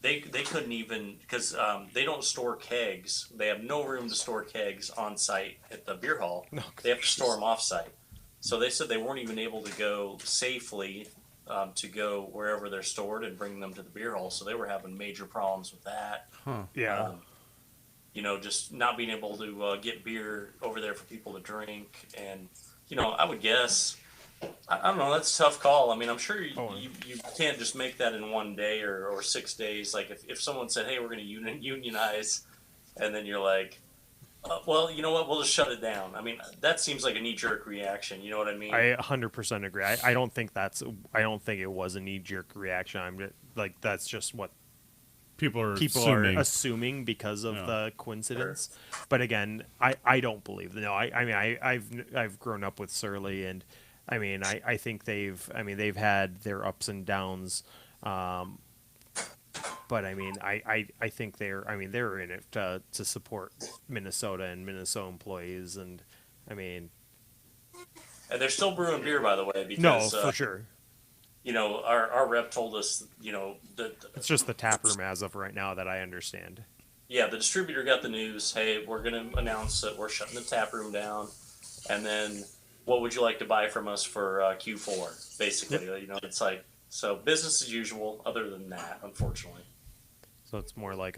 they couldn't even, because they don't store kegs. They have no room to store kegs on site at the beer hall. No, they have to store them off site. So they said they weren't even able to go safely to go wherever they're stored and bring them to the beer hall. So they were having major problems with that. Yeah. Just not being able to get beer over there for people to drink. And, I would guess, I don't know, that's a tough call. I mean, I'm sure you can't just make that in one day or 6 days. Like if someone said, hey, we're going to unionize, and then you're like, well, you know what, we'll just shut it down. I mean, that seems like a knee-jerk reaction. You know what I mean? I 100% agree. I don't think it was a knee-jerk reaction. I'm just, like, that's just what People are assuming because of the coincidence. But again, I don't believe that. No, I mean, I've grown up with Surly, and I mean, I think they've had their ups and downs. But I mean, I think they're in it to support Minnesota and Minnesota employees, and I mean, and they're still brewing beer, by the way. no, Because, for sure. Our rep told us, It's just the tap room as of right now that I understand. Yeah, the distributor got the news. Hey, we're going to announce that we're shutting the tap room down, and then what would you like to buy from us for Q4? Basically, it's like, so business as usual. Other than that, unfortunately. So it's more like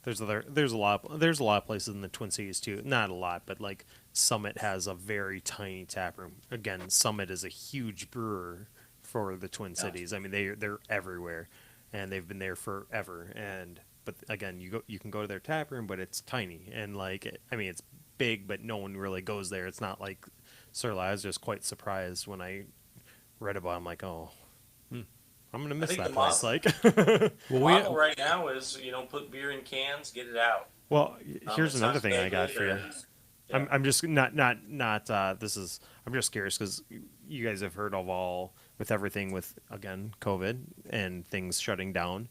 There's a lot of places in the Twin Cities too. Not a lot, but like Summit has a very tiny tap room. Again, Summit is a huge brewer for the Twin Cities. I mean, they're everywhere, and they've been there forever. But again, you can go to their tap room, but it's tiny, and it's big, but no one really goes there. It's not like Surly. I was just quite surprised when I read about it. I'm like, oh, I'm gonna miss think that the place. Like, The model right now is, put beer in cans, get it out. well, here's It's another not thing I got for you. speculative. Yeah. I'm just not. This is. I'm just curious because you guys have heard of all with everything with again COVID and things shutting down,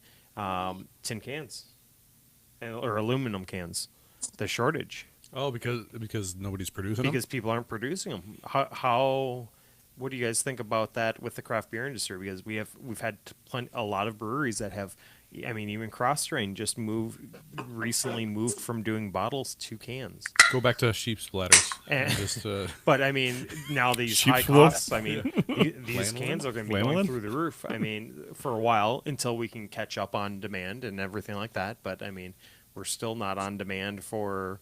tin cans, or aluminum cans, the shortage Oh, because nobody's producing because people aren't producing them. How what do you guys think about that with the craft beer industry? Because we've had a lot of breweries that have. I mean, even Cross-Strain just recently moved from doing bottles to cans. them. Go back to sheep splatters. And- Just But I mean, now these high Sheep's wool? costs. I mean, these cans are going to be Lanolin? going through the roof. I mean, for a while until we can catch up on demand and everything like that. But I mean, we're still not on demand for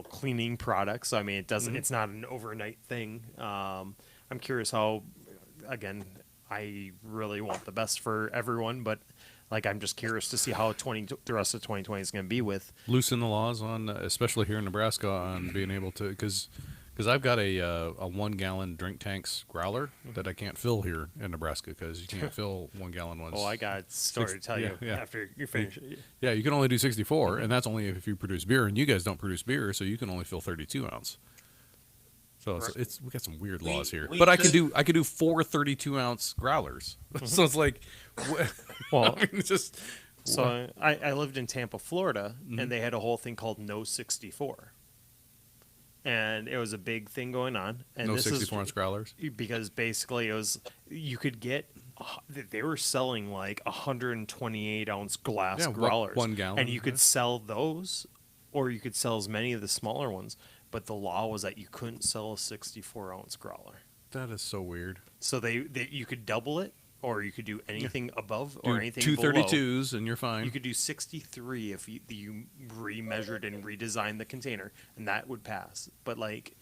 cleaning products. I mean, it doesn't. It's not an overnight thing. I'm curious how. Again, I really want the best for everyone, but. Like I'm just curious to see how the rest of 2020 is going to be with. loosen the laws on, especially here in Nebraska, on being able to, because I've got a 1 gallon drink tanks growler that I can't fill here in Nebraska because you can't fill 1 gallon ones. Oh, I got a story to tell you yeah. after you finish. Yeah, you can only do 64, and that's only if you produce beer, and you guys don't produce beer, so you can only fill 32 ounce. So it's we got some weird laws here, we but I could- could do 4 32-ounce growlers. So it's like, Well, I mean, it's just so I lived in Tampa, Florida, and they had a whole thing called No 64, and it was a big thing going on. And no this 64-ounce growlers. is because basically it was you could get. They were selling like 128-ounce glass Yeah, growlers, 1 gallon, and you could yeah. sell those, or you could sell as many of the smaller ones. But the law was that you couldn't sell a 64-ounce growler. That is so weird. So they you could double it, or you could do anything above Do or anything two below. 32s, and you're fine. You could do 63 if you remeasured and redesigned the container, and that would pass. But like,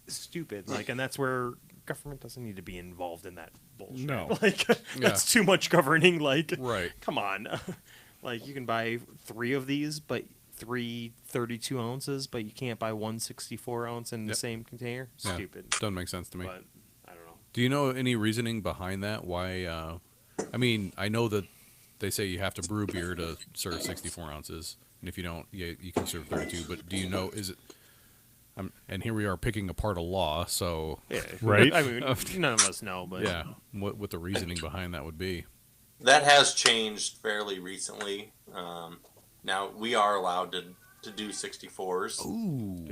stupid. Like, and that's where government doesn't need to be involved in that bullshit. No. Like, that's too much governing. Like, Right. come on. Like, you can buy 3 of these, but 3 32 ounces, but you can't buy 1 64 ounce in the Yep. same container. Yeah, Stupid. doesn't make sense to me. But I don't know. Do you know any reasoning behind that? Why? I mean, I know that they say you have to brew beer to serve 64 ounces, and if you don't, you can serve 32. But do you know? Is it? And here we are picking apart a law. So Yeah. Right? I mean, none of us know, but yeah, what the reasoning behind that would be? That has changed fairly recently. Now we are allowed to do 64s. Ooh,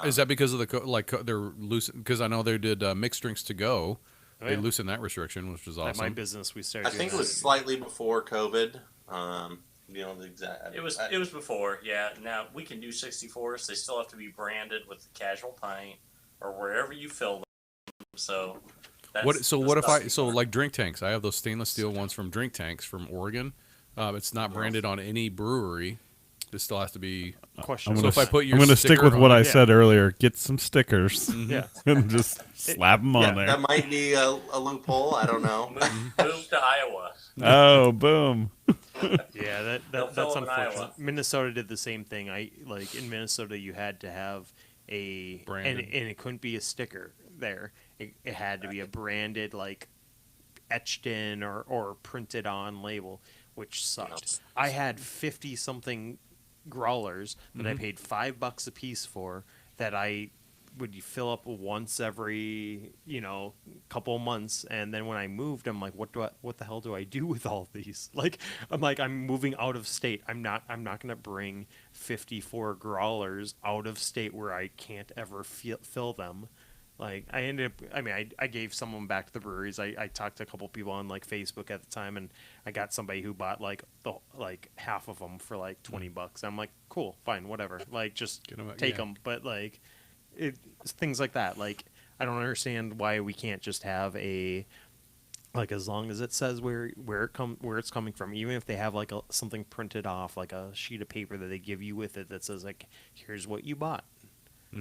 is that because of they're loose? Because I know they did mixed drinks to go. Oh, They yeah. loosened that restriction, which was at my awesome. business we started. I think it doing was slightly before COVID. The exact. It was before, yeah. Now we can do 64s. They still have to be branded with the Casual Pint or wherever you fill them. So that's What if I the stuff. like drink tanks? I have those stainless steel ones from Drink Tanks from Oregon. It's not branded on any brewery. It still has to be. question. I'm So if I put your I'm gonna stick sticker with what on I it- said earlier. Get some stickers yeah. and just slap them on yeah, That there. might be a loophole. I don't know. Move to Iowa. Oh, boom! Yeah, They'll that's fill 'em in unfortunate. Iowa. Minnesota did the same thing. In Minnesota you had to have and Branded. it couldn't be a sticker there. It had to be a branded like etched in or printed on label, which sucked. I had 50 something growlers that I paid $5 a piece for that I would fill up once every couple of months, and then when I moved I'm like what the hell do I do with all of these? I'm moving out of state. I'm not going to bring 54 growlers out of state where I can't ever fill them. Like I gave some of them back to the breweries. I talked to a couple people on like Facebook at the time, and I got somebody who bought like half of them for like $20. I'm like, cool, fine, whatever. Like just Get 'em- take yeah. them. But like things like that. Like I don't understand why we can't just have as long as it says where it's coming from, even if they have like something printed off, like a sheet of paper that they give you with it that says like, here's what you bought.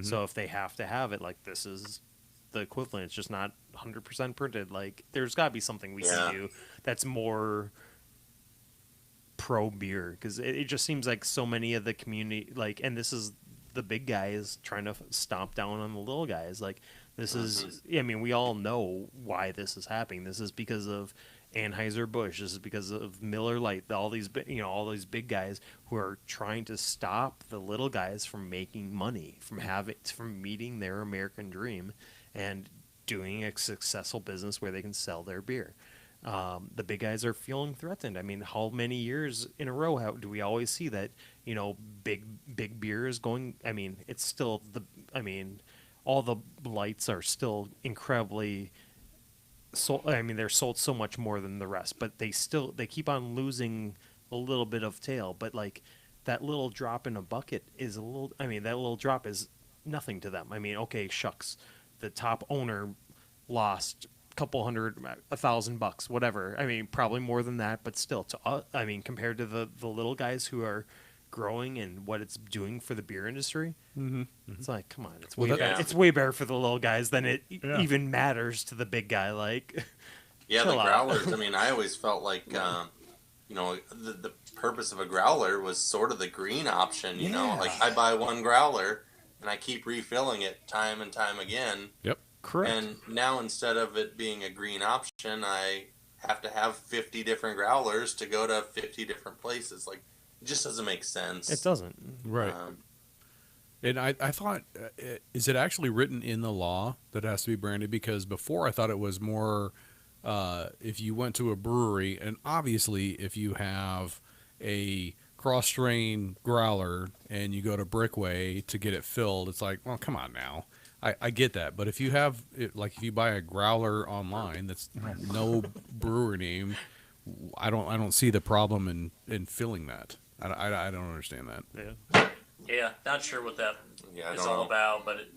So if they have to have it, like this is the equivalent. It's just not 100% printed. Like there's got to be something we Yeah. can do that's more pro beer, because it just seems like so many of the community, like, and this is the big guys trying to stomp down on the little guys. Like This is, I mean, we all know why this is happening. This is because of Anheuser-Busch. This is because of Miller Lite. All these, all these big guys who are trying to stop the little guys from making money, from meeting their American dream, and doing a successful business where they can sell their beer. The big guys are feeling threatened. I mean, how many years in a row do we always see that? Big beer is going. I mean, it's still all the lights are still incredibly. They're sold so much more than the rest, but they keep on losing a little bit of tail. But like that little drop in a bucket is a little. I mean, that little drop is nothing to them. I mean, okay, shucks, the top owner lost a couple hundred, $1,000, whatever. I mean, probably more than that, but still, compared to the little guys who are growing and what it's doing for the beer industry, it's like, come on, it's way better for the little guys than it even matters to the big guy. Like, yeah, the growlers. I mean, I always felt like, the purpose of a growler was sort of the green option. You know, like I buy one growler and I keep refilling it time and time again. Yep, correct. And now instead of it being a green option, I have to have 50 different growlers to go to 50 different places. Like, it just doesn't make sense. It doesn't. right. And I thought, is it actually written in the law that it has to be branded? Because before I thought it was more, if you went to a brewery, and obviously if you have a cross-strain growler and you go to Brickway to get it filled, it's like, well, come on now. I get that. But if you have, if you buy a growler online that's no brewery name, I don't see the problem in filling that. I don't understand that. Yeah, not sure what that is all about, but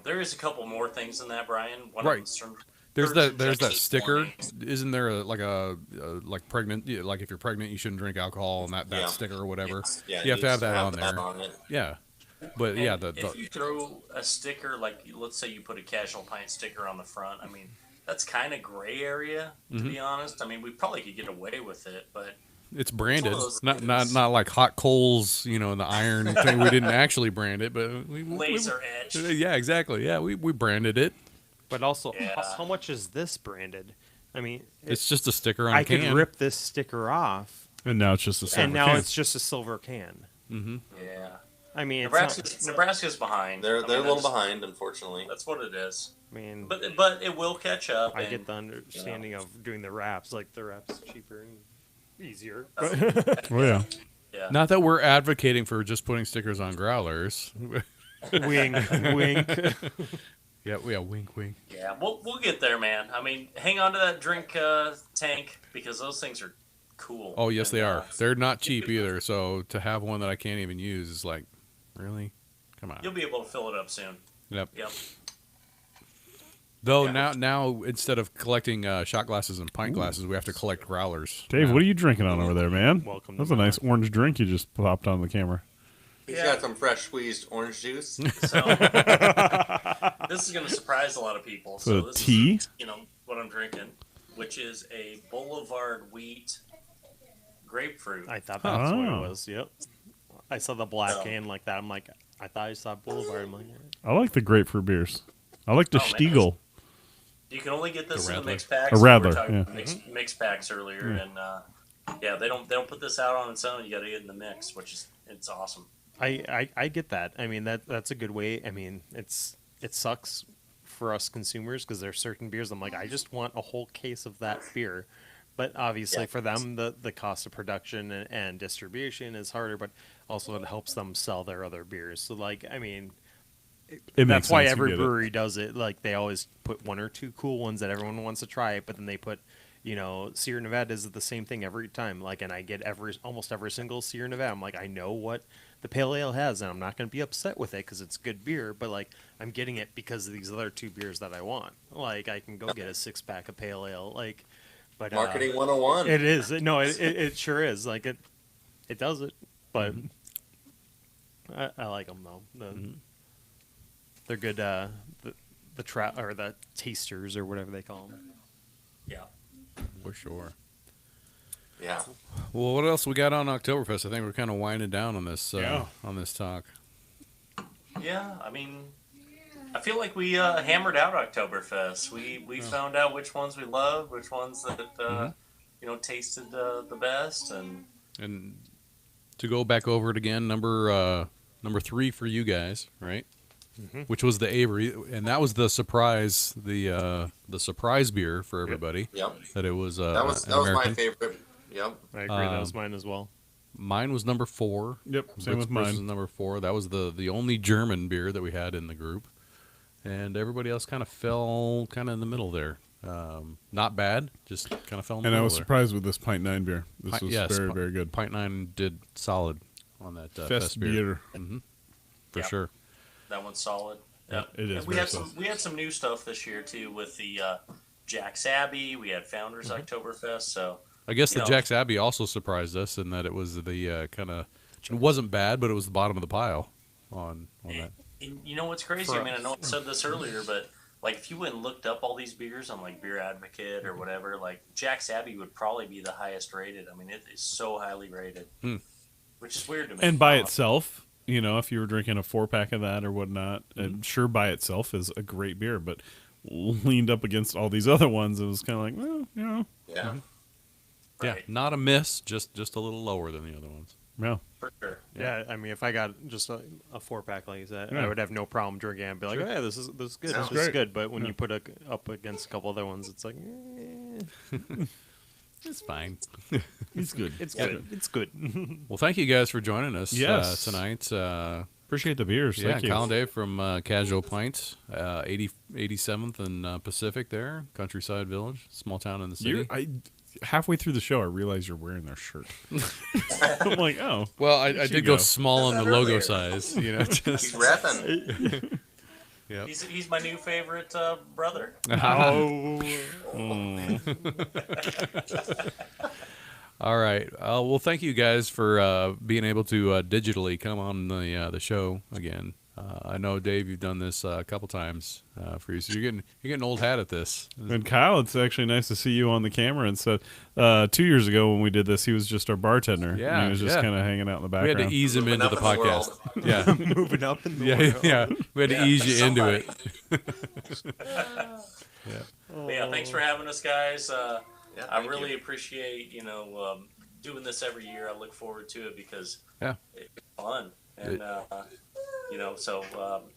there is a couple more things in that, Brian. One Right. of them's There's that sticker. Isn't there like pregnant? Like if you're pregnant, you shouldn't drink alcohol, and that sticker or whatever. You have to have that on there. Yeah, but if you throw a sticker, like let's say you put a Casual Pint sticker on the front, I mean that's kind of gray area to be honest. I mean we probably could get away with it, but it's branded, not like hot coals, in the iron thing. We didn't actually brand it, but we laser etched. Yeah, exactly. Yeah, we branded it. But also, how much is this branded? I mean, it's just a sticker on a can. I could rip this sticker off, And now it's just a silver and now can. it's just a silver can. Mm-hmm. Yeah. I mean, Nebraska's behind. They're a little behind, unfortunately. That's what it is. I mean, but it will catch up. I get the understanding of doing the wraps. Like the wraps cheaper and easier. Oh yeah. Yeah. Not that we're advocating for just putting stickers on growlers. Wink, wink. Yeah, wink, wink. Yeah, we'll get there, man. I mean, hang on to that drink tank because those things are cool. Oh, yes, they are. They're not cheap either. So to have one that I can't even use is like, really? Come on. You'll be able to fill it up soon. Yep. Yep. Though now instead of collecting shot glasses and pint glasses, we have to collect growlers. Dave, what are you drinking on over there, man? Welcome. That's a nice orange drink you just popped on the camera. He's got some fresh squeezed orange juice. So this is going to surprise a lot of people. So this tea? is, what I'm drinking, which is a Boulevard Wheat grapefruit. I thought that's what it was. Yep. I saw the black can like that. I'm like, I thought I saw Boulevard. I'm like, I like the grapefruit beers. I like the man. Stiegel. You can only get this The in the Radler. mix packs. A We were Radler, talking yeah. about mix packs earlier, and they don't put this out on its own. You got to get it in the mix, it's awesome. I get that. I mean that's a good way. I mean it sucks for us consumers because there's certain beers I'm like I just want a whole case of that beer, but obviously for them the cost of production and distribution is harder, but also it helps them sell their other beers. So like I mean. That's why every brewery does it. Like they always put one or two cool ones that everyone wants to try it, but then they put, Sierra Nevada is the same thing every time. Like, and I get almost every single Sierra Nevada. I'm like, I know what the pale ale has, and I'm not going to be upset with it because it's good beer. But like, I'm getting it because of these other two beers that I want. Like, I can go get a 6-pack of pale ale. Like, but Marketing 101. It is. No, it sure is. Like it does it. But I like them though. They're good. The tasters or whatever they call them. Yeah. For sure. Yeah. Well, what else we got on Oktoberfest? I think we're kind of winding down on this on this talk. Yeah, I mean, I feel like we hammered out Oktoberfest. We found out which ones we loved, which ones that tasted the best, And to go back over it again, number 3 for you guys, right? Which was the Avery, and that was the surprise, the surprise beer for everybody. Yep. That it was That was an that was my American. favorite. Yep. I agree. That was mine as well. Mine was number 4. Yep, same Britzber's with mine. was number 4. That was the only German beer that we had in the group, and everybody else kind of fell kind of in the middle there. Not bad, just kind of fell in the And I middle was there. surprised with this Pint 9 beer. This Pint- was yes, very, Pi- very good. Pint 9 did solid on that Fest beer. For Yeah. sure. that one's solid. Yeah, it is And we very had solid. we had some new stuff this year too with the Jack's Abbey. We had Founders Oktoberfest. So I guess the You know- Jack's Abbey also surprised us in that it was the kind of, it wasn't bad, but it was the bottom of the pile on that. and you know what's crazy? I mean, I know I said this earlier, but like if you went and looked up all these beers on like Beer Advocate or whatever, like Jack's Abbey would probably be the highest rated. I mean, it is so highly rated, which is weird to me. And by itself, if you were drinking a 4-pack of that or whatnot, and sure, by itself is a great beer, but leaned up against all these other ones, it was kind of like, well, Yeah. Yeah, Right. not a miss, just a little lower than the other ones. yeah. for sure. Yeah, I mean, if I got just a 4-pack like that, Yeah. I would have no problem drinking it and be like, oh, yeah, this is good. Sounds This is great. good. But when you put it up against a couple other ones, it's like, It's fine. It's good. it's good. It's good. Well, thank you guys for joining us Yes. tonight. Appreciate the beers. Yeah, Thank you. Kyle and Dave from Casual Pints, 87th and Pacific there, Countryside Village, small town in the city. Halfway through the show, I realized you're wearing their shirt. I'm like, oh. Well, I you did go go. small on the That logo earlier. size, He's just repping. yeah. He's my new favorite brother. Oh. All right. Well, thank you guys for being able to digitally come on the show again. I know, Dave, you've done this a couple times for you, so you're getting old hat at this. And Kyle, it's actually nice to see you on the camera and stuff. 2 years ago when we did this, he was just our bartender. Yeah, and he was just yeah. kind of hanging out in the We had background. to ease him Moving into the up in the podcast. Yeah, Moving up in the yeah, world. yeah. We had to ease you into Somebody. it. But yeah, thanks for having us, guys. Yeah, I thank really you. appreciate doing this every year. I look forward to it because Yeah. it's fun, and so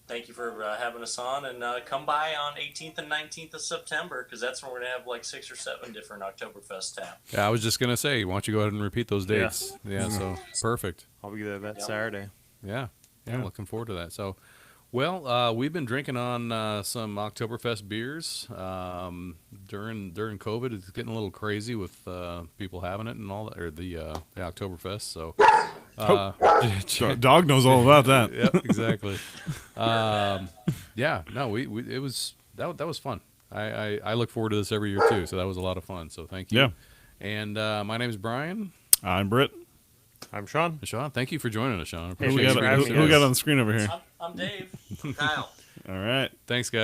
thank you for having us on, and come by on 18th and 19th of September because that's when we're gonna have like 6 or 7 different Oktoberfest taps. Yeah, I was just gonna say, why don't you go ahead and repeat those dates? Yeah, so perfect. I'll be there that Yeah. Saturday. Yeah, Yeah. looking forward to that. So, well, we've been drinking on some Oktoberfest beers during COVID. It's getting a little crazy with people having it and all that, or the Oktoberfest. So, Dog knows all about that. yep, exactly. Yeah, no, we it was that was fun. I look forward to this every year too. So that was a lot of fun. So thank you. Yeah. And my name is Brian. I'm Britt. I'm Sean. Sean, thank you for joining us, Sean. Hey, Who we thanks got, for who, having who we us. got on the screen over here? I'm Dave. Kyle. All right. Thanks, guys.